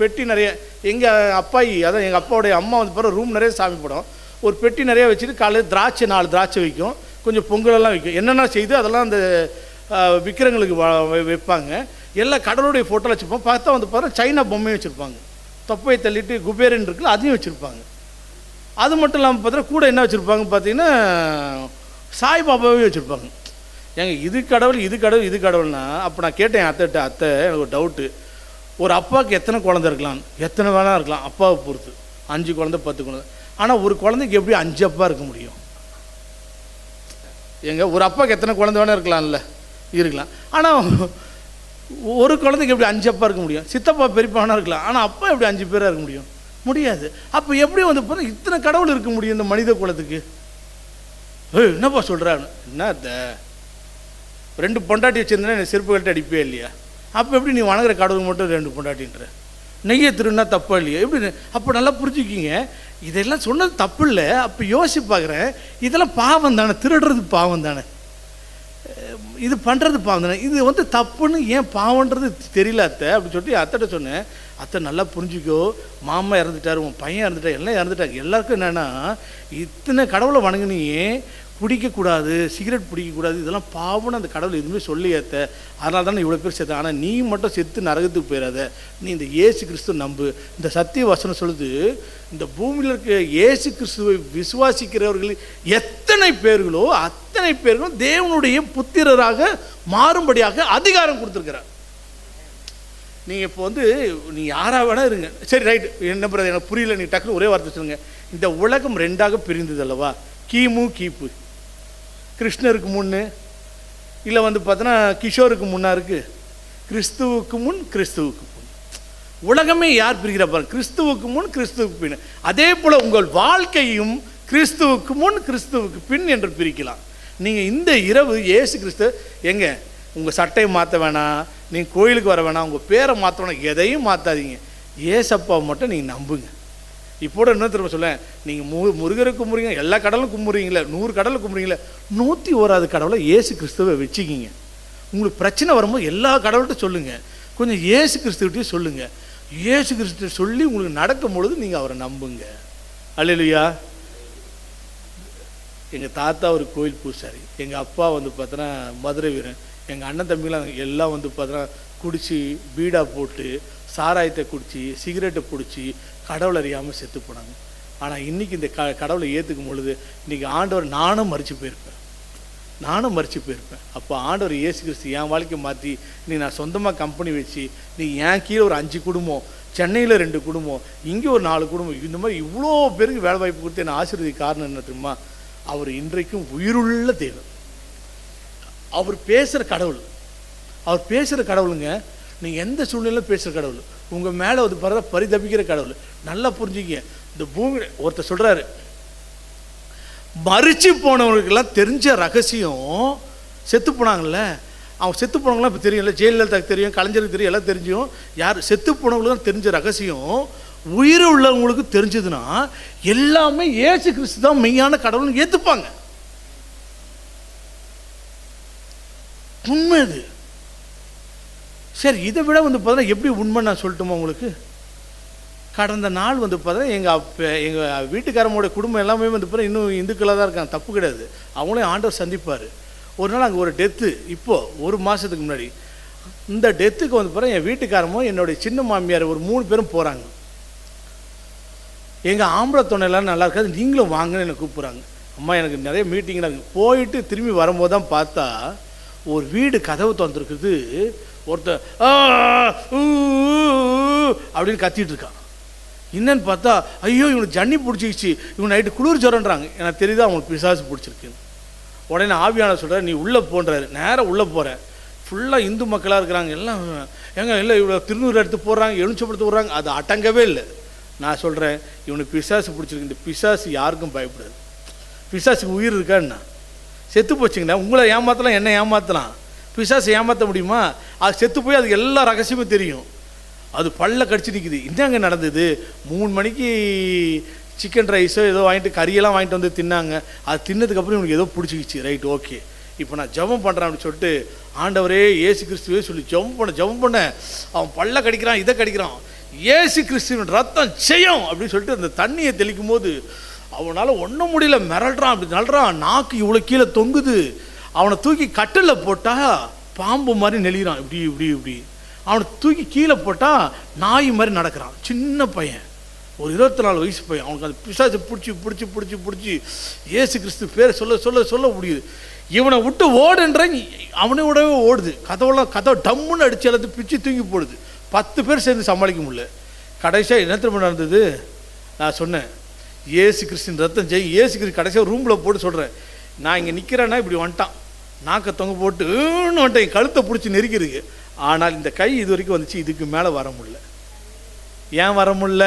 பெட்டி நிறைய, எங்கள் அப்பாயி அதான் எங்கள் அப்பாவுடைய அம்மா வந்து போகிற ரூம் நிறைய சாமி படம், ஒரு பெட்டி நிறைய வச்சுட்டு காலையில் திராட்சை 4 திராட்சை வைக்கும், கொஞ்சம் பொங்கலெல்லாம் வைக்கும். என்னென்ன செய்து அதெல்லாம் அந்த விக்கிரங்களுக்கு வைப்பாங்க. எல்லா கடவுளுடைய ஃபோட்டோவில் வச்சுருப்பாங்க. பார்த்தா வந்து பார்த்தா சைனா பொம்மையும் வச்சுருப்பாங்க, தொப்பையை தள்ளிட்டு குபேரன் இருக்குல்ல அதையும் வச்சுருப்பாங்க. அது மட்டும் இல்லாமல் பார்த்தா கூட என்ன வச்சுருப்பாங்க பார்த்தீங்கன்னா சாய்பாபாவே வச்சுருப்பாங்க. ஏங்க இது கடவுள் இது கடவுள் இது கடவுள்னா, அப்போ நான் கேட்டேன் அத்தைட்ட, அத்தை எனக்கு ஒரு டவுட்டு, ஒரு அப்பாவுக்கு எத்தனை குழந்தை இருக்கலாம், எத்தனை வேணா இருக்கலாம் அப்பாவை பொறுத்து, 5 குழந்தை 10 குழந்தை. ஆனால் ஒரு குழந்தைக்கு எப்படி 5 அப்பா இருக்க முடியும்? ஏங்க ஒரு அப்பாவுக்கு எத்தனை குழந்தை வேணா இருக்கலாம்ல, இருக்கலாம். ஆனால் ஒரு குழந்தைக்கு எப்படி 5 அப்பா இருக்க முடியும்? சித்தப்பா பெரியப்பானா இருக்கலாம், ஆனால் அப்பா எப்படி 5 பேராக இருக்க முடியும்? முடியாது. அப்போ எப்படி வந்து போகிற இத்தனை கடவுள் இருக்க முடியும் இந்த மனித குலத்துக்கு? என்னப்பா சொல்கிறான்னு, என்ன 2 பொண்டாட்டி வச்சுருந்தேன்னா என்னை செருப்பு கட்டு அடிப்பே இல்லையா? அப்போ எப்படி நீ வணங்குற கடவுள் மட்டும் 2 பொண்டாட்டின்ற? நெய்யை திருன்னா தப்பா இல்லையா? எப்படி? அப்போ நல்லா புரிஞ்சுக்கிங்க, இதெல்லாம் சொன்னது தப்பு இல்லை. அப்போ யோசிச்சு பார்க்குறேன், இதெல்லாம் பாவம் தானே, திருடுறது பாவம் தானே. இது பண்ணுறது பாவம், இது வந்து தப்புன்னு ஏன் பாவன்றது தெரியல அத்தை அப்படின்னு சொல்லிட்டு அத்தைட்ட சொன்னேன். அத்தை நல்லா புரிஞ்சுக்கோ, மாமா இறந்துட்டார், உன் பையன் இறந்துட்டார், எல்லாம் இறந்துட்டாங்க. எல்லாருக்கும் என்னென்னா இத்தனை கடவுளை வணங்கினியே, குடிக்கக்கூடாது, சிகரெட் பிடிக்கக்கூடாது, இதெல்லாம் பாவம்னு அந்த கடவுள் எதுவுமே சொல்லி ஏற்ற, அதனால தானே இவ்வளோ பேர் சேர்த்த. ஆனால் நீ மட்டும் செத்து நரகத்துக்கு போயிடாத, நீ இந்த இயேசு கிறிஸ்துவ நம்பு. இந்த சத்திய வசனம் சொல்லுது, இந்த பூமியில் இருக்க இயேசு கிறிஸ்துவை விசுவாசிக்கிறவர்கள் எத்தனை பேர்களோ அத்தனை பேர்களும் தேவனுடைய புத்திரராக மாறும்படியாக அதிகாரம் கொடுத்துருக்கிறார். நீங்கள் இப்போ வந்து நீ யாராக வேணா இருங்க, சரி ரைட், என்ன பிரதர் எனக்கு புரியல, நீ டக்குனு ஒரே வார்த்தை சொல்லுங்க. இந்த உலகம் ரெண்டாக பிரிந்தது அல்லவா, கிமு கீப்பு, கிருஷ்ணருக்கு முன்னு, இல்லை வந்து பார்த்தோன்னா கிஷோருக்கு முன்னா இருக்குது, கிறிஸ்துவுக்கு முன் கிறிஸ்துவுக்கு முன். உலகமே யார் பிரிக்கிற பாருங்க, கிறிஸ்துவுக்கு முன் கிறிஸ்துவுக்கு பின். அதே போல் உங்கள் வாழ்க்கையும் கிறிஸ்துவுக்கு முன் கிறிஸ்துவுக்கு பின் என்று பிரிக்கலாம். நீங்கள் இந்த இரவு இயேசு கிறிஸ்து எங்க உங்கள் சட்டையை மாற்ற வேணாம், நீங்கள் கோயிலுக்கு வர வேணாம், உங்கள் பேரை மாற்ற வேணாம், எதையும் மாற்றாதீங்க, ஏசப்பாவை மட்டும் நீங்கள் நம்புங்க. இப்போட என்ன திரும்ப சொல்ல, நீங்கள் முருகரை கும்புறீங்க, எல்லா கடலும் கும்புறீங்களே, 100 கடலை கும்புறீங்களே, 101வது கடவுளை இயேசு கிறிஸ்துவை வச்சுக்கிங்க. உங்களுக்கு பிரச்சனை வரும்போது எல்லா கடவுள்கிட்ட சொல்லுங்கள், கொஞ்சம் இயேசு கிறிஸ்துவிட்டையும் சொல்லுங்கள். இயேசு கிறிஸ்துவ சொல்லி உங்களுக்கு நடக்கும் பொழுது நீங்கள் அவரை நம்புங்க. அல்லேலூயா. எங்கள் தாத்தா ஒரு கோயில் பூசாரி, எங்கள் அப்பா வந்து பார்த்தோன்னா மதுரை வீரன், எங்கள் அண்ணன் தம்பிலாம் எல்லாம் வந்து பார்த்தோன்னா குடித்து பீடா போட்டு சாராயத்தை குடித்து சிகரெட்டை பிடிச்சி கடவுளை அறியாமல் செத்து போனாங்க. ஆனால் இன்றைக்கி இந்த கடவுளை ஏற்றுக்கும் பொழுது இன்றைக்கி ஆண்டவர் நானும் மறித்து போயிருப்பேன். அப்போ ஆண்டவர் இயேசு கிறிஸ்து என் வாழ்க்கை மாற்றி நீ நான் சொந்தமாக கம்பெனி வச்சு, நீ என் கீழே ஒரு 5 குடும்பம், சென்னையில் 2 குடும்பம், இங்கே ஒரு 4 குடும்பம், இந்த மாதிரி இவ்வளோ பேருக்கு வேலை வாய்ப்பு கொடுத்து என்னை ஆசீர்வதிக்க காரணம் என்ன தெரியுமா? அவர் இன்றைக்கும் உயிருள்ள தேவன். அவர் பேசுகிற கடவுளுங்க. நீங்கள் எந்த சூழ்நிலையில் பேசுகிற கடவுள், உங்கள் மேலே வந்து பரிதபிக்கிற கடவுள். நல்லா புரிஞ்சுங்க. இந்த பூமி ஒருத்தர் சொல்கிறாரு, மறிச்சு போனவங்களுக்கெல்லாம் தெரிஞ்ச ரகசியம், செத்து போனாங்கல்ல, அவங்க செத்து போனவங்களாம் இப்போ தெரியும்ல, ஜெயலலிதாவுக்கு தெரியும், கலைஞருக்கு தெரியும், எல்லாம் தெரிஞ்சும். யார் செத்து போனவங்களுக்கு தான் தெரிஞ்ச ரகசியம் உயிர் உள்ளவங்களுக்கு தெரிஞ்சதுன்னா எல்லாமே இயேசு கிறிஸ்து தான் மெய்யான கடவுள்னு ஏற்றுப்பாங்க. உண்மை அது. சரி, இதை விட வந்து பார்த்தா எப்படி உண்மை நான் சொல்லட்டுமா உங்களுக்கு? கடந்த நாள் வந்து பார்த்தா எங்கள் வீட்டுக்காரமோட குடும்பம் எல்லாமே வந்து பார்த்தா இன்னும் இந்துக்களாக தான் இருக்காங்க, தப்பு கிடையாது, அவங்களையும் ஆண்டவர் சந்திப்பார். ஒரு நாள் அங்கே ஒரு டெத்து, இப்போது 1 மாதத்துக்கு முன்னாடி. இந்த டெத்துக்கு வந்து பார்த்தா என் வீட்டுக்காரமோ என்னுடைய சின்ன மாமியார் ஒரு 3 பேரும் போகிறாங்க. எங்கள் ஆம்பளை துணையெல்லாம் நல்லா இருக்காது, நீங்களும் வாங்கன்னு என்னை கூப்பிட்றாங்க. அம்மா எனக்கு நிறைய மீட்டிங்லாம் இருக்குது. போயிட்டு திரும்பி வரும்போது தான் பார்த்தா ஒரு வீடு கதவு திறந்துருக்குது, ஒருத்தர் அப்படின்னு கத்திட்டு இருக்கான். என்னன்னு பார்த்தா, ஐயோ இவனுக்கு ஜன்னி பிடிச்சிக்கிச்சு, இவன் நைட்டு குளிர் ஜுரன்றாங்க. எனக்கு தெரியுது அவங்களுக்கு பிசாசு பிடிச்சிருக்குன்னு. உடனே ஆவியான சொல்கிறார், நீ உள்ளே போன்றாரு. நேராக உள்ளே போகிறேன். ஃபுல்லாக இந்து மக்களாக இருக்கிறாங்க. எல்லாம் இல்லை இவ்வளோ திருநூறு எடுத்து போடுறாங்க, எலுமிச்சப்படுத்து போடுறாங்க. அது அடங்கவே இல்லை. நான் சொல்கிறேன், இவனுக்கு பிசாசு பிடிச்சிருக்கு. இந்த பிசாசு யாருக்கும் பயப்படாது. பிசாசுக்கு உயிர் இருக்கான்னா செத்து போச்சுங்கண்ணா. உங்களை ஏமாற்றலாம், என்ன ஏமாற்றலாம், பிசாசு ஏமாற்ற முடியுமா? அது செத்து போய் அதுக்கு எல்லா ரகசியமும் தெரியும். அது பல்ல கடிச்சு நிற்குது. என்னங்க நடந்தது? 3 மணிக்கு சிக்கன் ரைஸோ ஏதோ வாங்கிட்டு கறியெல்லாம் வாங்கிட்டு வந்து தின்னாங்க. அது தின்னதுக்கப்புறம் இவனுக்கு ஏதோ பிடிச்சிக்கிச்சு. ரைட், ஓகே, இப்போ நான் ஜெபம் பண்ணுறேன் அப்படின்னு சொல்லிட்டு, ஆண்டவரே இயேசு கிறிஸ்துவே சொல்லி ஜெபம் பண்ண அவன் பல்ல கடிக்கிறான், இதை கடிக்கிறான். இயேசு கிறிஸ்துவின் ரத்தம் செய்யும் அப்படின்னு சொல்லிட்டு அந்த தண்ணியை தெளிக்கும் போது அவனால் ஒன்றும் முடியல, மிரள்றான், அப்படி நல்றான். நாக்கு இவ்வளோ கீழே தொங்குது. அவனை தூக்கி கட்டில் போட்டால் பாம்பு மாதிரி நெளிகிறான், இப்படி இப்படி இப்படி. அவனை தூக்கி கீழே போட்டால் நாய் மாதிரி நடக்கிறான். சின்ன பையன், ஒரு 24 வயசு பையன். அவனுக்கு அந்த பிசாசை பிடிச்சி இயேசு கிறிஸ்து பேரை சொல்ல முடியுது. இவனை விட்டு ஓடுன்ற அவனை விடவே ஓடுது. கதவை டம்முன்னு அடித்து எல்லாத்தையும் பிச்சு தூங்கி போடுது. 10 பேர் சேர்ந்து சமாளிக்க முடியல. கடைசியாக என்ன திரும்ப நடந்தது? நான் சொன்னேன், இயேசு கிறிஸ்தின் ரத்தம் ஜெய். இயேசு கிறிஸ்து கடைசியாக ரூமில் போட்டு சொல்கிறேன், நான் இங்கே நிற்கிறேன்னா இப்படி வந்துட்டான், நாக்கை தொங்க போட்டு வந்துட்டேன், என் கழுத்தை பிடிச்சி நெருக்கிருக்கு. ஆனால் இந்த கை இது வரைக்கும் வந்துச்சு, இதுக்கு மேலே வர முடியல. ஏன் வர முடியல?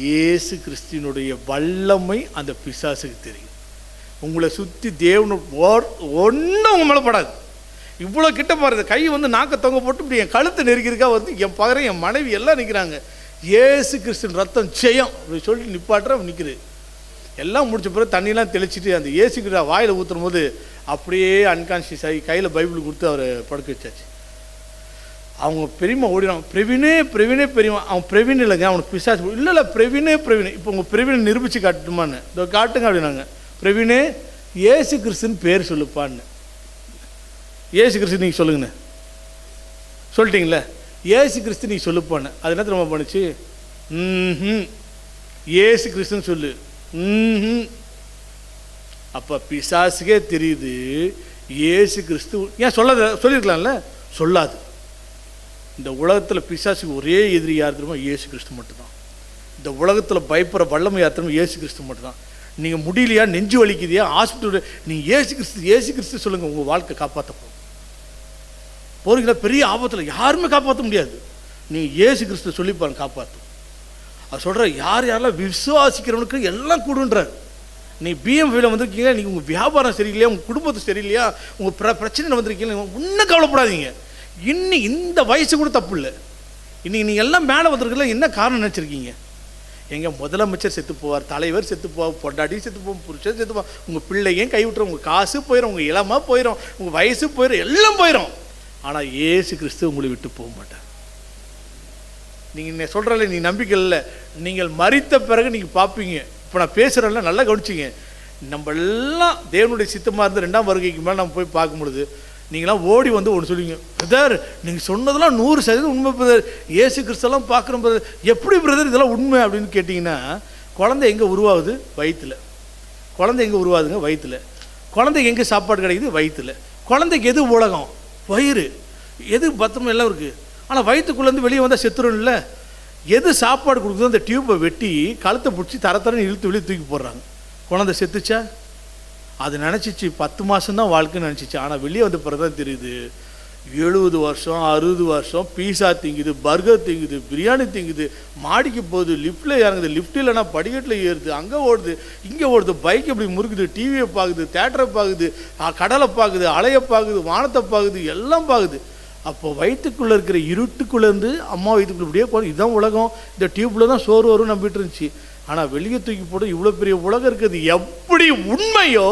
இயேசு கிறிஸ்தினுடைய வல்லமை அந்த பிசாசுக்கு தெரியும். உங்களை சுற்றி தேவனு ஒன்றும் உங்க மேலே படாது. இவ்வளோ கிட்ட பாருங்க, கை வந்து நாக்க தொங்க போட்டு இப்படி என் கழுத்தை நெருக்கிருக்கா வருது. என் பகரம் என் மனைவி எல்லாம் நிற்கிறாங்க. இயேசு கிறிஸ்துவின் ரத்தம் செய்யும் அப்படி சொல்லிட்டு நிப்பாட்டுற நிற்குது. எல்லாம் முடிச்ச பிறகு தண்ணியெலாம் தெளிச்சிட்டு அந்த ஏசுக்கிட்ட வாயில் ஊற்றும் போது அப்படியே அன்கான்ஷியஸ் ஆகி கையில் பைபிள் கொடுத்து அவரை படுக்க வச்சாச்சு. அவங்க பெரியம்மா ஓடினாங்க, பிரவீனே பிரவீனே பெரியம்மா. அவன் பிரவீன் இல்லைங்க, அவனுக்கு பிசாசு. இல்லை பிரவீனே பிரவீன். இப்போ உங்கள் பிரவீனை நிரூபித்து காட்டுமான்னு, இதோ காட்டுங்க அப்படின்னாங்க. பிரவீனே ஏசு கிறிஸ்துன்னு பேர் சொல்லுப்பான்னு. ஏசு கிறிஸ்து நீங்கள் சொல்லுங்கண்ணே, சொல்லிட்டீங்களே, ஏசு கிறிஸ்து நீ சொல்லுப்பான்னு. அது என்ன திரும்ப பண்ணுச்சு, ஏசு கிறிஸ்துன்னு சொல்லு. அப்போ பிசாசுக்கே தெரியுது ஏசு கிறிஸ்து ஏன் சொல்லியிருக்கலாம்ல, சொல்லாது. இந்த உலகத்தில் பிசாசுக்கு ஒரே எதிரி யார் தெரியுமா, இயேசு கிறிஸ்து மட்டும்தான். இந்த உலகத்தில் பயப்படுற வல்லமை யார் தெரியுமா, இயேசு கிறிஸ்து மட்டும்தான். நீங்கள் முடியலையா, நெஞ்சு வலிக்குதியா, ஹாஸ்பிட்டல், நீங்கள் ஏசு கிறிஸ்து சொல்லுங்கள், உங்கள் வாழ்க்கை காப்பாற்றப்போம். போறீங்களா, பெரிய ஆபத்தில் யாருமே காப்பாற்ற முடியாது. நீங்கள் ஏசு கிறிஸ்து சொல்லிப்பாருங்க, காப்பாற்றும். அது சொல்கிற யாரெல்லாம் விசுவாசிக்கிறவனுக்கு எல்லாம் கூடுன்றார். நீ பிஎம்வியில் வந்திருக்கீங்க, நீங்கள் உங்கள் வியாபாரம் சரியில்லையா, உங்கள் குடும்பத்தை சரியில்லையா, உங்கள் பிரச்சனை வந்திருக்கீங்க, ஒன்றும் கவலைப்படாதீங்க. இன்னும் இந்த வயசு கூட தப்பு இல்லை. இன்றைக்கி நீங்கள் எல்லாம் மேலே வந்திருக்கல, என்ன காரணம் நினச்சிருக்கீங்க? எங்கள் முதலமைச்சர் செத்து போவார், தலைவர் செத்து போவார், பொண்டாட்டி செத்து போவோம், புருஷன் செத்து போவோம், உங்கள் பிள்ளையும் கைவிட்டுரும், உங்கள் காசு போயிடும், உங்கள் இளமா போயிடும், உங்கள் வயசு போயிடும், எல்லாம் போயிடும். ஆனால் ஏசு கிறிஸ்து உங்களை விட்டு போக மாட்டார். நீங்கள் சொல்கிறல, நீ நம்பிக்கை இல்லை, நீங்கள் மரித்த பிறகு நீங்கள் பார்ப்பீங்க. இப்போ நான் பேசுகிறேன்ல, நல்லா கவனிச்சிங்க. நம்ம எல்லாம் தேவனுடைய சித்தமாக இருந்து 2ஆம் வருகைக்கு மேலே நம்ம போய் பார்க்கும்பொழுது நீங்களாம் ஓடி வந்து ஒன்று சொல்லுவீங்க, பிரதர் நீங்கள் சொன்னதெல்லாம் 100% உண்மை பிரதர், ஏசு கிறிஸ்தெல்லாம் பார்க்குறோம் பிரதர். எப்படி பிரதர் இதெல்லாம் உண்மை அப்படின்னு கேட்டிங்கன்னா, குழந்தை எங்கே உருவாகுது, வயிற்றில். குழந்தை எங்கே உருவாகுதுங்க, வயிற்றில். குழந்தைக்கு எங்கே சாப்பாடு கிடைக்குது, வயிற்றில். குழந்தைக்கு எது உலகம், வயிறு. எது பத்திரம் எல்லாம் இருக்குது. ஆனால் வயிற்றுக்குள்ளேருந்து வெளியே வந்தால் செத்துரும் இல்லை. எது சாப்பாடு கொடுக்குதோ அந்த டியூப்பை வெட்டி கழுத்தை பிடிச்சி தரத்தரன்னு இழுத்து வெளியே தூக்கி போடுறாங்க. குழந்தை செத்துச்சா, அது நினச்சிச்சு 10 மாதம்தான் வாழ்க்கைன்னு நினச்சிச்சு. ஆனால் வெளியே வந்த பிறகு தான் தெரியுது 70 வருஷம் 60 வருஷம் பீஸா திங்குது, பர்கர் திங்குது, பிரியாணி திங்குது, மாடிக்கு போகுது, லிஃப்ட்டில் இறங்குது, லிஃப்ட் இல்லைனா படிக்கட்டில் ஏறுது, அங்கே ஓடுது, இங்கே ஓடுது, பைக் இப்படி முறுக்குது, டிவியை பார்க்குது, தேட்டரை பார்க்குது, கடலை பார்க்குது, அலையை பார்க்குது, வானத்தை பார்க்குது, எல்லாம் பார்க்குது. அப்போது வயிற்றுக்குள்ளே இருக்கிற இருட்டுக்குள்ளேருந்து அம்மா வயிற்றுக்குள்ளே இப்படியே போகணும், இதுதான் உலகம், இந்த டியூப்பில் தான் சோறு வரும் நம்பிட்டு இருந்துச்சு. ஆனால் வெளியே தூக்கி போட்டு இவ்வளோ பெரிய உலகம் இருக்குது. எப்படி உண்மையோ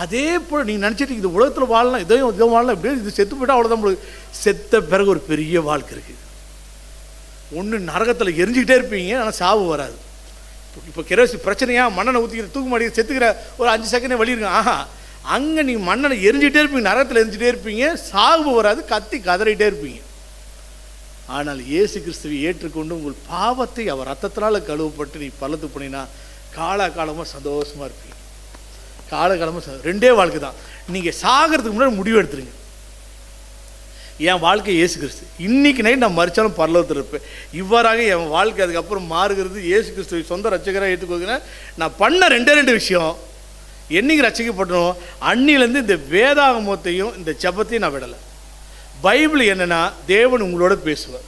அதே போல் நீங்கள் நினச்சிட்டு இந்த உலகத்தில் வாழலாம், இதை வாழலாம், இப்படியே இது செத்து போய்ட்டால் அவ்வளோதான். உங்களுக்கு செத்த பிறகு ஒரு பெரிய வாழ்க்கை இருக்குது. ஒன்று நரகத்தில் எரிஞ்சிக்கிட்டே இருப்பீங்க, ஆனால் சாவு வராது. இப்போ கிரோசி பிரச்சனையா, மண்ணனை ஊற்றிக்கிற தூக்கு மாடி செத்துக்கிற ஒரு 5 செகண்டே வழி இருக்கு. அங்கே நீங்கள் மண்ணனை எரிஞ்சிட்டே இருப்பீங்க, நரகத்தில் எரிஞ்சிட்டே இருப்பீங்க, சாவு வராது, கத்தி கதறிட்டே இருப்பீங்க. ஆனால் இயேசு கிறிஸ்துவை ஏற்றுக்கொண்டு உங்கள் பாவத்தை அவர் ரத்தத்தினால் கழுவப்பட்டு நீ பலத்து பண்ணினா காலகாலமாக சந்தோஷமாக இருப்பீங்க. காலகாலமாக 2 வாழ்க்கை தான். நீங்கள் சாகிறதுக்கு முன்னாடி முடிவு எடுத்துருங்க, என் வாழ்க்கை இயேசு கிறிஸ்து, இன்றைக்கி நைட் நான் மறிச்சாலும் பரலோகத்தில் இருப்பேன். இவ்வாறாக என் வாழ்க்கை அதுக்கப்புறம் மாறுகிறது. இயேசு கிறிஸ்துவை சொந்த ரட்சகராக ஏற்றுக்கோங்க. நான் பண்ண 2 விஷயம், என்னைக்கு ரட்சிக்கப்பட்டனோ அன்னிலேருந்து இந்த வேதாகமத்தையும் இந்த ஜபத்தையும் நான் விடலை. பைபிள் என்னென்னா தேவன் உங்களோட பேசுவார்,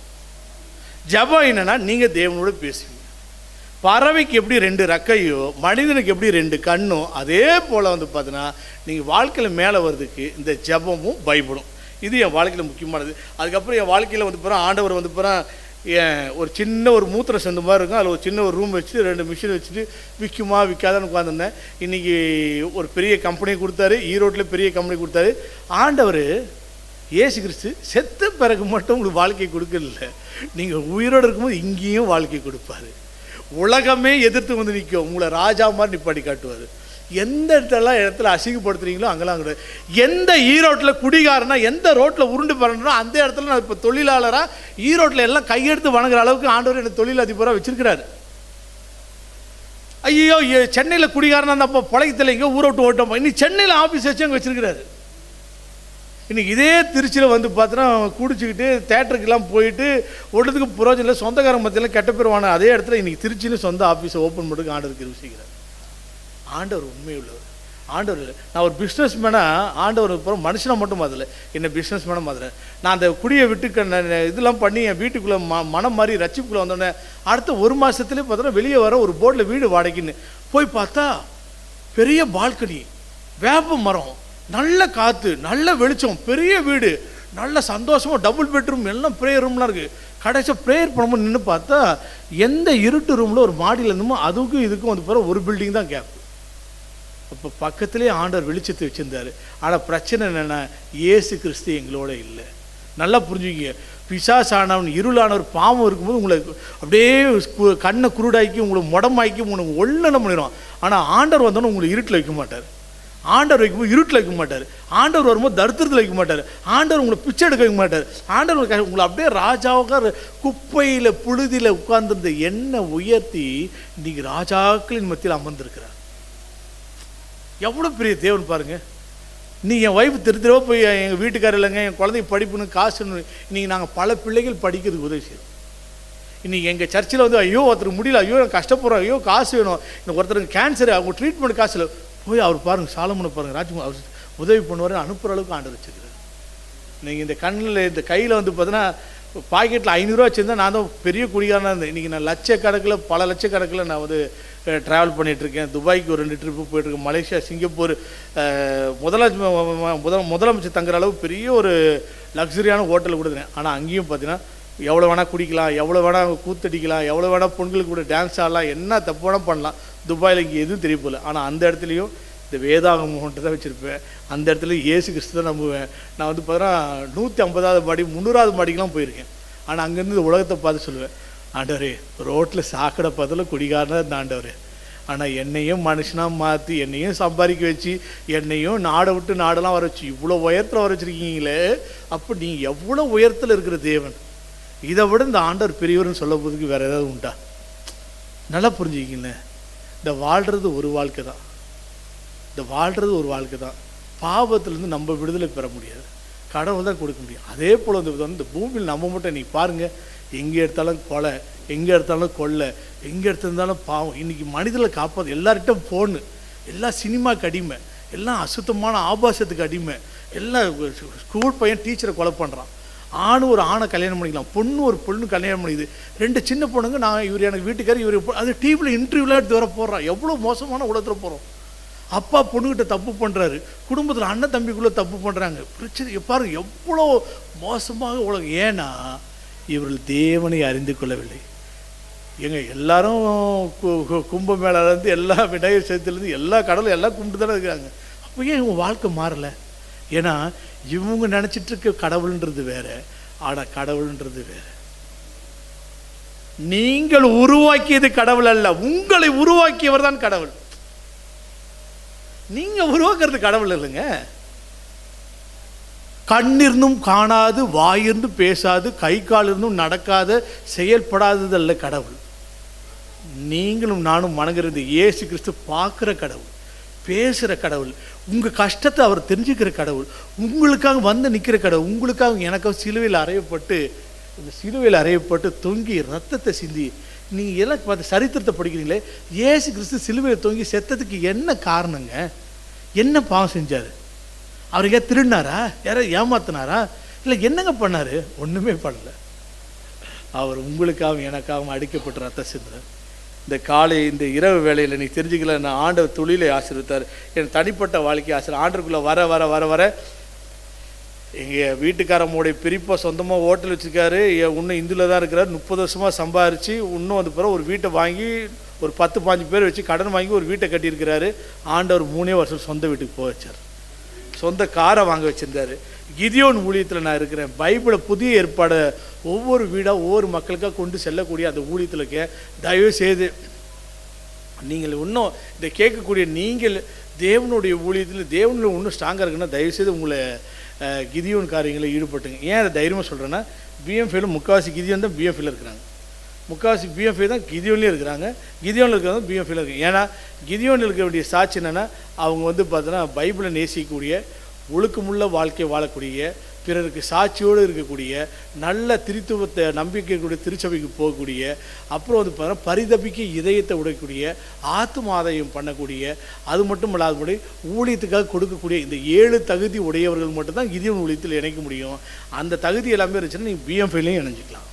ஜபம் என்னென்னா நீங்கள் தேவனோட பேசுவீங்க. பறவைக்கு எப்படி 2 ரெக்கையோ மனிதனுக்கு எப்படி 2 கண்ணோ, அதே போல் வந்து பார்த்தீங்கன்னா நீங்கள் வாழ்க்கையில் மேலே வர்றதுக்கு இந்த ஜபமும் பைபிளும் இது என் வாழ்க்கையில் முக்கியமானது. அதுக்கப்புறம் என் வாழ்க்கையில் வந்து போகிறேன், ஆண்டவர் வந்து போகிறேன், ஒரு சின்ன ஒரு மூத்திர சந்து மாதிரி இருக்கும், அதில் ஒரு சின்ன ஒரு ரூம் வச்சு 2 மிஷின் வச்சுட்டு விற்குமா விற்காதான்னு உட்காந்துருந்தேன். இன்றைக்கி ஒரு பெரிய கம்பெனி கொடுத்தாரு, ஈரோட்டில் பெரிய கம்பெனி கொடுத்தாரு. ஆண்டவர் இயேசு கிறிஸ்து செத்த பிறகு மட்டும் உங்களுக்கு வாழ்க்கை கொடுக்கல, நீங்கள் உயிரோடு இருக்கும்போது இங்கேயும் வாழ்க்கை கொடுப்பாரு. உலகமே எதிர்த்து வந்து நிற்கும், உங்களை ராஜா மாதிரி நிப்பாடி காட்டுவார். எந்த இடத்துல அசிங்கப்படுத்துறீங்களோ அங்கெல்லாம் கிடையாது. எந்த ஈரோட்டில் குடிகாரனா, எந்த ரோட்டில் உருண்டு பறனா அந்த இடத்துல நான் இப்போ தொழிலாளராக ஈரோட்டில் எல்லாம் கையெடுத்து வணங்குற அளவுக்கு ஆண்டவர் என்னை தொழிலதிபராக வச்சிருக்கிறாரு. ஐயோ சென்னையில் குடிகாரனா அந்த அப்போ பழகத்தில் எங்கேயோ ஊரோட்டு ஓட்டோம், இன்னைக்கு சென்னையில் ஆஃபீஸ் வச்சு அங்கே வச்சிருக்கிறாரு. இன்றைக்கி இதே திருச்சியில் வந்து பார்த்தோன்னா குடிச்சிக்கிட்டு தேட்டருக்கெல்லாம் போயிட்டு ஒன்றதுக்கு புரோஜனம் இல்லை, சொந்தக்காரங்க மத்தியெல்லாம் கெட்ட பேர் வாங்க. அதே இடத்துல இன்றைக்கி திருச்சின்னு சொந்த ஆஃபீஸை ஓப்பன் பண்ணுறதுக்கு ஆண்டவருக்கு ருசிக்கிறார். ஆண்டவர் உண்மை உள்ளவர். ஆண்டவர் இல்லை, நான் ஒரு பிஸ்னஸ் மேனாக ஆண்டவர் அப்புறம் மனுஷனை மட்டும் அதில் என்ன பிஸ்னஸ் மேனாக மாதிரி நான் அந்த குடியை விட்டு இதெல்லாம் பண்ணி என் வீட்டுக்குள்ளே மனம் மாதிரி ரச்சிப்புக்குள்ளே வந்தோடனே அடுத்த 1 மாதத்துலேயே பார்த்தோன்னா வெளியே வர ஒரு போர்டில் வீடு வாடகைன்னு போய் பார்த்தா பெரிய பால்கனி, வேப்ப மரம், நல்ல காற்று, நல்ல வெளிச்சம், பெரிய வீடு, நல்ல சந்தோஷமாக டபுள் பெட்ரூம், எல்லாம் ப்ரேயர் ரூம்லாம் இருக்குது. கடைசியாக ப்ரேயர் பண்ணும்போது நின்று பார்த்தா எந்த இருட்டு ரூமில் ஒரு மாடியில் இருந்தோமோ அதுக்கும் இதுக்கும் வந்து பிறகு ஒரு பில்டிங் தான் கேப். அப்போ பக்கத்துலேயே ஆண்டவர் வெளிச்சத்தை வச்சுருந்தார். ஆனால் பிரச்சனை என்னென்னா இயேசு கிறிஸ்து எங்களோட இல்லை. நல்லா புரிஞ்சுக்கிங்க. பிசாசானவன் இருளானவர் பாவம் இருக்கும்போது உங்களை அப்படியே கண்ணை குருடாக்கி உங்களை முடமாக்கி உங்களுக்கு ஒல்லனம் பண்ணிடுவான். ஆனால் ஆண்டவர் வந்தோன்னே உங்களை இருட்டில் வைக்க மாட்டார். ஆண்டவர் வைக்கும்போது இருட்டில் வைக்க மாட்டார். ஆண்டவர் வரும்போது தரித்திரத்தில் வைக்க மாட்டார். ஆண்டவர் உங்களை பிச்சை எடுக்க வைக்க மாட்டார். ஆண்டவர் உங்களை அப்படியே ராஜாவுக்காக குப்பையில் புழுதியில் உட்கார்ந்துருந்த எண்ணெய் உயர்த்தி இன்றைக்கி ராஜாக்களின் மத்தியில் அமர்ந்திருக்கிறார். எவ்வளோ பெரிய தேவன் பாருங்கள். நீ என் ஒய்ஃப் திருத்தரவோ போய் எங்கள் வீட்டுக்காரர் இல்லைங்க என் குழந்தைய படிப்புன்னு காசுன்னு இன்றைக்கி நாங்கள் பல பிள்ளைகள் படிக்கிறதுக்கு உதவி செய்வோம். இன்றைக்கி எங்கள் சர்ச்சில் வந்து ஐயோ ஒருத்தருக்கு முடியல, ஐயோ கஷ்டப்படுறோம், ஐயோ காசு வேணும், இந்த ஒருத்தருக்கு கேன்சர் அவங்க ட்ரீட்மெண்ட் காசு இல்லை, போய் அவர் பாருங்கள் சாலமனை பாருங்கள் ராஜ்குமார் அவர் உதவி பண்ணுவார் அனுப்புகிற அளவுக்கு ஆண்டவர் வச்சுக்கிறார். நீங்கள் இந்த கண்ணில் இந்த கையில் வந்து பார்த்தீங்கன்னா பாக்கெட்டில் 500 வச்சுருந்தா நான் தான் பெரிய குடிகாரனாக இருந்தேன். இன்றைக்கி நான் லட்சக்கணக்கில் பல லட்சக்கணக்கில் நான் வந்து ட்ராவல் பண்ணிகிட்ருக்கேன். துபாய்க்கு ஒரு 2 ட்ரிப்பு போயிட்டுருக்கேன். மலேசியா, சிங்கப்பூர், முதலமைச்சர் தங்குற அளவு பெரிய ஒரு லக்ஸரியான ஹோட்டல் கொடுக்குறேன். ஆனால் அங்கேயும் பார்த்தீங்கன்னா எவ்வளோ வேணால் குடிக்கலாம், எவ்வளோ வேணால் கூத்தடிக்கலாம், எவ்வளோ வேணால் பொண்களுக்கு கூட டான்ஸ் ஆடலாம், என்ன தப்பு வேணால் பண்ணலாம். துபாயில் இங்கே எதுவும் தெரிய போகல. ஆனால் அந்த இடத்துலையும் இந்த வேதாகமன்ட்டு தான் வச்சுருப்பேன். அந்த இடத்துல இயேசு கிறிஸ்து தான் நம்புவேன். நான் வந்து பார்த்தீங்கன்னா 150வது மாடி 300வது மாடிக்கெலாம் போயிருக்கேன். ஆனால் அங்கேருந்து இந்த உலகத்தை பார்த்து சொல்லுவேன், ஆண்டவரே ரோட்டில் சாக்கடை பதில் குடிகாரனாக இருந்த ஆண்டவர், ஆனால் என்னையும் மனுஷனாக மாற்றி என்னையும் சம்பாதிக்க வச்சு என்னையும் நாடை விட்டு நாடெல்லாம் வர வச்சு இவ்வளோ உயரத்தில் வர வச்சுருக்கீங்களே, அப்போ நீங்கள் எவ்வளோ உயரத்தில் இருக்கிற தேவன், இதை விட இந்த ஆண்டவர் பெரியவர்னு சொல்ல போதுக்கு வேறு ஏதாவது உண்டா? நல்லா புரிஞ்சுக்கிங்களேன். இந்த வாழ்கிறது ஒரு வாழ்க்கை தான். இந்த வாழ்கிறது ஒரு வாழ்க்கை தான். பாவத்திலேருந்து நம்ம விடுதலை பெற முடியாது, கடவுள் தான் கொடுக்க முடியும். அதே போல் வந்து இந்த பூமியில் நம்ம மட்டும் நீ பாருங்கள், எங்கே எடுத்தாலும் கொலை, எங்கே எடுத்தாலும் கொள்ளை, எங்கே எடுத்திருந்தாலும் பாவம். இன்றைக்கி மனிதர்களை காப்பாற்று எல்லார்கிட்டும் ஃபோனு, எல்லாம் சினிமாக்கு அடிமை, எல்லாம் அசுத்தமான ஆபாசத்துக்கு அடிமை, எல்லாம் ஸ்கூல் பையன் டீச்சரை கொலை பண்ணுறான். ஆணு ஒரு ஆணை கல்யாணம் பண்ணிக்கலாம், பொண்ணு ஒரு பொண்ணு கல்யாணம் பண்ணிக்குது. 2 சின்ன பொண்ணுங்க நான் இவர் எனக்கு வீட்டுக்காரர் இவர் அது டிவியில் இன்டர்வியூலாம் எடுத்து வர போடுறான். எவ்வளோ மோசமான உலகத்தில் போகிறோம். அப்பா பொண்ணுக்கிட்ட தப்பு பண்ணுறாரு, குடும்பத்தில் அண்ணன் தம்பிக்குள்ளே தப்பு பண்ணுறாங்க. பிரச்சனை பாருங்க எவ்வளோ மோசமாக உலகம். ஏன்னா இவர்கள் தேவனை அறிந்து கொள்ளவில்லை. எல்லாரும் கும்பமேளாலேருந்து எல்லா விநாயகர் சதுர்த்திலேருந்து எல்லா கடலும் எல்லாம் கும்பிட்டு தானே இருக்கிறாங்க. அப்போ ஏன் இவங்க வாழ்க்கை மாறலை? ஏன்னா இவங்க நினச்சிட்டு இருக்க கடவுள்ன்றது வேற, ஆனால் கடவுள்ன்றது வேற. நீங்கள் உருவாக்கியது கடவுள் அல்ல, உங்களை உருவாக்கியவர் தான் கடவுள். நீங்க உருவாக்குறது கடவுள் இல்லைங்க. கண்ணிருந்தும் காணாது, வாயிருந்தும் பேசாது, கை கால் இருந்தும் நடக்காத, செயல்படாததல்ல கடவுள். நீங்களும் நானும் வணங்குறது இயேசு கிறிஸ்து பார்க்குற கடவுள், பேசுகிற கடவுள், உங்கள் கஷ்டத்தை அவர் தெரிஞ்சுக்கிற கடவுள், உங்களுக்காக வந்து நிற்கிற கடவுள். உங்களுக்காக எனக்காக சிலுவையில் அறையப்பட்டு, இந்த சிலுவையில் அறையப்பட்டு தொங்கி ரத்தத்தை சிந்தி, நீங்கள் எல்லாம் பார்த்து சரித்திரத்தை படிக்கிறீங்களே, இயேசு கிறிஸ்து சிலுவையில் தொங்கி செத்ததுக்கு என்ன காரணங்க? என்ன பாவம் செஞ்சார்? அவர் எங்கேயா திருடினாரா? யாராவது ஏமாத்தினாரா? இல்லை என்னங்க பண்ணார்? ஒன்றுமே பண்ணல. அவர் உங்களுக்காகவும் எனக்காகவும் அடிக்கப்பட்ட ரத்த சிந்துறார். இந்த காலை இந்த இரவு வேளையில் நீ தெரிஞ்சுக்கல, நான் ஆண்டவர் தொழிலை ஆசீர்வதித்தார், என் தனிப்பட்ட வாழ்க்கையை ஆண்டவருக்குள்ளே வர வர வர வர எங்கள் வீட்டுக்காரம்மோடைய பெரியப்பா சொந்தமாக ஹோட்டல் வச்சுருக்காரு. இன்னும் இந்துவில் தான் இருக்கிறார். 30 வருஷமாக சம்பாரித்து இன்னும் வந்து பிறகு ஒரு வீட்டை வாங்கி ஒரு 10-15 பேர் வச்சு கடன் வாங்கி ஒரு வீட்டை கட்டியிருக்கிறாரு. ஆண்டவர் 3 வருஷம் சொந்த வீட்டுக்கு போக வச்சார். சொந்த காரை வாங்க வச்சுருந்தார். கிதியோன் ஊழியத்தில் நான் இருக்கிறேன். பைபிளை புதிய ஏற்பாடை ஒவ்வொரு வீடாக ஒவ்வொரு மக்களுக்காக கொண்டு செல்லக்கூடிய அந்த ஊழியத்தில் இருக்க. தயவு செய்து நீங்கள் இன்னும் இதை கேட்கக்கூடிய நீங்கள் தேவனுடைய ஊழியத்தில் தேவனுடைய இன்னும் ஸ்ட்ராங்காக இருக்குன்னா தயவுசெய்து உங்களை கிதியோன் காரியங்களில் ஈடுபட்டுங்க. ஏன் அதை தைரியமாக சொல்கிறேன்னா, பிஎம்ஃபைல முக்கால்வாசி கிதியோன் தான் பிஎம்ஃபைல இருக்கிறாங்க, முக்கால்வாசி பிஎம்ஃபை தான் கிதியோன்லேயும் இருக்கிறாங்க, கிதியோனில் இருக்கிறவங்க பிஎம்ஃபைல இருக்குது. ஏன்னா கிதியோனில் இருக்க வேண்டிய சாட்சி என்னென்னா, அவங்க வந்து பார்த்தோன்னா பைபிளை நேசிக்கக்கூடிய, ஒழுக்கமுள்ள வாழ்க்கை வாழக்கூடிய, பிறருக்கு சாட்சியோடு இருக்கக்கூடிய, நல்ல திருத்துவத்தை நம்பிக்கைக்கூடிய திருச்சபைக்கு போகக்கூடிய, அப்புறம் வந்து பார்த்தா பரிதபிக்க இதயத்தை உடையக்கூடிய, ஆத்துமாதாயம் பண்ணக்கூடிய, அது மட்டும் இல்லாதபடி ஊழியத்துக்காக கொடுக்கக்கூடிய இந்த 7 தகுதி உடையவர்கள் மட்டும்தான் கிதியோன் ஊழியத்தில் இணைக்க முடியும். அந்த தகுதி எல்லாமே இருந்துச்சுன்னா நீங்கள் பிஎம்ஃபைலையும் இணைஞ்சிக்கலாம்.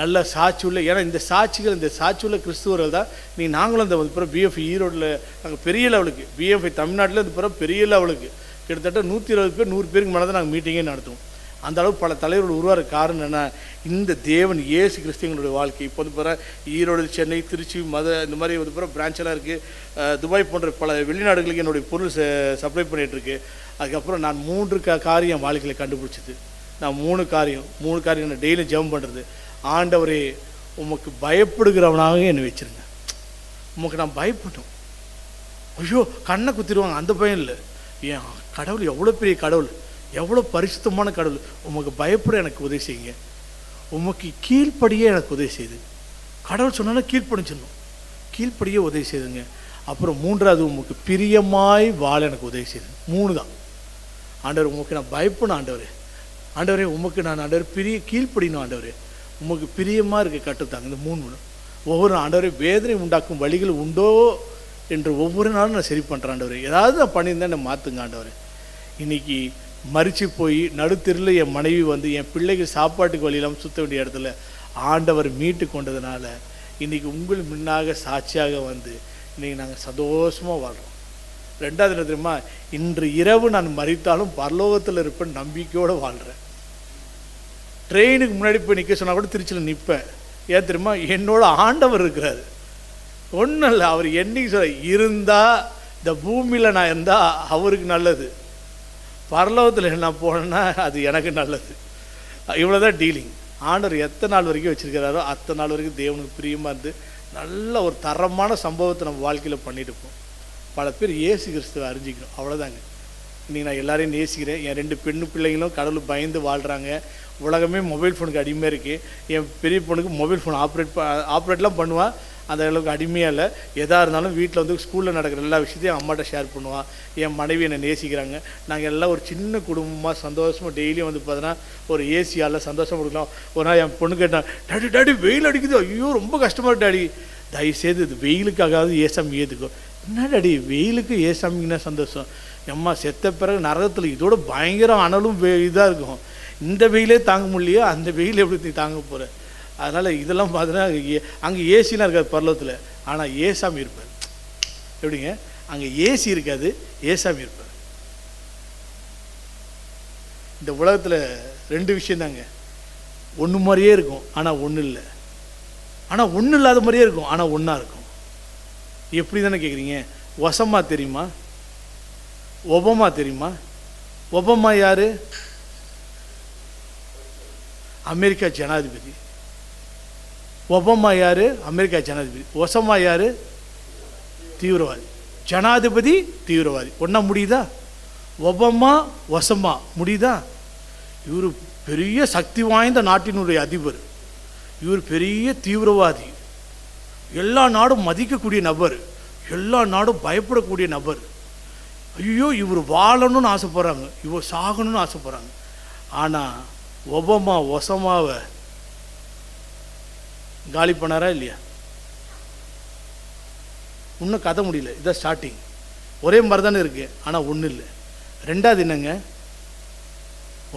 நல்ல சாட்சி உள்ள, ஏன்னா இந்த சாட்சிகள், இந்த சாட்சி உள்ள கிறிஸ்துவர்கள் தான் நாங்களும் இந்த பிறகு பிஎஃப்ஐ ஈரோட்டில் நாங்கள் பெரிய லெவலுக்கு, பிஎஃப்ஐ தமிழ்நாட்டில் இந்த பிறகு பெரிய லெவலுக்கு கிட்டத்தட்ட 120 பேர் 100 பேருக்கு மேலே தான் நாங்கள் மீட்டிங்கே நடத்துவோம். அந்த அளவுக்கு பல தலைவர்கள் உருவாக காரணம் என்ன, இந்த தேவன் இயேசு கிறிஸ்து எங்களுடைய வாழ்க்கை. இப்போ வந்து பிற ஈரோடு, சென்னை, திருச்சி, இந்த மாதிரி வந்து பிற பிரான்ச்செல்லாம் இருக்குது. துபாய் போன்ற பல வெளிநாடுகளுக்கு என்னுடைய பொருள் சப்ளை பண்ணிகிட்ருக்கு. அதுக்கப்புறம் நான் 3 காரியம் வாழ்க்கையில் கண்டுபிடிச்சிது. நான் 3 காரியம் நான் டெய்லியும் ஜெபம் பண்ணுறது. ஆண்டவரே, உமக்கு பயப்படுகிறவனாக என்னை வச்சுருங்க. உமக்கு நான் பயப்படணும். ஐயோ கண்ணை குத்திடுவாங்க, அந்த பயம் இல்லை. ஏன் கடவுள் எவ்வளோ பெரிய கடவுள், எவ்வளோ பரிசுத்தமான கடவுள். உமக்கு பயப்பட எனக்கு உதவி செய்யுங்க. உமக்கு கீழ்ப்படியே எனக்கு உதவி செய்யுது. கடவுள் சொன்னாலும் கீழ்ப்படிச்சிடணும், கீழ்ப்படியே உதவி செய்துங்க. அப்புறம் 3வது, உமக்கு பிரியமாய் வாழ எனக்கு உதவி செய்யுது. 3 தான். ஆண்டவர், உமக்கு நான் பயப்படணும். ஆண்டவரே உமக்கு நான் கீழ்ப்படினோம். ஆண்டவரே உமக்கு பிரியமாக இருக்க கட்டுத்தாங்க. இந்த 3 ஒவ்வொரு ஆண்டவரே வேதனை உண்டாக்கும் வழிகள் உண்டோ என்று ஒவ்வொரு நாளும் நான் சரி பண்ணுறேன். ஆண்டவரே ஏதாவது நான் பண்ணியிருந்தேன் என்னை மாற்றுங்க. ஆண்டவரே இன்றைக்கி மறித்து போய் நடுத்தெருவில் என் மனைவி வந்து என் பிள்ளைகள் சாப்பாட்டுக்கு வழியில்லாமல் சுற்ற வேண்டிய இடத்துல ஆண்டவர் மீட்டு கொண்டதுனால இன்றைக்கி உங்கள் முன்னாக சாட்சியாக வந்து இன்றைக்கி நாங்கள் சந்தோஷமாக வாழ்கிறோம். 2வது என்ன தெரியுமா, இன்று இரவு நான் மறித்தாலும் பரலோகத்தில் இருப்பேன் நம்பிக்கையோடு வாழ்கிறேன். ட்ரெயினுக்கு முன்னாடி போய் நிற்க சொன்னால் கூட திருச்சியில் நிற்பேன். ஏன் தெரியுமா, என்னோட ஆண்டவர் இருக்கிறாரு. ஒன்றும் இல்லை, அவர் என்னைக்கு சொல்ல இருந்தால் இந்த பூமியில் நான் இருந்தால் அவருக்கு நல்லது, பரலோகத்தில் நான் போனேன்னா அது எனக்கு நல்லது. இவ்வளோதான் டீலிங். ஆண்டவர் எத்தனை நாள் வரைக்கும் வச்சுருக்கிறாரோ அத்தனை நாள் வரைக்கும் தேவனுக்கு பிரியமாக இருந்து நல்ல ஒரு தரமான சம்பவத்தை நம்ம வாழ்க்கையில் பண்ணிட்டு இருப்போம். பல பேர் இயேசு கிறிஸ்துவை அறிஞ்சிக்கணும், அவ்வளோதாங்க. இன்றைக்கி நான் எல்லாரையும் நேசிக்கிறேன். என் 2 பெண்ணு பிள்ளைங்களும் கடவுள் பயந்து வாழ்கிறாங்க. உலகமே மொபைல் ஃபோனுக்கு அடிமையாக இருக்குது. என் பெரிய பொண்ணுக்கு மொபைல் ஃபோன் ஆப்ரேட்லாம் பண்ணுவாள், அந்த அளவுக்கு அடிமையாக இல்லை. எதாக இருந்தாலும் வீட்டில் வந்து ஸ்கூலில் நடக்கிற எல்லா விஷயத்தையும் அம்மாட்ட ஷேர் பண்ணுவாள். என் மனைவி என்னை நேசிக்கிறாங்க. நாங்கள் எல்லாம் ஒரு சின்ன குடும்பமாக சந்தோஷமாக டெய்லியும் வந்து பார்த்தோன்னா ஒரு ஏசியால் சந்தோஷமாக கொடுக்கலாம். ஒரு நாள் என் பொண்ணு கேட்டான், டாடி வெயில் அடிக்குது, ஐயோ ரொம்ப கஷ்டமாக இருக்கு டாடி, தயவுசெய்து இது வெயிலுக்காகாவது ஏசாமி ஏற்றுக்கோ. என்ன டாடி வெயிலுக்கு ஏசாமிங்கன்னா சந்தோஷம், எம்மா செத்த பிறகு நரகத்தில் இதோட பயங்கரம் அனலும் இதாக இருக்கும், இந்த வெயிலே தாங்க முடியலையோ அந்த வெயில் எப்படி நீ தாங்க போகிற. அதனால் இதெல்லாம் பார்த்தீங்கன்னா அங்கே ஏசிலாம் இருக்காது பரலோகத்தில், ஆனால் ஏசாமி இருப்பார். எப்படிங்க, அங்கே ஏசி இருக்காது, ஏசாமி இருப்பார். இந்த உலகத்தில் 2 விஷயந்தாங்க, ஒன்று மாதிரியே இருக்கும் ஆனால் ஒன்றும் இல்லை, ஆனால் ஒன்றும் இல்லாத மாதிரியே இருக்கும் ஆனால் ஒன்றா இருக்கும். எப்படி தானே கேட்குறீங்க? ஒசமா தெரியுமா, ஒபாமா தெரியுமா? ஒபாமா யார்? அமெரிக்கா ஜனாதிபதி. ஒபாமா யார்? அமெரிக்கா ஜனாதிபதி. ஒசமா யார்? தீவிரவாதி. ஜனாதிபதி தீவிரவாதி. ஒன்றா முடியுதா? ஒபாமா ஒசமா முடியுதா? இவர் பெரிய சக்தி வாய்ந்த நாட்டினுடைய அதிபர், இவர் பெரிய தீவிரவாதி, எல்லா நாடும் மதிக்கக்கூடிய நபர், எல்லா நாடும் பயப்படக்கூடிய நபர். ஐயோ இவர் வாழணும்னு ஆசைப்படுறாங்க, இவர் சாகணும்னு ஆசைப்படுறாங்க. ஆனால் ஒபாமா ஒசமாவை காலி பண்ணாரா இல்லையா? இன்னும் கதை முடியல, இதான் ஸ்டார்டிங். ஒரே மாதிரி தானே இருக்கு, ஆனால் ஒன்றும் இல்லை. 2வது என்னங்க,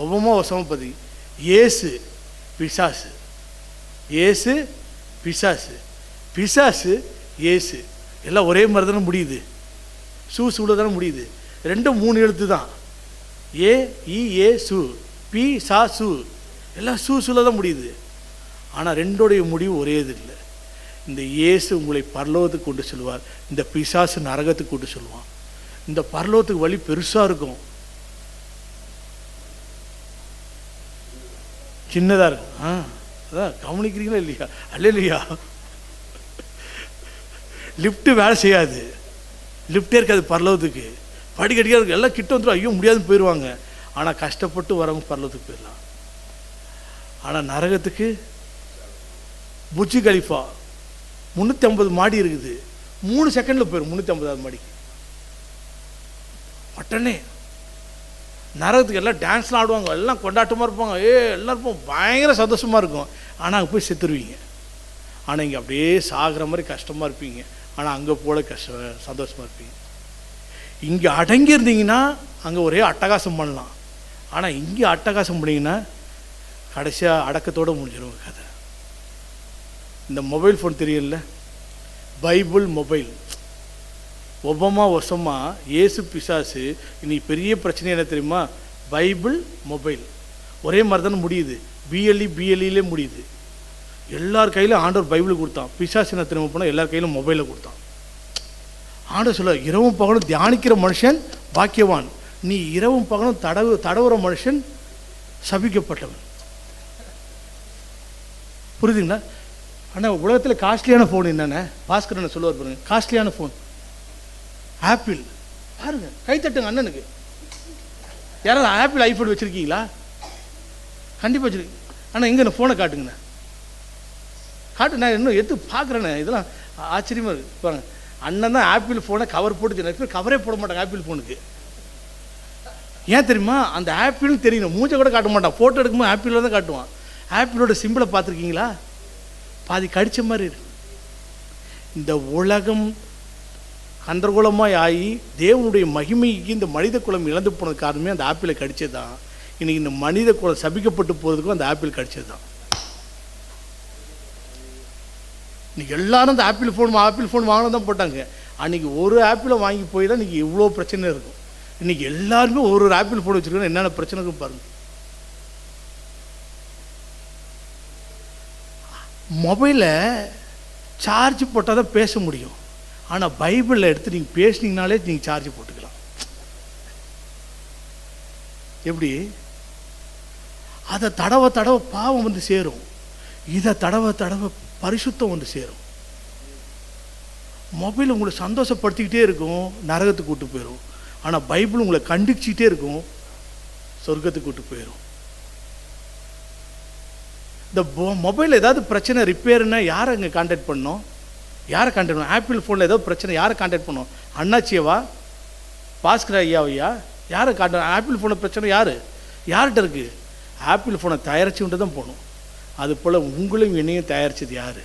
ஒபாமா ஒசமாபதி இயேசு பிசாசு, இயேசு பிசாசு, பிசாசு இயேசு, எல்லாம் ஒரே மாதிரி தானே முடியுது, சூழ தானே முடியுது. 2 3 எழுத்து தான், ஏ சு, பி சா சு, எல்லாம் சூழ தான் முடியுது. ஆனால் 2உடைய முடிவு ஒரே இது இல்லை. இந்த இயேசு உங்களை பரலோகத்துக்கு கொண்டு செல்வார், இந்த பிசாசு நரகத்துக்கு கொண்டு செல்வான். இந்த பரலோகத்துக்கு வழி பெருசாக இருக்கும், சின்னதாக இருக்கும். அதான் கவனிக்கிறீங்களா இல்லையா? அல்ல இல்லையா? லிஃப்ட்டு வேலை செய்யாது, லிஃப்டே இருக்காது பரலோகத்துக்கு, படிக்கடியாக இருக்குது, எல்லாம் கிட்ட வந்துடும், ஐயோ முடியாதுன்னு போயிடுவாங்க. ஆனால் கஷ்டப்பட்டு வரவங்க பரலோகத்துக்கு போயிடலாம். ஆனால் நரகத்துக்கு புர்ஜ் கலிஃபா 350 மாடி இருக்குது, 3 செகண்டில் போயிடும் 350வது மாடிக்கு. உடனே நரகத்துக்கு எல்லாம் டான்ஸ்லாம் ஆடுவாங்க, எல்லாம் கொண்டாட்டமாக இருப்பாங்க, எல்லாருக்கும் பயங்கர சந்தோஷமாக இருக்கும். ஆனால் அங்கே போய் செத்துருவீங்க. ஆனால் இங்கே அப்படியே சாகிற மாதிரி கஷ்டமாக இருப்பீங்க, ஆனால் அங்கே போல சந்தோஷமாக இருப்பீங்க. இங்கே அடங்கியிருந்தீங்கன்னா அங்கே ஒரே அட்டகாசம் பண்ணலாம், ஆனால் இங்கே அட்டகாசம் பண்ணிங்கன்னா கடைசியாக அடக்கத்தோடு முடிஞ்சிடும் கதை. இந்த மொபைல் ஃபோன் தெரியல, பைபிள் மொபைல், ஒபாமா ஒசமா இயேசு பிசாசு. இன்னைக்கு பெரிய பிரச்சனை என்ன தெரியுமா? Bible mobile. ஒரே மாதிரி தானே முடியுது. பிஎல்இலே முடியுது. எல்லார் கையிலும் ஆண்டவர் பைபிள் கொடுத்தான். பிசாசின திரும்ப போனால் எல்லார் கையிலும் மொபைலை கொடுத்தான். ஆண்டவர் சொல்ல, இரவும் பகலும் தியானிக்கிற மனுஷன் பாக்கியவான், நீ இரவும் பகலும் தடவுற மனுஷன் சபிக்கப்பட்டவன். புரியுதுங்களா? ஆனால் உலகத்தில் காஸ்ட்லியான ஃபோன் என்னென்ன பாஸ்கரன் சொல்லுவார் பாருங்க. காஸ்ட்லியான ஃபோன் ஆப்பிள். பாருங்க, கைத்தட்டுங்க அண்ணனுக்கு. யாராவது ஆப்பிள் ஐஃபோன் வச்சுருக்கீங்களா? கண்டிப்பாக வச்சுருக்கீங்க. ஆனால் எங்கே நான் ஃபோனை காட்டுங்கண்ணே, காட்டு. நான் இன்னும் எடுத்து பார்க்குறேண்ணே. இதெல்லாம் ஆச்சரியமாக இருக்குது பாருங்க. அண்ணன் தான் ஆப்பிள் ஃபோனை கவர் போட்டு, நிறைய பேர் கவரே போட மாட்டாங்க ஆப்பிள் ஃபோனுக்கு. ஏன் தெரியுமா? அந்த ஆப்பிள்னு தெரியணும். மூஞ்சை கூட காட்ட மாட்டான். ஃபோட்டோ எடுக்கும்போது ஆப்பிளில் தான் காட்டுவான். ஆப்பிளோட சிம்பிளை பார்த்துருக்கீங்களா? பாதி கடித்த மாதிரி இருக்கு. இந்த உலகம் கந்தரகோலமாய் ஆகி தேவனுடைய மகிமைக்கு இந்த மனித குலம் இழந்து போனது காரணமே அந்த ஆப்பிளை கடிச்சது தான். இன்றைக்கி இந்த மனித குலம் சபிக்கப்பட்டு போகிறதுக்கும் அந்த ஆப்பிள் கடிச்சது தான். இன்றைக்கி எல்லாரும் அந்த ஆப்பிள் ஃபோன் வாங்கினா தான் போட்டாங்க. அன்றைக்கி ஒரு ஆப்பிளை வாங்கி போய் தான் இன்றைக்கி எவ்வளோ பிரச்சனை இருக்கும். இன்றைக்கி எல்லாருமே ஒரு ஆப்பிள் ஃபோன் வச்சுருக்கோம். என்னென்ன பிரச்சனை இருக்கும் பாருங்கள். மொபைலை சார்ஜ் போட்டால் தான் பேச முடியும். ஆனால் பைபிளில் எடுத்து நீங்கள் பேசுனீங்கனாலே நீங்கள் சார்ஜ் போட்டுக்கலாம். எப்படி? அதை தடவை பாவம் வந்து சேரும், இதை தடவை பரிசுத்தம் வந்து சேரும். மொபைல் உங்களை சந்தோஷப்படுத்திக்கிட்டே இருக்கும், நரகத்துக்கு கூட்டு போயிடும். ஆனால் பைபிள் உங்களை கண்டிச்சுக்கிட்டே இருக்கும், சொர்க்கத்துக்கு கூட்டு போயிடும். இந்த மொபைலில் ஏதாவது பிரச்சனை ரிப்பேர்னா யாரை அங்கே கான்டாக்ட் பண்ணோம்? யாரை கான்டாக்ட் பண்ணோம்? ஆப்பிள் ஃபோனில் ஏதாவது பிரச்சனை யாரை கான்டாக்ட் பண்ணோம்? அண்ணாச்சியவா, பாஸ்கர் ஐயாவையா? யாரை கான்டாக்ட்? ஆப்பிள் ஃபோனில் பிரச்சனை யார்கிட்ட இருக்குது? ஆப்பிள் ஃபோனை தயாரிச்சுக்கிட்டு தான் போகணும். அதுபோல் உங்களையும் என்னையும் தயாரித்தது யார்?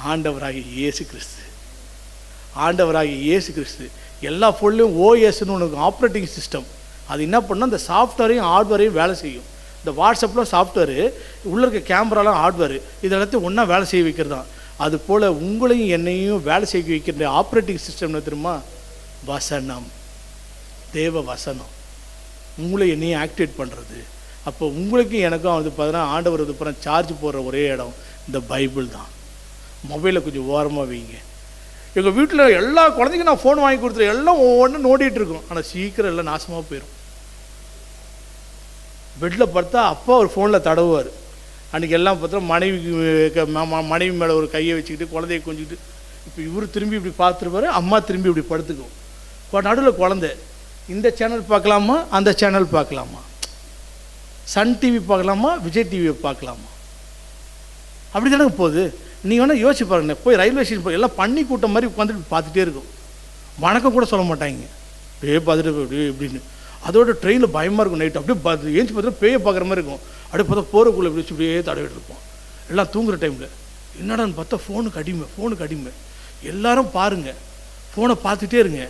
ஆண்டவராகிய இயேசு கிறிஸ்து. ஆண்டவராகிய இயேசு கிறிஸ்து. எல்லா ஃபோன்லேயும் ஓஎஸ்ன்னு ஒன்று ஆப்ரேட்டிங் சிஸ்டம். அது என்ன பண்ணால் இந்த சாஃப்ட்வேரையும் ஹார்ட்வேரையும் வேலை செய்யும். இந்த வாட்ஸ்அப்பில் சாஃப்ட்வேரு, உள்ளே இருக்க கேமராலாம் ஹார்ட்வேரு, இது எல்லாத்தையும் ஒன்றா வேலை செய்ய வைக்கிறது தான். அது போல் உங்களையும் என்னையும் வேலை செய்ய வைக்கிற ஆப்ரேட்டிங் சிஸ்டம்னு தெரியுமா? வசனம், தேவ வசனம் உங்களை என்னையும் ஆக்டிவேட் பண்ணுறது. அப்போ உங்களுக்கும் எனக்கும் வந்து பார்த்தீங்கன்னா ஆண்டவர் வந்து அப்புறம் சார்ஜ் போடுற ஒரே இடம் இந்த பைபிள் தான். மொபைலை கொஞ்சம் ஓரமாக வைங்க. எங்கள் வீட்டில் எல்லா குழந்தைக்கும் நான் ஃபோன் வாங்கி கொடுத்துருவேன். எல்லாம் ஒவ்வொன்றும் நோண்டிகிட்டு இருக்கும். ஆனால் சீக்கிரம் எல்லாம் நாசமாக போயிடும். பெட்டில் பார்த்தா அப்பா ஒரு ஃபோனில் தடவுவார். அன்றைக்கி எல்லாம் பார்த்தா மனைவி மேலே ஒரு கையை வச்சுக்கிட்டு குழந்தைய கொஞ்சிக்கிட்டு, இப்போ இவர் திரும்பி இப்படி பார்த்துருப்பாரு, அம்மா திரும்பி இப்படி படுத்துக்கும். இப்போ நடுவில் குழந்தை இந்த சேனல் பார்க்கலாமா, அந்த சேனல் பார்க்கலாமா, சன் டிவி பார்க்கலாமா, விஜய் டிவியை பார்க்கலாமா, அப்படி தானே போகுது. நீங்கள் வேணால் யோசிச்சு பாருங்க. போய் ரயில்வே ஸ்டேஷன் போய் எல்லாம் பண்ணி கூட்டம் மாதிரி உட்காந்துட்டு பார்த்துட்டே இருக்கும். வணக்கம் கூட சொல்ல மாட்டாங்க. பார்த்துட்டு அப்படியே எப்படின்னு. அதோட ட்ரெயினில் பயமாக இருக்கும். நைட்டு அப்படியே பார்த்து ஏஞ்சி பார்த்தா பேயை பார்க்குற மாதிரி இருக்கும். அப்படியே பார்த்தா போகிறக்குள்ளே இப்படி வச்சு இப்படியே தடவிட்டு இருப்போம். எல்லாம் தூங்குகிற டைமில் என்னடான்னு பார்த்தா ஃபோனுக்கு அடிமை. எல்லாரும் பாருங்கள், ஃபோனை பார்த்துட்டே இருங்க.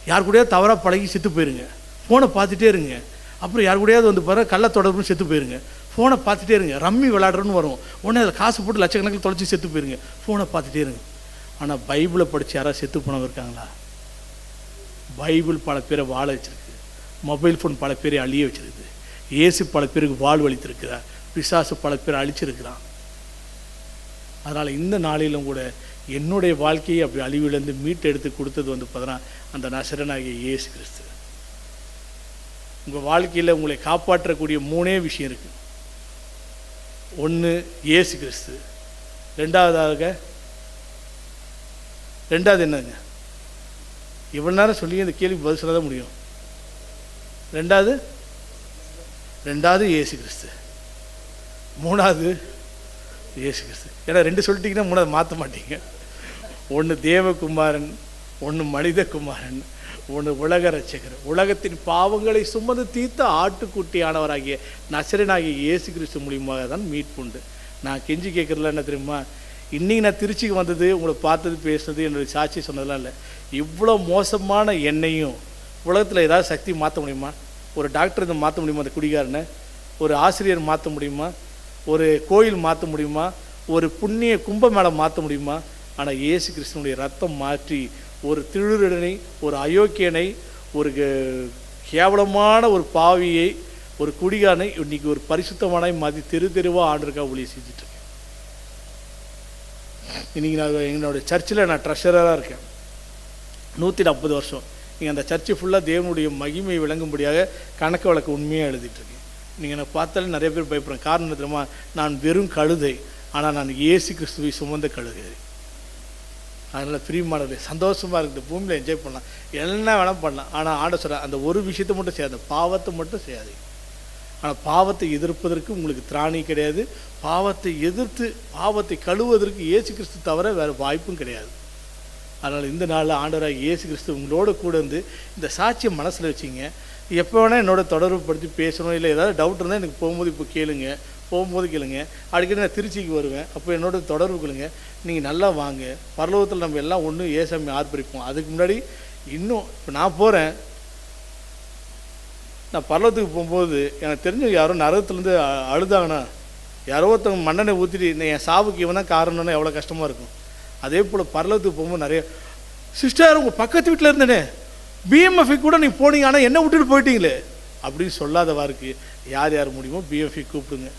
யார் கூடயாவது தவறாக பழகி செத்து போயிருங்க, ஃபோனை பார்த்துட்டே இருங்க. அப்புறம் யார் கூடயாவது வந்து பாரு கள்ள தொடர்புன்னு செத்து போயிருங்க, ஃபோனை பார்த்துட்டே இருங்க. ரம்மி விளையாடுறன்னு வரும், உடனே அதில் காசு போட்டு லட்சக்கணக்கில் தொலைச்சி செத்து போயிருங்க, ஃபோனை பார்த்துட்டே இருங்க. ஆனால் பைபிளை படித்து யாராவது செத்து போனவங்க இருக்காங்களா? பைபிள் பல பேரை வாழ வச்சுருக்கு, மொபைல் ஃபோன் பல பேரை அழிய வச்சுருக்குது. இயேசு பல பேருக்கு வாழ்வளித்திருக்கிறார், பிசாசு பல பேரை அழிச்சிருக்கிறான். அதனால் இந்த நாளிலும் கூட என்னுடைய வாழ்க்கையை அப்படி அழிவிலேருந்து மீட்டு எடுத்து கொடுத்தது வந்து பார்த்தீங்கன்னா அந்த நசரனாகிய இயேசு கிறிஸ்து. உங்கள் வாழ்க்கையில் உங்களை காப்பாற்றக்கூடிய 3 விஷயம் இருக்குது. ஒன்று இயேசு கிறிஸ்து, ரெண்டாவது என்னங்க? இவ்வளோ நேரம் சொல்லி இந்த கேள்வி பதில் சொல்ல தான் முடியும். ரெண்டாவது இயேசு கிறிஸ்து, மூணாவது இயேசு கிறிஸ்து. ஏன்னா 2 சொல்லிட்டீங்கன்னா 3 மாற்ற மாட்டீங்க. ஒன்று தேவகுமாரன், ஒன்று மனித குமாரன், ஒன்று உலக ரட்சகர். உலகத்தின் பாவங்களை சுமந்து தீர்த்த ஆட்டுக்குட்டியானவராகிய நசரனாகிய இயேசு கிறிஸ்து மூலியமாக தான் மீட்புண்டு. நான் கெஞ்சி கேட்குறதுல என்ன தெரியுமா? இன்றைக்கி நான் திருச்சிக்கு வந்தது, உங்களை பார்த்தது, பேசுனது, என்னுடைய சாட்சி சொன்னதெல்லாம் இல்லை. இவ்வளோ மோசமான என்னையும் உலகத்தில் ஏதாவது சக்தி மாற்ற முடியுமா? ஒரு டாக்டர் இதை மாற்ற முடியுமா? அந்த குடிகாரனை ஒரு ஆசிரியர் மாற்ற முடியுமா? ஒரு கோயில் மாற்ற முடியுமா? ஒரு புண்ணிய கும்பமேளை மாற்ற முடியுமா? ஆனால் இயேசு கிறிஸ்துவனுடைய ரத்தம் மாற்றி ஒரு திருடனை, ஒரு அயோக்கியனை, ஒரு கேவலமான ஒரு பாவியை, ஒரு குடிகாரனை இன்னைக்கு ஒரு பரிசுத்தமானாய் மாற்றி தெரு தெருவாக ஆண்டருக்காக ஊழியம் செஞ்சுட்ருக்கேன். இன்றைக்கி நான் என்னோடய சர்ச்சில் நான் ட்ரெஷராக இருக்கேன். 140 வருஷம் நீங்கள் அந்த சர்ச்சு ஃபுல்லாக தேவனுடைய மகிமை விளங்கும்படியாக கணக்கு வழக்கு உண்மையாக எழுதிட்டுருக்கேன். நீங்கள் என்னை பார்த்தாலே நிறைய பேர் பயப்படுறேன். காரணம் தெரியுமா? நான் வெறும் கழுதை, ஆனால் நான் இயேசு கிறிஸ்துவை சுமந்த கழுதை. அதனால் பிரியமானது சந்தோஷமாக இருக்குது. பூமியில் என்ஜாய் பண்ணலாம், என்ன வேணால் பண்ணலாம். ஆனால் ஆண்டவர் சொல்ற அந்த ஒரு விஷயத்தை மட்டும் செய்யாத, பாவத்தை மட்டும் செய்யாது. ஆனால் பாவத்தை எதிர்ப்பதற்கு உங்களுக்கு திராணி கிடையாது. பாவத்தை எதிர்த்து பாவத்தை கழுவுவதற்கு இயேசு கிறிஸ்து தவிர வேறு வாய்ப்பும் கிடையாது. அதனால் இந்த நாளில் ஆண்டவராக இயேசு கிறிஸ்து உங்களோட கூட இருந்து இந்த சாட்சியை மனசில் வச்சிங்க. எப்போ வேணால் என்னோட தொடர்பு படுத்தி பேசணும், இல்லை ஏதாவது டவுட் இருந்தால் எனக்கு போகும்போது இப்போ கேளுங்க, போகும்போது கேளுங்க. அடிக்கடி நான் திருச்சிக்கு வருவேன், அப்போ என்னோட தொடர்பு கேளுங்க. நீங்கள் நல்லா வாங்க, பரலோகத்தில் நம்ம எல்லாம் ஒன்று ஏசாமி ஆர்ப்பரிப்போம். அதுக்கு முன்னாடி இன்னும் இப்போ நான் போகிறேன், நான் பரலோகத்துக்கு போகும்போது எனக்கு தெரிஞ்ச யாரோ நரகத்துலேருந்து அழுதாங்கன்னா, யாரோ ஒருத்தவங்க மண்ணெண்ணை ஊற்றிட்டு என் சாவுக்கு இவன் தான் காரணம்னா எவ்வளோ கஷ்டமாக இருக்கும். அதே போல் பரலோகத்துக்கு போகும்போது நிறைய சிஸ்டர் உங்கள் பக்கத்து வீட்டில் இருந்தேனே பிஎம்எஃப்ஐ கூட நீங்கள் போனீங்க, ஆனால் என்ன விட்டுட்டு போயிட்டீங்களே அப்படின்னு சொல்லாதவாருக்கு யார் யார் முடியுமோ பிஎம்எஃப்ஐ கூப்பிடுங்க.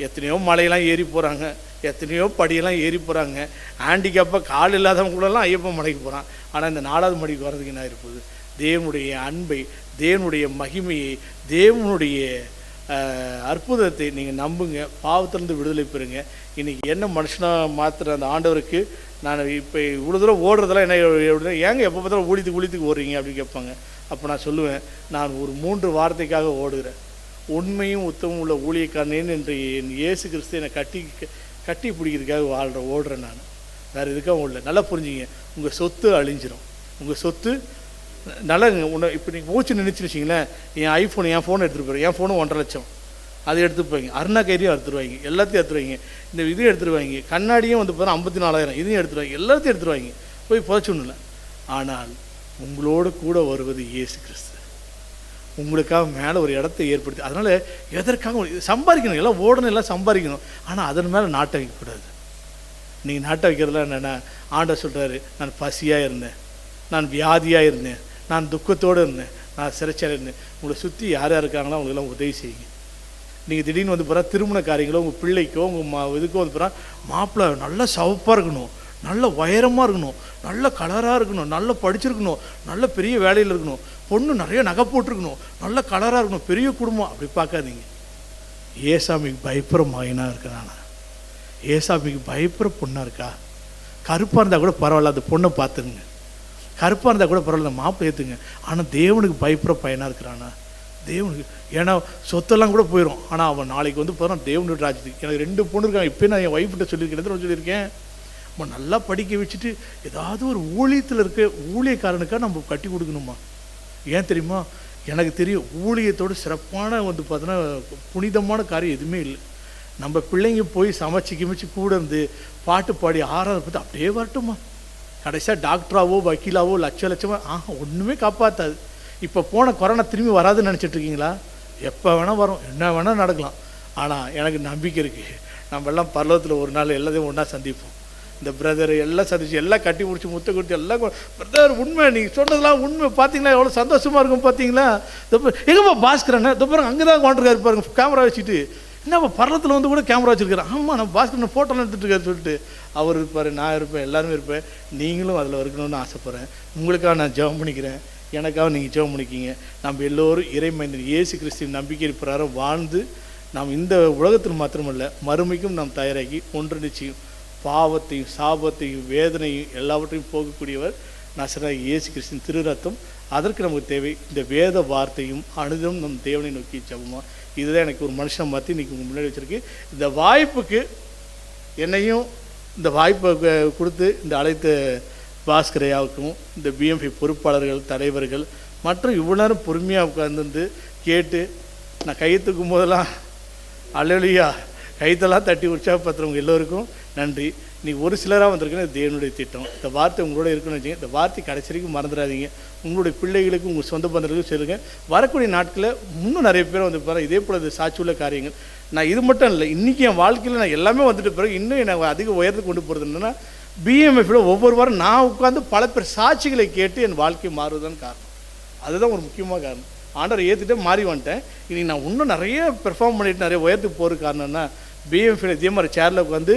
எத்தனையோ மலையெல்லாம் ஏறி போகிறாங்க, எத்தனையோ படியெல்லாம் ஏறி போகிறாங்க. ஹேண்டிகேப்பாக கால் இல்லாதவங்க கூடலாம் ஐயப்பன் மலைக்கு போகிறான். ஆனால் இந்த 4வது மலைக்கு வர்றதுக்கு என்ன இருப்பது? தேவனுடைய அன்பை, தேவனுடைய மகிமையை, தேவனுடைய அற்புதத்தை நீங்கள் நம்புங்க. பாவத்திலிருந்து விடுதலை பெறுங்க. இன்றைக்கி என்ன மனுஷனாக மாற்றுற அந்த ஆண்டவருக்கு நான் இப்போ இவ்வளோ தூரம் ஓடுறதெல்லாம் என்ன ஏங்க எப்போ பார்த்தாலும் ஊழியத்துக்கு ஓடுறீங்க அப்படின்னு கேட்பாங்க. அப்போ நான் சொல்லுவேன், நான் ஒரு 3 வார்த்தைக்காக ஓடுகிறேன். உண்மையும் உத்தமும் உள்ள ஊழியக்காரனேன்னு என்று என் இயேசு கிறிஸ்து என்னை கட்டி பிடிக்கிறதுக்காக ஓடுறேன். நான் வேறு எதுக்காக ஓடல. நல்லா புரிஞ்சுங்க, உங்கள் சொத்து அழிஞ்சிரும். உங்கள் சொத்து நல்லா இப்போ நீங்கள் மூச்சு நினைச்சு வச்சிங்களேன். என் ஃபோனை எடுத்துகிட்டு போகிறேன். என் ஃபோனு 1.5 லட்சம், அதை எடுத்துகிட்டு போய்ங்க. அருணா கைரியும் எடுத்துருவாங்க, எல்லாத்தையும் எடுத்துருவாங்க. இந்த இதையும் எடுத்துருவாங்க, கண்ணாடியும் வந்து பார்த்தா 54,000, இதையும் எடுத்துருவாங்க, எல்லாத்தையும் எடுத்துருவாங்க. போய் புதைச்சொன்னும் இல்லை. ஆனால் உங்களோடு கூட வருவது இயேசு கிறிஸ்து. உங்களுக்காக மேலே ஒரு இடத்தை ஏற்படுத்தி, அதனால் எதற்காக சம்பாதிக்கணும், எல்லாம் ஓடணும், எல்லாம் சம்பாதிக்கணும். ஆனால் அதன் மேலே நாட்டை வைக்கக்கூடாது. நீங்கள் நாட்டை வைக்கிறதுலாம் என்னென்னா, ஆண்டவர் சொல்கிறாரு, நான் பசியாக இருந்தேன், நான் வியாதியாக இருந்தேன், நான் துக்கத்தோடு இருந்தேன், நான் சிறைச்சாலையில் இருந்தேன். உங்களை சுற்றி யார் யார் இருக்காங்களோ அவங்களுக்கெல்லாம் உதவி செய்யுங்க. நீங்கள் திடீர்னு வந்து போகிறா திருமண காரியங்களோ உங்கள் பிள்ளைக்கோ உங்கள் இதுக்கோ வந்து போகிறா மாப்பிள்ளை நல்லா சவப்பாக இருக்கணும், நல்ல உயரமாக இருக்கணும், நல்ல கலராக இருக்கணும், நல்லா படிச்சிருக்கணும், நல்ல பெரிய வேலையில் இருக்கணும், பொண்ணு நிறைய நகை போட்டிருக்கணும், நல்ல கலராக இருக்கணும், பெரிய குடும்பம். அப்படி பார்க்காதீங்க. ஏசாமிக்கு பயப்புற மகனாக இருக்கிறானா? ஏசாமிக்கு பயப்புற பொண்ணாக இருக்கா? கருப்பாக இருந்தால் கூட பரவாயில்ல, அந்த பொண்ணை பார்த்துங்க. கருப்பாக இருந்தால் கூட பரவாயில்ல, மாப்பிள்ளை ஏற்றுங்க. ஆனால் தேவனுக்கு பயப்புற பையனாக இருக்கிறானா? தேவனுக்கு, ஏன்னா சொத்தெல்லாம் கூட போயிடும். ஆனால் அவன் நாளைக்கு வந்து போகிறான் தேவனுடைய ராஜ்யத்துக்கு. எனக்கு 2 பொண்ணு இருக்காங்க. இப்போ நான் என் ஒய்ஃப்கிட்ட சொல்லியிருக்கேன், நம்ம நல்லா படிக்க வச்சுட்டு ஏதாவது ஒரு ஊழியத்தில் இருக்க ஊழியக்காரனுக்காக நம்ம கட்டி கொடுக்கணுமா? ஏன் தெரியுமா? எனக்கு தெரியும், ஊழியத்தோடு சிறப்பான வந்து பார்த்தோன்னா புனிதமான காரியம் எதுவுமே இல்லை. நம்ம பிள்ளைங்க போய் சமைச்சு கூட இருந்து பாட்டு பாடி ஆறாவது பார்த்து அப்படியே வரட்டுமா? கடைசியாக டாக்டராவோ வக்கீலாவோ லட்சமாக ஒன்றுமே காப்பாற்றாது. இப்போ போன கொரோனா திரும்பி வராதுன்னு நினச்சிட்ருக்கீங்களா? எப்போ வேணால் வரும், என்ன வேணால் நடக்கலாம். ஆனால் எனக்கு நம்பிக்கை இருக்குது, நம்ம எல்லாம் பரலோகத்தில் ஒரு நாள் எல்லாத்தையும் ஒன்றா சந்திப்போம். இந்த பிரதர் எல்லாம் சந்திச்சு எல்லாம் கட்டி முடிச்சு முத்த கொடுத்து எல்லாம் பிரதர் உண்மை, நீங்கள் சொன்னதெல்லாம் உண்மை, பார்த்தீங்களா எவ்வளோ சந்தோஷமாக இருக்கும் பார்த்தீங்களா? எங்கப்பா பாஸ்கரண்ணே பாருங்க அங்கே தான் கொண்டிருக்காரு பாருங்க கேமரா வச்சுட்டு. என்னப்பா பரலத்தில் வந்து கூட கேமரா வச்சுருக்கிறேன். ஆமாம் நான் பாஸ்கரன் ஃபோட்டோலாம் எடுத்துகிட்டு இருக்காரு சொல்லிட்டு அவர் இருப்பார், நான் இருப்பேன், எல்லாருமே இருப்பேன். நீங்களும் அதில் இருக்கணும்னு ஆசைப்பட்றேன். உங்களுக்காக நான் ஜெபம் பண்ணிக்கிறேன், எனக்காக நீங்கள் ஜெபம் பண்ணிக்கிங்க. நம்ம எல்லோரும் இறைமைந்தன் இயேசு கிறிஸ்துவின் நம்பிக்கை பிரகாரம் வாழ்ந்து நாம் இந்த உலகத்தில் மாத்திரமல்ல மறுமைக்கும் நாம் தயாராகி ஒன்று நிச்சயம் பாவத்தையும் சாபத்தையும் வேதனையும் எல்லாவற்றையும் போகக்கூடியவர் நசராகிய இயேசு கிறிஸ்துவின் திரு ரத்தம். அதற்கு நமக்கு தேவை இந்த வேத வார்த்தையும் அனுதினம் நம் தேவனை நோக்கி ஜெபமா. இதுதான் எனக்கு ஒரு மனுஷனை மாற்றி இன்றைக்கி உங்கள் முன்னாடி வச்சுருக்கு. இந்த வாய்ப்புக்கு என்னையும் இந்த வாய்ப்பை கொடுத்து இந்த அழைத்த பாஸ்கரையாவுக்கும் இந்த பிஎம்ஐ பொறுப்பாளர்கள் தலைவர்கள் மற்றும் இவ்வளோ நேரம் பொறுமையாக உட்கார்ந்து கேட்டு நான் கை தூக்கும் போதெல்லாம் அல்லேலூயா கைத்தெல்லாம் தட்டி உற்சாகப்படுத்துறவங்க எல்லோருக்கும் நன்றி. நீ ஒரு சிலராக வந்திருக்குன்னு தேவனுடைய திட்டம். இந்த வார்த்தை உங்களோட இருக்குன்னு வச்சுங்க. இந்த வார்த்தை கடைசி வரைக்கும் மறந்துடாதீங்க. உங்களுடைய பிள்ளைகளுக்கும் உங்கள் சொந்த பந்தர்களுக்கும் சொல்லுங்கள். வரக்கூடிய நாட்களில் இன்னும் நிறைய பேர் வந்து பாருங்கள் இதே போல் இது சாட்சியுள்ள காரியங்கள். நான் இது மட்டும் இல்லை, இன்றைக்கி என் வாழ்க்கையில் நான் எல்லாமே வந்துட்டு பிறகு இன்னும் எனக்கு அதிக உயரத்துக்கு கொண்டு போகிறது என்னென்னா பிஎம்எஃப்பில் ஒவ்வொரு வாரம் நான் உட்காந்து பல பேர் சாட்சிகளை கேட்டு என் வாழ்க்கை மாறுவதுதான் காரணம். அதுதான் ஒரு முக்கியமான காரணம். ஆண்டவரை ஏற்றுட்டு மாறி வந்துட்டேன். இன்றைக்கி நான் இன்னும் நிறைய பெர்ஃபார்ம் பண்ணிட்டு நிறைய உயரத்துக்கு போகிறதுக்கு காரணம்னா பிஎம்ஃபில் இதே மாதிரி சேரில் உட்காந்து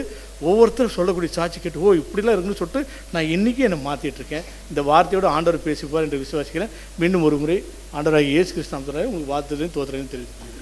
ஒவ்வொருத்தரும் சொல்லக்கூடிய சாட்சி கேட்டு இப்படிலாம் இருக்குன்னு சொல்லிட்டு நான் இன்றைக்கி என்னை மாற்றிட்டுருக்கேன். இந்த வார்த்தையோடு ஆண்டவர் பேசிப்பார் என்று விசுவாசிக்கிறேன். மீண்டும் ஒரு முறை ஆண்டவராகிய இயேசு கிறிஸ்து நாமத்தினாலே உங்களுக்கு வாழ்த்துதலையும் தோத்திரையும் தெரிவித்துக்கிறேன்.